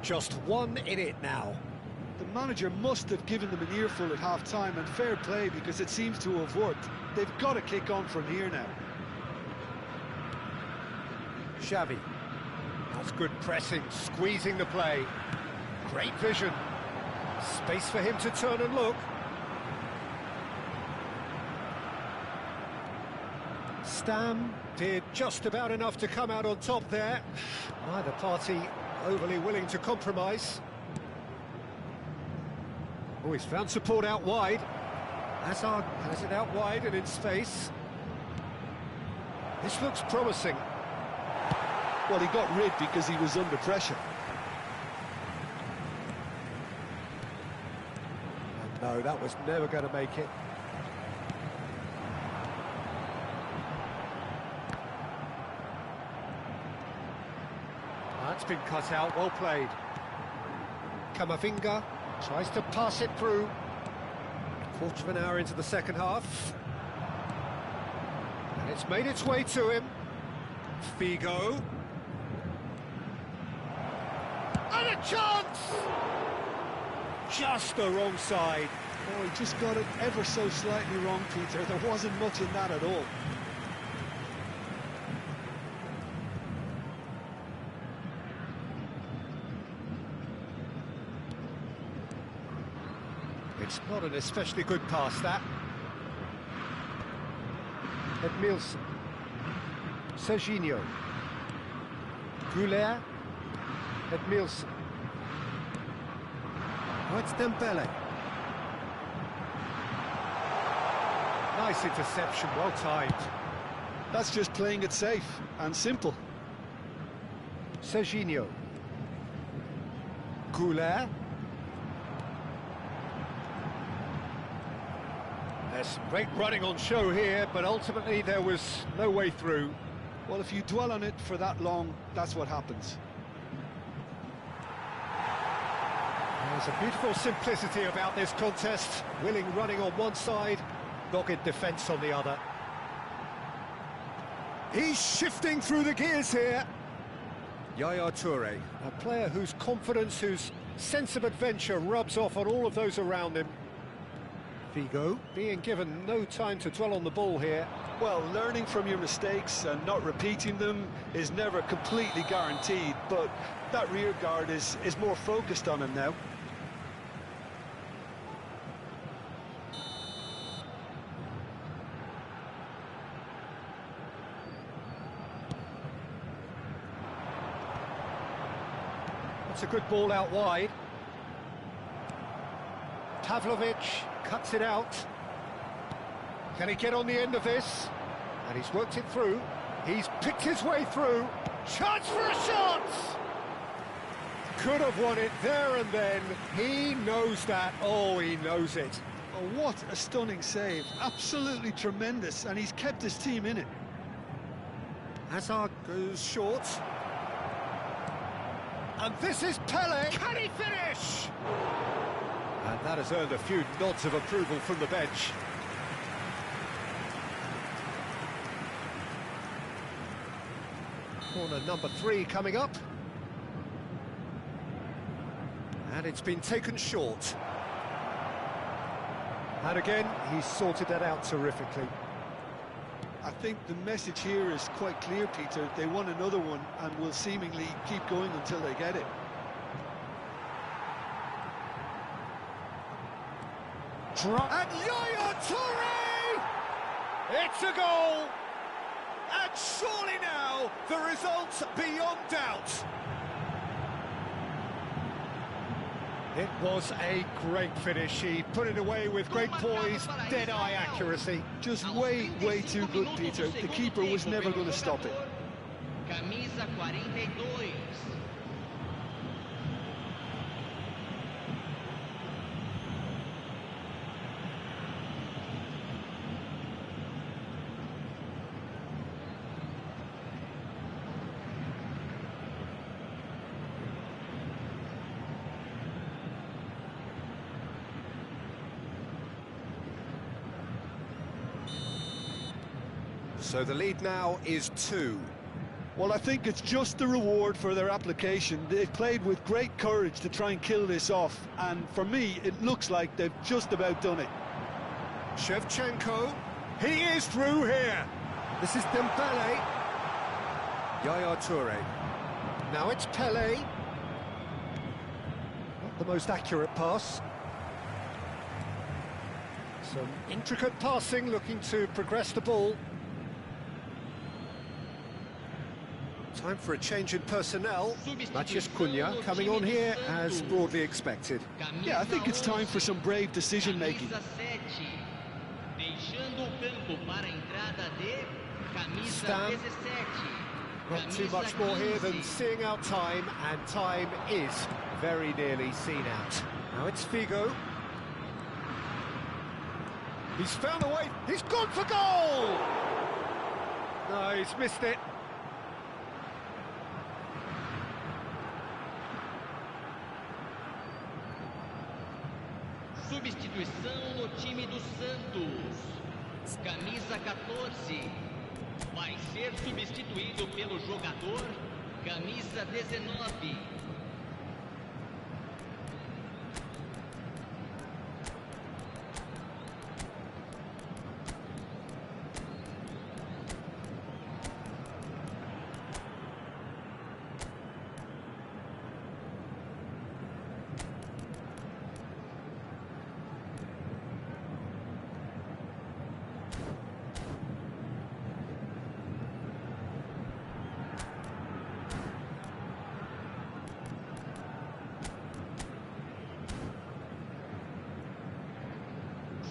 S1: Just 1 in it now.
S2: The manager must have given them an earful at half-time, and fair play, because it seems to have worked. They've got to kick on from here now.
S1: Xavi. That's good pressing, squeezing the play. Great vision. Space for him to turn and look. Stam did just about enough to come out on top there. Neither party overly willing to compromise. Oh, he's found support out wide. Hazard has it out wide and in space. This looks promising.
S2: Well, he got rid because he was under pressure.
S1: And no, that was never going to make it. That's been cut out, well played. Kamavinga tries to pass it through. Quarter of an hour into the second half. And it's made its way to him. Figo. And a chance! Just the wrong side.
S2: Oh, he just got it ever so slightly wrong, Peter. There wasn't much in that at all.
S1: It's not an especially good pass, that. Edmilson. Serginho. Goulet. Edmilson. Oh, it's Dembele. Nice interception, well timed.
S2: That's just playing it safe and simple.
S1: Serginho. Goulet. There's some great running on show here, but ultimately there was no way through.
S2: Well, if you dwell on it for that long, that's what happens.
S1: There's a beautiful simplicity about this contest. Willing running on one side, dogged defence on the other. He's shifting through the gears here. Yaya Toure, a player whose confidence, whose sense of adventure rubs off on all of those around him. Figo being given no time to dwell on the ball here.
S2: Well, learning from your mistakes and not repeating them is never completely guaranteed, but that rear guard is more focused on him now.
S1: It's a good ball out wide. Pavlovic cuts it out. Can he get on the end of this? And he's worked it through. He's picked his way through. Chance for a shot! Could have won it there and then. He knows that. Oh, he knows it.
S2: Oh, what a stunning save. Absolutely tremendous, and he's kept his team in it.
S1: Hazard goes short. And this is Pele. Can he finish? And that has earned a few nods of approval from the bench. Corner number 3 coming up. And it's been taken short. And again, he's sorted that out terrifically.
S2: I think the message here is quite clear, Peter. They want another one and will seemingly keep going until they get it.
S1: And Yaya Toure! It's a goal! And surely now, the result's beyond doubt. It was a great finish. He put it away with great poise, dead-eye accuracy.
S2: Just way too good, Peter. The keeper was never going to stop it.
S3: Camisa 42.
S1: So the lead now is 2.
S2: Well, I think it's just the reward for their application. They've played with great courage to try and kill this off, and for me, it looks like they've just about done it.
S1: Shevchenko, he is through here. This is Dembele. Yaya Toure. Now it's Pele. Not the most accurate pass. Some intricate passing, looking to progress the ball. Time for a change in personnel. Matias Cunha coming on here as broadly expected.
S2: Yeah, I think it's time for some brave decision-making.
S1: Stam. Not too much more here than seeing out time, and time is very nearly seen out. Now it's Figo. He's found a way, he's gone for goal! No, he's missed it.
S3: Substituição no time do Santos. Camisa 14. Vai ser substituído pelo jogador camisa 19.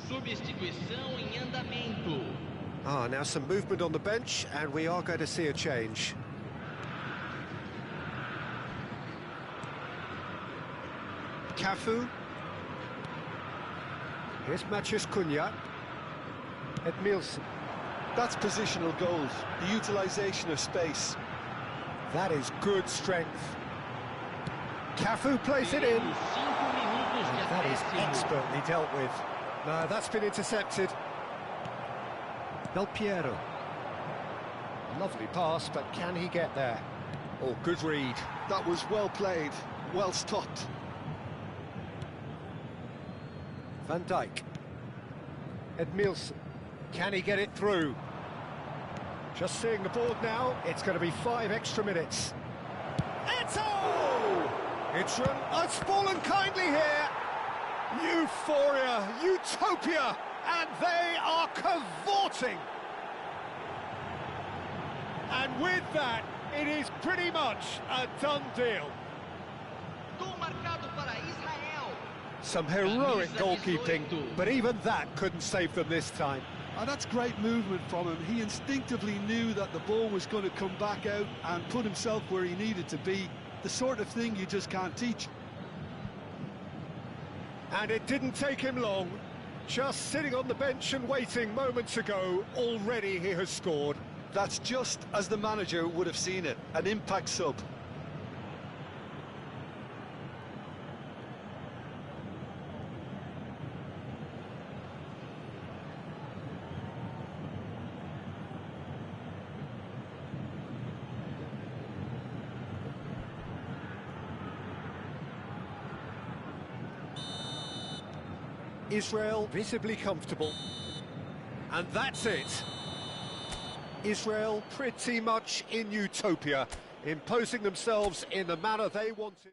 S3: Substituição em andamento.
S1: Now some movement on the bench, and we are going to see a change. Cafu. Here's Matheus Cunha. Edmilson.
S2: That's positional goals, the utilisation of space.
S1: That is good strength. Cafu plays it in. That is expertly dealt with. No, that's been intercepted. Del Piero. Lovely pass, but can he get there? Oh, good read.
S2: That was well played, well stopped.
S1: Van Dijk. Edmilson. Can he get it through? Just seeing the board now, it's going to be 5 extra minutes. Eto'o! It's fallen kindly here. Euphoria, utopia, and they are cavorting. And with that, it is pretty much a done deal.
S3: Gol marcado para Israel.
S1: Some heroic goalkeeping, but even that couldn't save them this time.
S2: And that's great movement from him. He instinctively knew that the ball was going to come back out and put himself where he needed to be. The sort of thing you just can't teach.
S1: And it didn't take him long. Just sitting on the bench and waiting moments ago, already he has scored.
S2: That's just as the manager would have seen it, an impact sub.
S1: Israel visibly comfortable. And that's it. Israel pretty much in utopia, imposing themselves in the manner they wanted.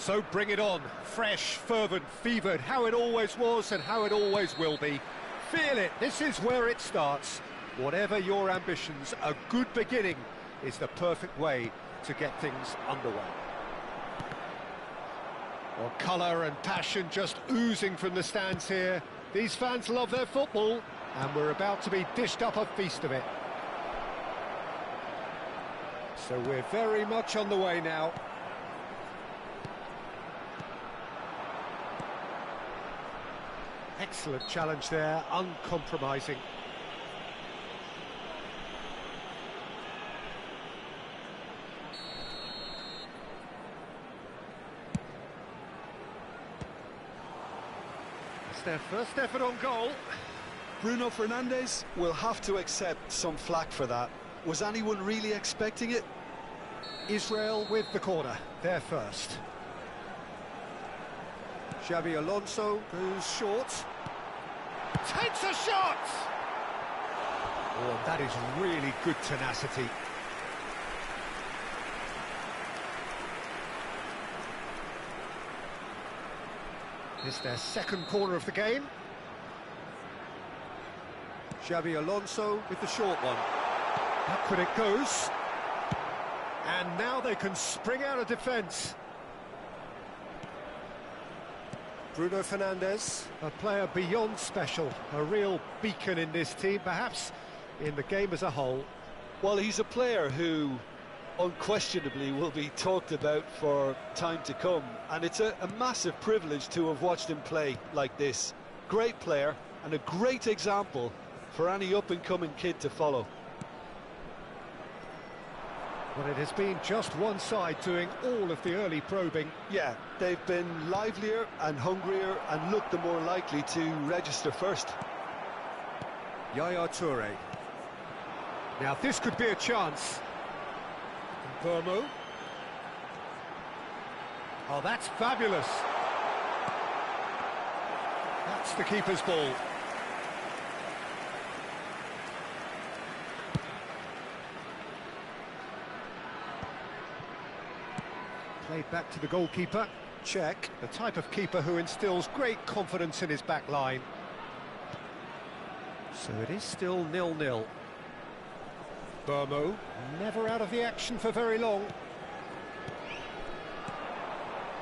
S1: So bring it on, fresh, fervent, fevered, how it always was and how it always will be. Feel it, this is where it starts. Whatever your ambitions, a good beginning is the perfect way to get things underway. Well, colour and passion just oozing from the stands here. These fans love their football, and we're about to be dished up a feast of it. So we're very much on the way now. Excellent challenge there, uncompromising. It's their first effort on goal.
S2: Bruno Fernandes will have to accept some flack for that. Was anyone really expecting it?
S1: Israel with the corner, they're first. Xabi Alonso goes short. Takes a shot! Oh, that is really good tenacity. It's their second corner of the game. Xabi Alonso with the short one. How could it goes? And now they can spring out of defence. Bruno Fernandes, a player beyond special, a real beacon in this team, perhaps in the game as a whole.
S2: Well, he's a player who unquestionably will be talked about for time to come, and it's a massive privilege to have watched him play like this. Great player and a great example for any up-and-coming kid to follow.
S1: Well, it has been just one side doing all of the early probing.
S2: Yeah, they've been livelier and hungrier and looked the more likely to register first.
S1: Yaya Toure. Now this could be a chance. Burmo. Oh, that's fabulous. That's the keeper's ball. Played back to the goalkeeper. Check, the type of keeper who instills great confidence in his back line. So it is still 0-0. Burmo, never out of the action for very long.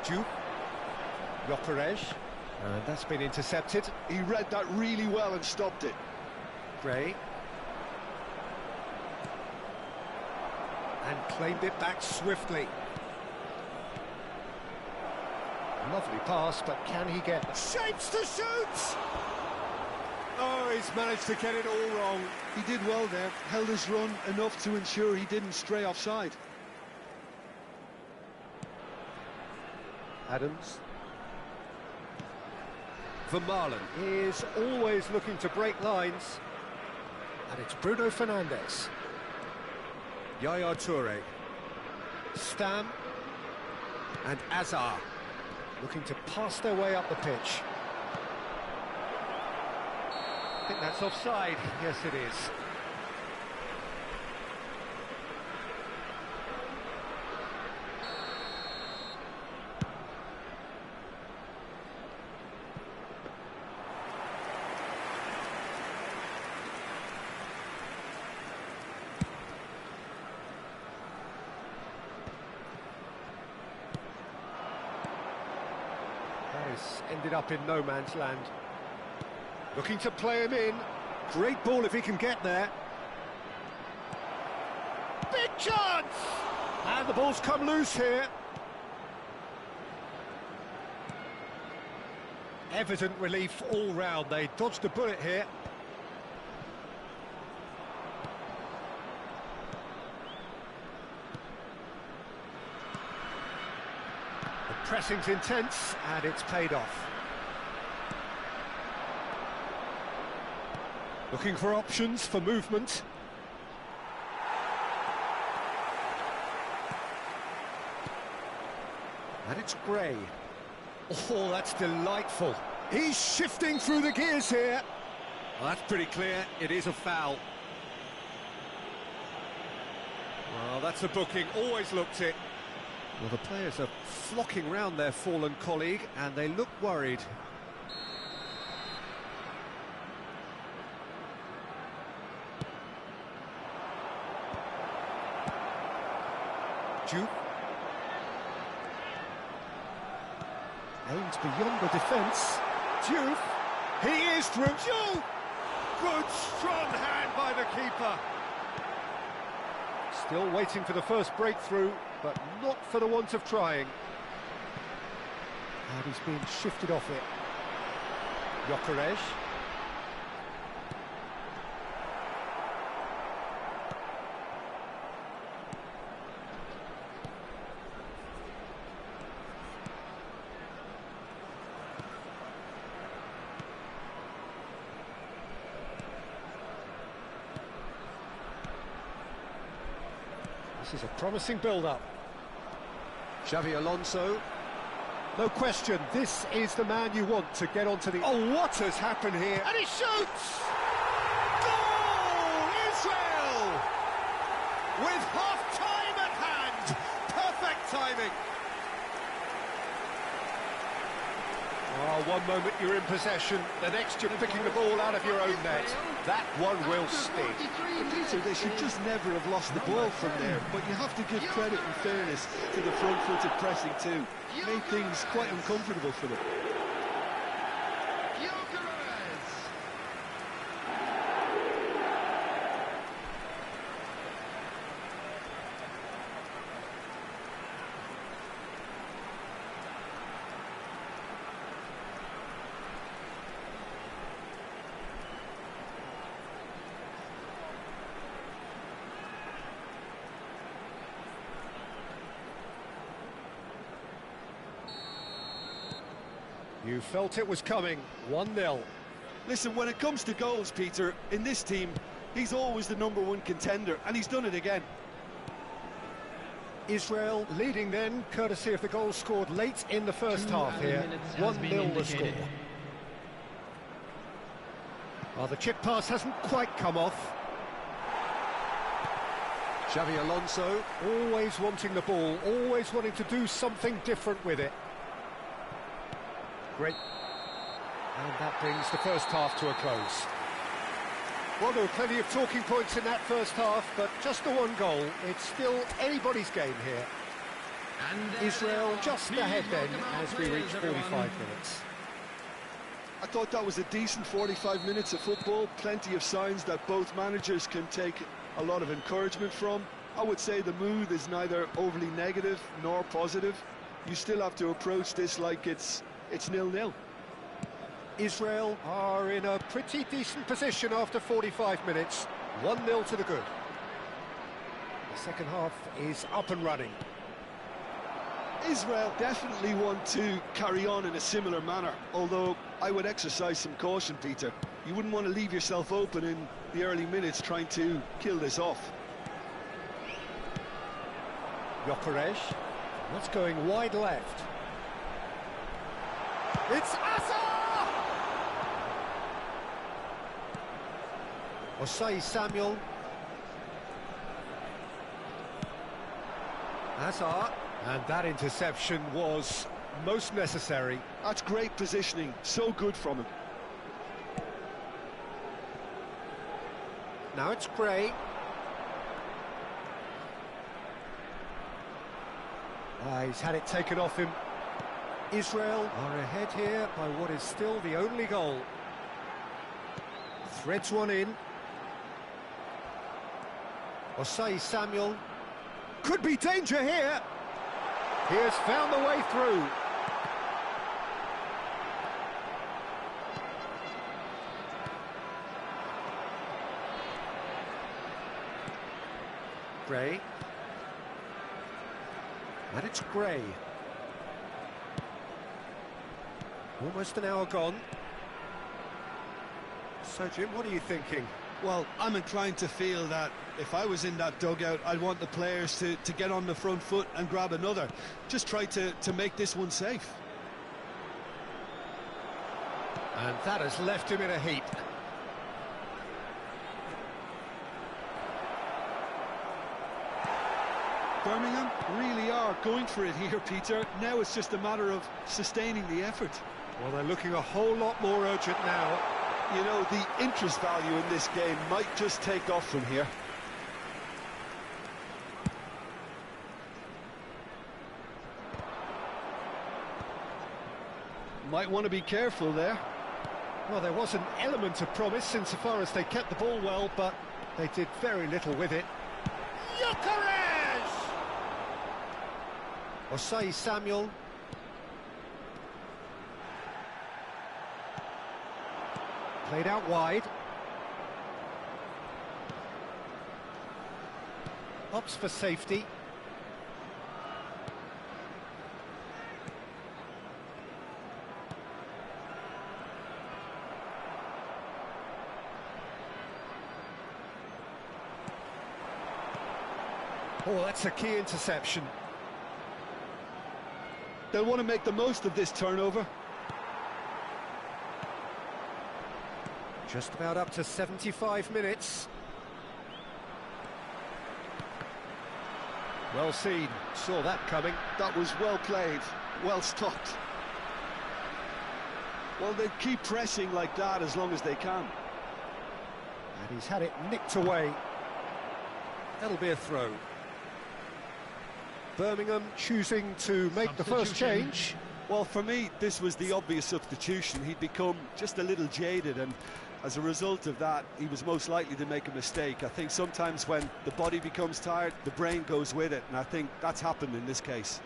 S1: Jupe. Gyökeres. And that's been intercepted.
S2: He read that really well and stopped it.
S1: Gray. And claimed it back swiftly. Lovely pass, but can he get shapes to shoot? Oh, he's managed to get it all wrong.
S2: He did well there, held his run enough to ensure he didn't stray offside.
S1: Adams. Vermaelen is always looking to break lines. And it's Bruno Fernandes. Yaya Toure. Stam. And Azar. Looking to pass their way up the pitch. I think that's offside. Yes, it is. Ended up in no man's land. Looking to play him in. Great ball if he can get there. Big chance! And the ball's come loose here. Evident relief all round. They dodged a bullet here. The pressing's intense, and it's paid off. Looking for options for movement. And it's Gray. Oh, that's delightful. He's shifting through the gears here. Well, that's pretty clear. It is a foul. Well, that's a booking. Always looked it. Well, the players are flocking round their fallen colleague, and they look worried. Duke. Aims beyond the defence. Duke. He is through. Duke! Good, strong hand by the keeper. Still waiting for the first breakthrough, but not for the want of trying. And he's being shifted off it. Gyökeres. This is a promising build-up. Xavi Alonso. No question, this is the man you want to get onto the... Oh, what has happened here? And he shoots! Goal! Israel! With half-time at hand! Perfect timing! Oh, one moment you're in possession, the next you're picking the ball out of your own net. That one will sting.
S2: Peter, they should just never have lost the ball from there, but you have to give credit and fairness to the front-footed pressing too. Made things quite uncomfortable for them.
S1: You felt it was coming, 1-0.
S2: Listen, when it comes to goals, Peter, in this team, he's always the #1 contender, and he's done it again.
S1: Israel leading then, courtesy of the goal scored late in the first half here. 1-0 the score. Well, the chip pass hasn't quite come off. Xavi Alonso, always wanting the ball, always wanting to do something different with it. Great. And that brings the first half to a close. Well, there were plenty of talking points in that first half, but just the one goal. It's still anybody's game here. And Israel just ahead then as we reach 45 minutes.
S2: I thought that was a decent 45 minutes of football. Plenty of signs that both managers can take a lot of encouragement from. I would say the mood is neither overly negative nor positive. You still have to approach this like it's 0-0.
S1: Israel are in a pretty decent position after 45 minutes. 1-0 to the good. The second half is up and running.
S2: Israel definitely want to carry on in a similar manner, although I would exercise some caution, Peter. You wouldn't want to leave yourself open in the early minutes trying to kill this off.
S1: Gyökeres. That's going wide left. It's Asa! Osei Samuel. Asa. And that interception was most necessary.
S2: That's great positioning, so good from him.
S1: Now it's Gray. He's had it taken off him. Israel are ahead here by what is still the only goal. Threads one in. Osei Samuel. Could be danger here. He has found the way through. Gray. And it's Gray. Almost an hour gone. So, Jim, what are you thinking?
S2: Well, I'm inclined to feel that if I was in that dugout, I'd want the players to get on the front foot and grab another. Just try to make this one safe.
S1: And that has left him in a heap.
S2: Birmingham really are going for it here, Peter. Now it's just a matter of sustaining the effort.
S1: Well, they're looking a whole lot more urgent now.
S2: You know, the interest value in this game might just take off from here. Might want to be careful there.
S1: Well, there was an element of promise insofar as they kept the ball well, but they did very little with it. Osei Samuel. Played out wide. Opts for safety. Oh, that's a key interception.
S2: They'll want to make the most of this turnover.
S1: Just about up to 75 minutes. Well seen, saw that coming.
S2: That was well played, well stopped. Well, they keep pressing like that as long as they can.
S1: And he's had it nicked away. That'll be a throw. Birmingham choosing to make the first change.
S2: Well, for me, this was the obvious substitution. He'd become just a little jaded, and as a result of that, he was most likely to make a mistake. I think sometimes when the body becomes tired, the brain goes with it, and I think that's happened in this case.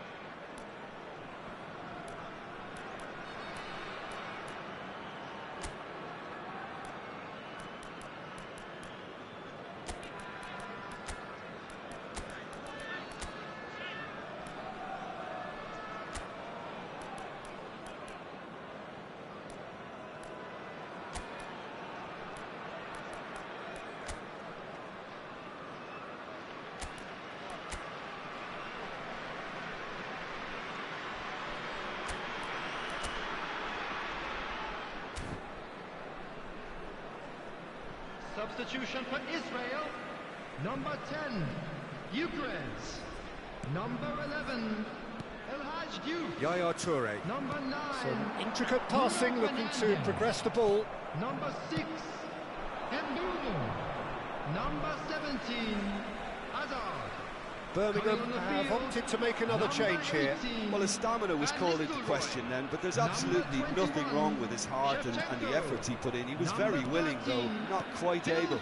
S4: Substitution for Israel. Number 10, Ukraine's. Number 11, El Hadj Diouf.
S1: Yaya Toure.
S4: Number 9,
S1: Some intricate passing, looking to progress the ball.
S4: Number 6, Mboumou. Number 17, Hazard.
S1: Birmingham have opted to make another change here.
S2: Well, his stamina was called into question then, but there's absolutely nothing wrong with his heart and the efforts he put in. He was very willing, though not quite able.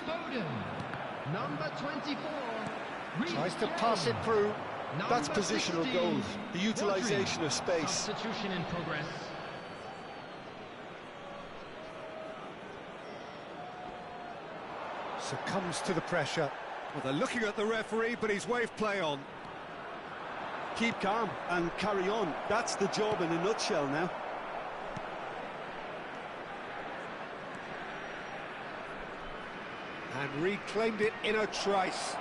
S4: Number 24,
S1: Tries to pass it through.
S2: That's positional goals, the utilisation of space.
S4: Substitution in progress.
S1: Succumbs to the pressure. Well, they're looking at the referee, but he's waved play on.
S2: Keep calm and carry on. That's the job in a nutshell now.
S1: And reclaimed it in a trice.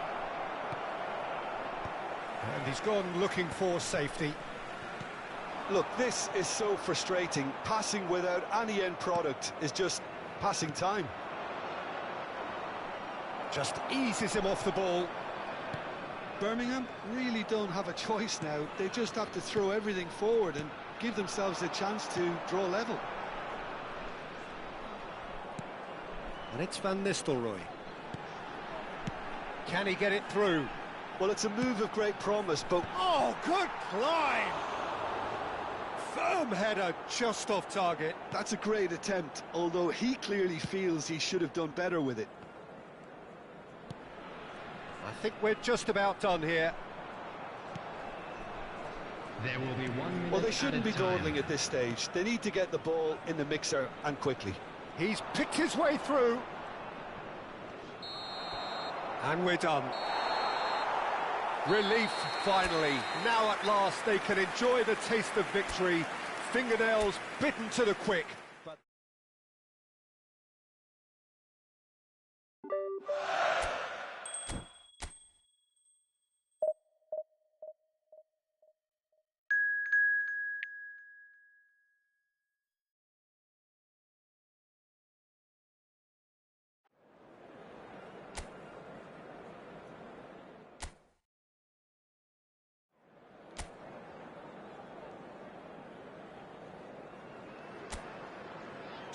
S1: And he's gone looking for safety.
S2: Look, this is so frustrating. Passing without any end product is just passing time.
S1: Just eases him off the ball.
S2: Birmingham really don't have a choice now. They just have to throw everything forward and give themselves a chance to draw level.
S1: And it's Van Nistelrooy. Can he get it through?
S2: Well, it's a move of great promise, but...
S1: Oh, good climb! Firm header, just off target.
S2: That's a great attempt, although he clearly feels he should have done better with it.
S1: I think we're just about done here.
S4: There will be 1 minute.
S2: Well, they shouldn't be
S4: time.
S2: dawdling at this stage. They need to get the ball in the mixer and quickly.
S1: He's picked his way through. And we're done. Relief, finally. Now at last they can enjoy the taste of victory. Fingernails bitten to the quick.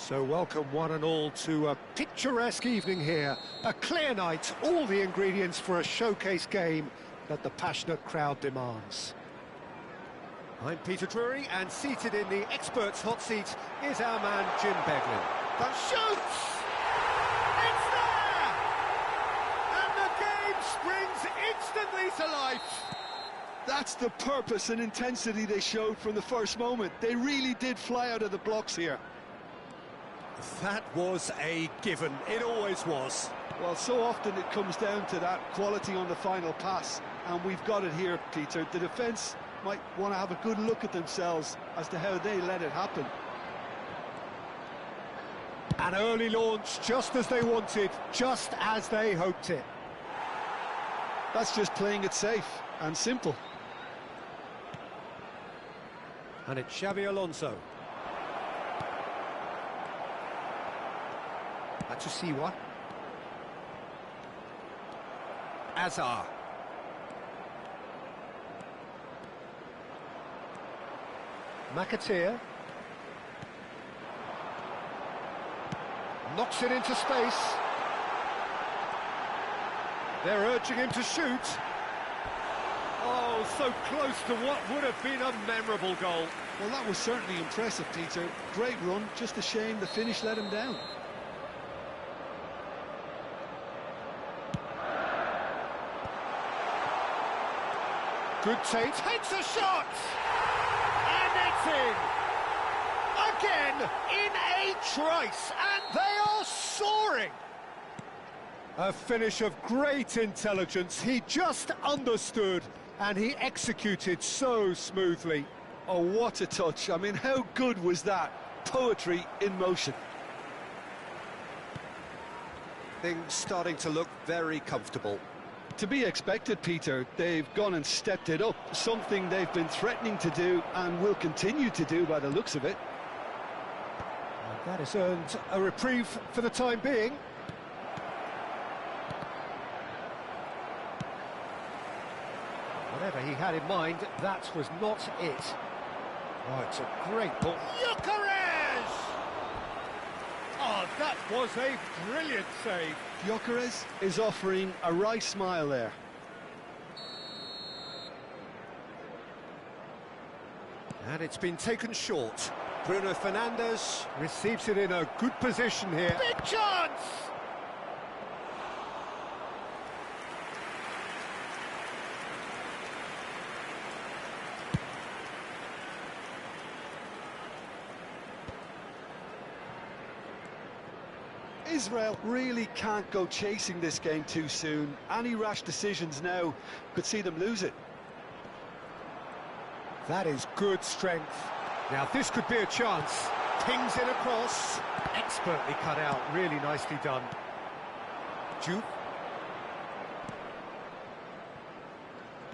S1: So welcome one and all to a picturesque evening here. A clear night, all the ingredients for a showcase game that the passionate crowd demands. I'm Peter Drury, and seated in the experts' hot seat is our man Jim Beglin. That shoots! It's there! And the game springs instantly to life.
S2: That's the purpose and intensity they showed from the first moment. They really did fly out of the blocks here.
S1: That was a given. It always was.
S2: Well, so often it comes down to that quality on the final pass, and we've got it here, Peter. The defence might want to have a good look at themselves as to how they let it happen.
S1: An early launch, just as they wanted, just as they hoped it.
S2: That's just playing it safe and simple.
S1: And it's Xabi Alonso. Atusiwa. Azar. McAteer. Knocks it into space. They're urging him to shoot. Oh, so close to what would have been a memorable goal.
S2: Well, that was certainly impressive, Peter. Great run, just a shame the finish let him down.
S1: Good take, takes a shot! And it's in! Again, in a trice, and they are soaring! A finish of great intelligence. He just understood, and he executed so smoothly.
S2: Oh, what a touch. I mean, how good was that? Poetry in motion.
S1: Things starting to look very comfortable.
S2: To be expected, Peter. They've gone and stepped it up, something they've been threatening to do and will continue to do by the looks of it.
S1: And that has earned a reprieve for the time being. Whatever he had in mind, that was not it. Oh, it's a great ball. Gyökeres! Oh, that was a brilliant save.
S2: Gyökeres is offering a wry smile there.
S1: And it's been taken short. Bruno Fernandes receives it in a good position here. Big chance!
S2: Israel really can't go chasing this game too soon. Any rash decisions now could see them lose it.
S1: That is good strength. Now this could be a chance. Pings in across. Expertly cut out. Really nicely done. Juke.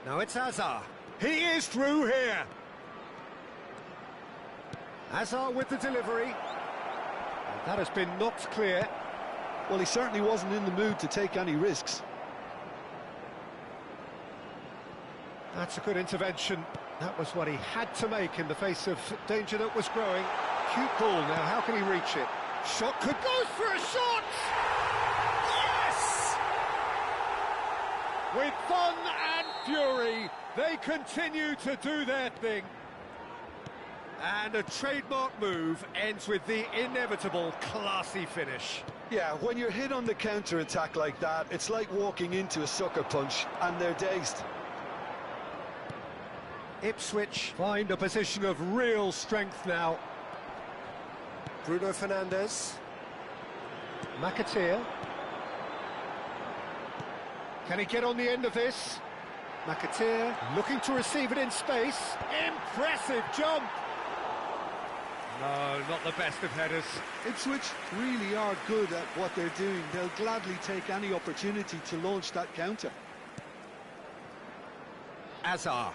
S1: Now it's Azar. He is through here. Azar with the delivery. And that has been knocked clear.
S2: Well, he certainly wasn't in the mood to take any risks.
S1: That's a good intervention. That was what he had to make in the face of danger that was growing. Cute ball now, how can he reach it? Shot could go for a shot! Yes! With fun and fury, they continue to do their thing. And a trademark move ends with the inevitable classy finish.
S2: Yeah, when you're hit on the counter-attack like that, it's like walking into a sucker punch, and they're dazed.
S1: Ipswich find a position of real strength now. Bruno Fernandes. McAteer. Can he get on the end of this? McAteer looking to receive it in space. Impressive jump! No, not the best of headers.
S2: Ipswich really are good at what they're doing. They'll gladly take any opportunity to launch that counter.
S1: Azar.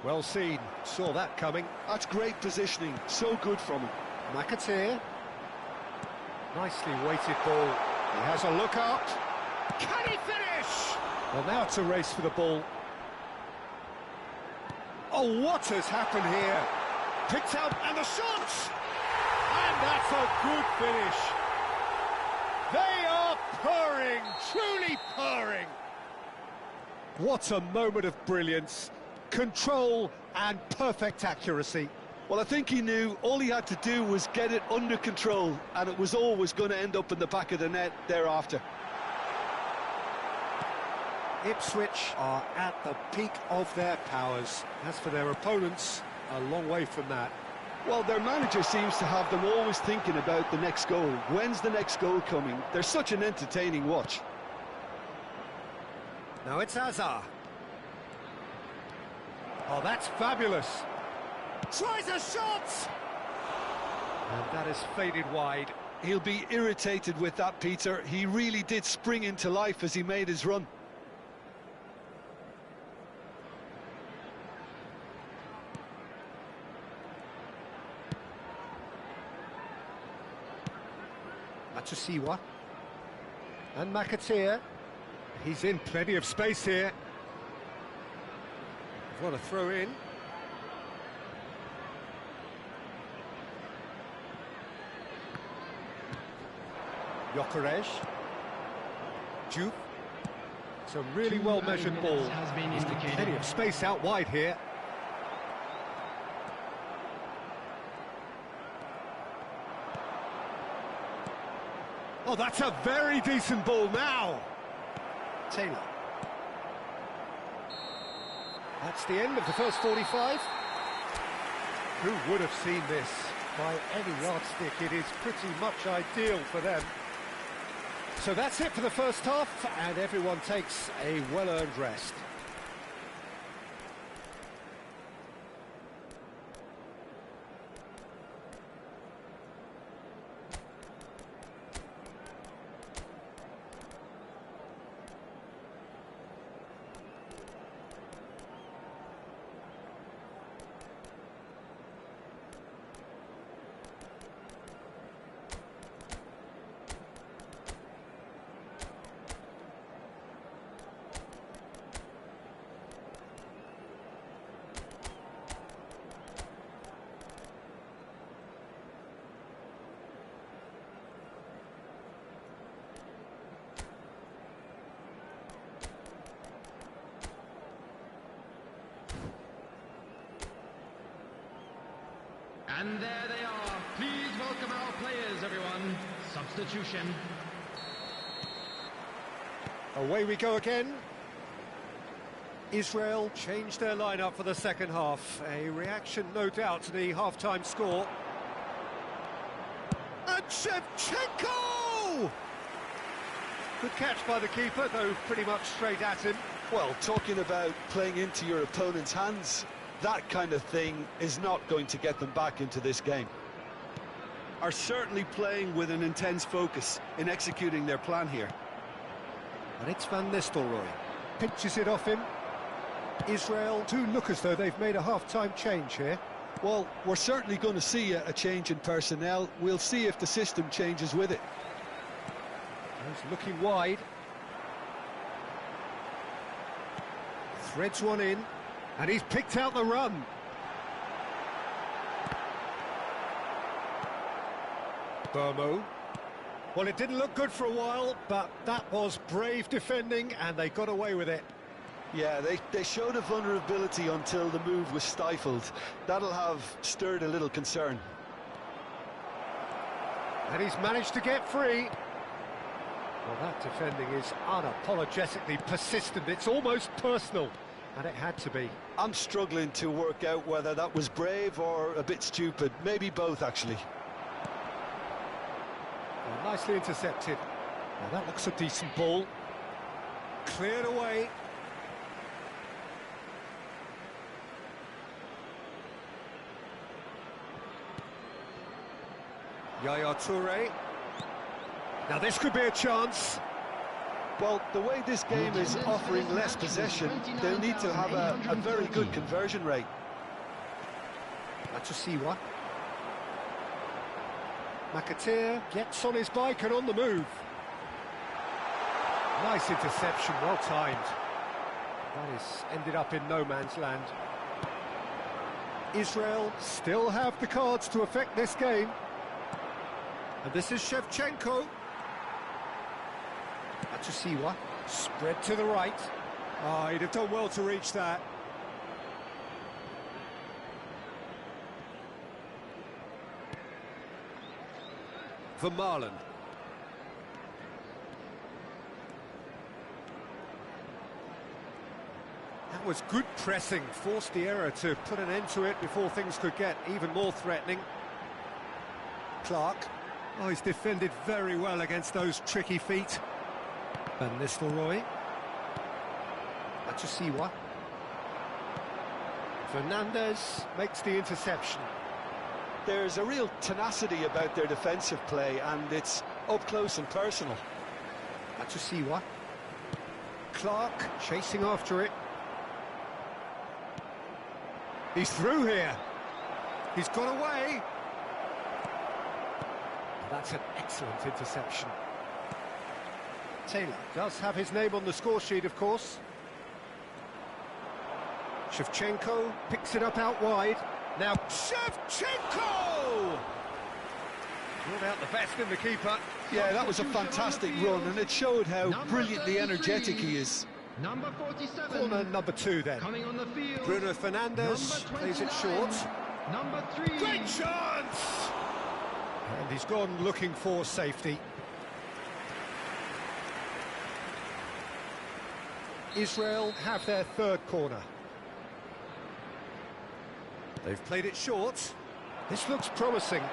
S1: Well seen, saw that coming.
S2: That's great positioning, so good from him.
S1: McAteer. Nicely weighted ball. He has a look up. Can he finish? Well, now it's a race for the ball. Oh, what has happened here? Picked out, and the shot! that's a good finish. They are purring, truly purring. What a moment of brilliance, control and perfect accuracy.
S2: Well, I think he knew all he had to do was get it under control, and it was always going to end up in the back of the net thereafter.
S1: Ipswich are at the peak of their powers. As for their opponents, a long way from that.
S2: Well, their manager seems to have them always thinking about the next goal. When's the next goal coming? They're such an entertaining watch.
S1: Now it's Hazard. Oh, that's fabulous. Tries a shot! And that is faded wide.
S2: He'll be irritated with that, Peter. He really did spring into life as he made his run.
S1: Matsusiwa. And McAteer. He's in plenty of space here. What a throw in. Gyökeres. Juve. It's a really well-measured ball. He's got plenty of space out wide here. Oh, that's a very decent ball now. Taylor. That's the end of the first 45. Who would have seen this? By any yardstick, it is pretty much ideal for them. So that's it for the first half, and everyone takes a well-earned rest.
S4: And there they are. Please welcome our players, everyone. Substitution.
S1: Away we go again. Israel changed their lineup for the second half. A reaction, no doubt, to the half-time score. And Shevchenko! Good catch by the keeper, though pretty much straight at him.
S2: Well, talking about playing into your opponent's hands, that kind of thing is not going to get them back into this game. Are certainly playing with an intense focus in executing their plan here.
S1: And it's Van Nistelrooy. Pinches it off him. Israel do look as though they've made a half-time change here.
S2: Well, we're certainly going to see a change in personnel. We'll see if the system changes with it.
S1: He's looking wide. Threads one in. And he's picked out the run. Burmo. Well, it didn't look good for a while, but that was brave defending, and they got away with it.
S2: Yeah, they showed a vulnerability until the move was stifled. That'll have stirred a little concern.
S1: And he's managed to get free. Well, that defending is unapologetically persistent. It's almost personal. And it had to be.
S2: I'm struggling to work out whether that was brave or a bit stupid. Maybe both, actually.
S1: Well, nicely intercepted. Now that looks a decent ball. Cleared away. Yaya Toure. Now this could be a chance.
S2: Well, the way this game is offering less possession, they'll need to have a very good conversion rate.
S1: Matsusiwa. McAteer gets on his bike and on the move. Nice interception, well timed. That is ended up in no man's land. Israel still have the cards to affect this game. And this is Shevchenko. Matsusiwa, spread to the right.
S2: Oh, he'd have done well to reach that.
S1: Vermaelen. That was good pressing, forced the error to put an end to it before things could get even more threatening. Clark. Oh, he's defended very well against those tricky feet. Van Nistelrooy. Matsusiwa. Fernandez makes the interception.
S2: There's a real tenacity about their defensive play, and it's up close and personal.
S1: Matsusiwa. Clark chasing after it. He's through here. He's got away. That's an excellent interception. Taylor does have his name on the score sheet, of course. Shevchenko picks it up out wide. Now Shevchenko! Brought out the best in the keeper.
S2: Yeah, that was a fantastic run, and it showed how brilliantly energetic he is.
S4: Number 47.
S1: Corner number 2 then.
S4: Coming on the field.
S1: Bruno Fernandes plays it short.
S4: Number 3.
S1: Great chance! And he's gone looking for safety. Israel have their third corner. They've played it short. This looks promising.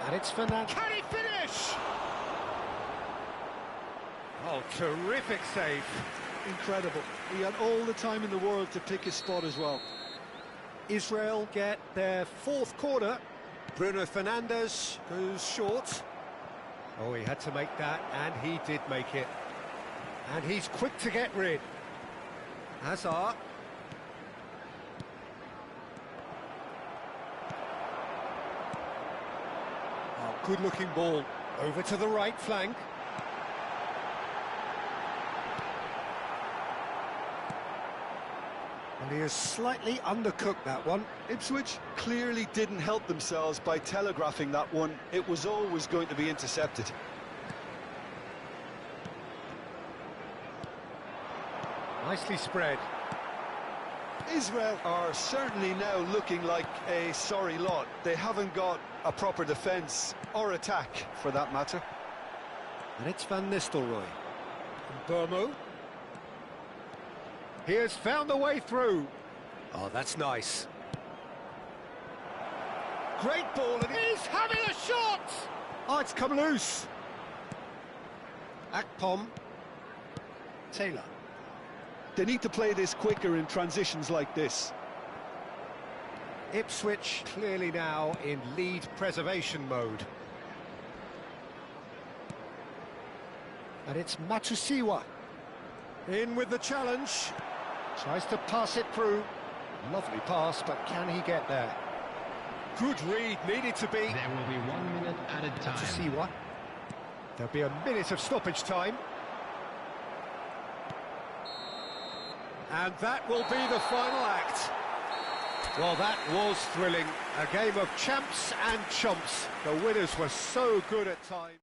S1: And it's Fernandes. Can he finish? Oh, terrific save.
S2: Incredible. He had all the time in the world to pick his spot as well.
S1: Israel get their fourth corner. Bruno Fernandes goes short. Oh, he had to make that, and he did make it. And he's quick to get rid. Hazard. Oh, good-looking ball. Over to the right flank. And he has slightly undercooked that one.
S2: Ipswich clearly didn't help themselves by telegraphing that one. It was always going to be intercepted.
S1: Nicely spread.
S2: Israel are certainly now looking like a sorry lot. They haven't got a proper defence, or attack, for that matter.
S1: And it's Van Nistelrooy. Burmo. He has found a way through. Oh, that's nice. Great ball, and he's having a shot! Oh, it's come loose. Akpom. Taylor.
S2: They need to play this quicker in transitions like this.
S1: Ipswich clearly now in lead preservation mode. And it's Matsusiwa. In with the challenge. Tries to pass it through. Lovely pass, but can he get there? Good read, needed to be.
S4: There will be 1 minute added time.
S1: Matsusiwa. There'll be a minute of stoppage time. And that will be the final act. Well, that was thrilling. A game of champs and chumps. The winners were so good at times.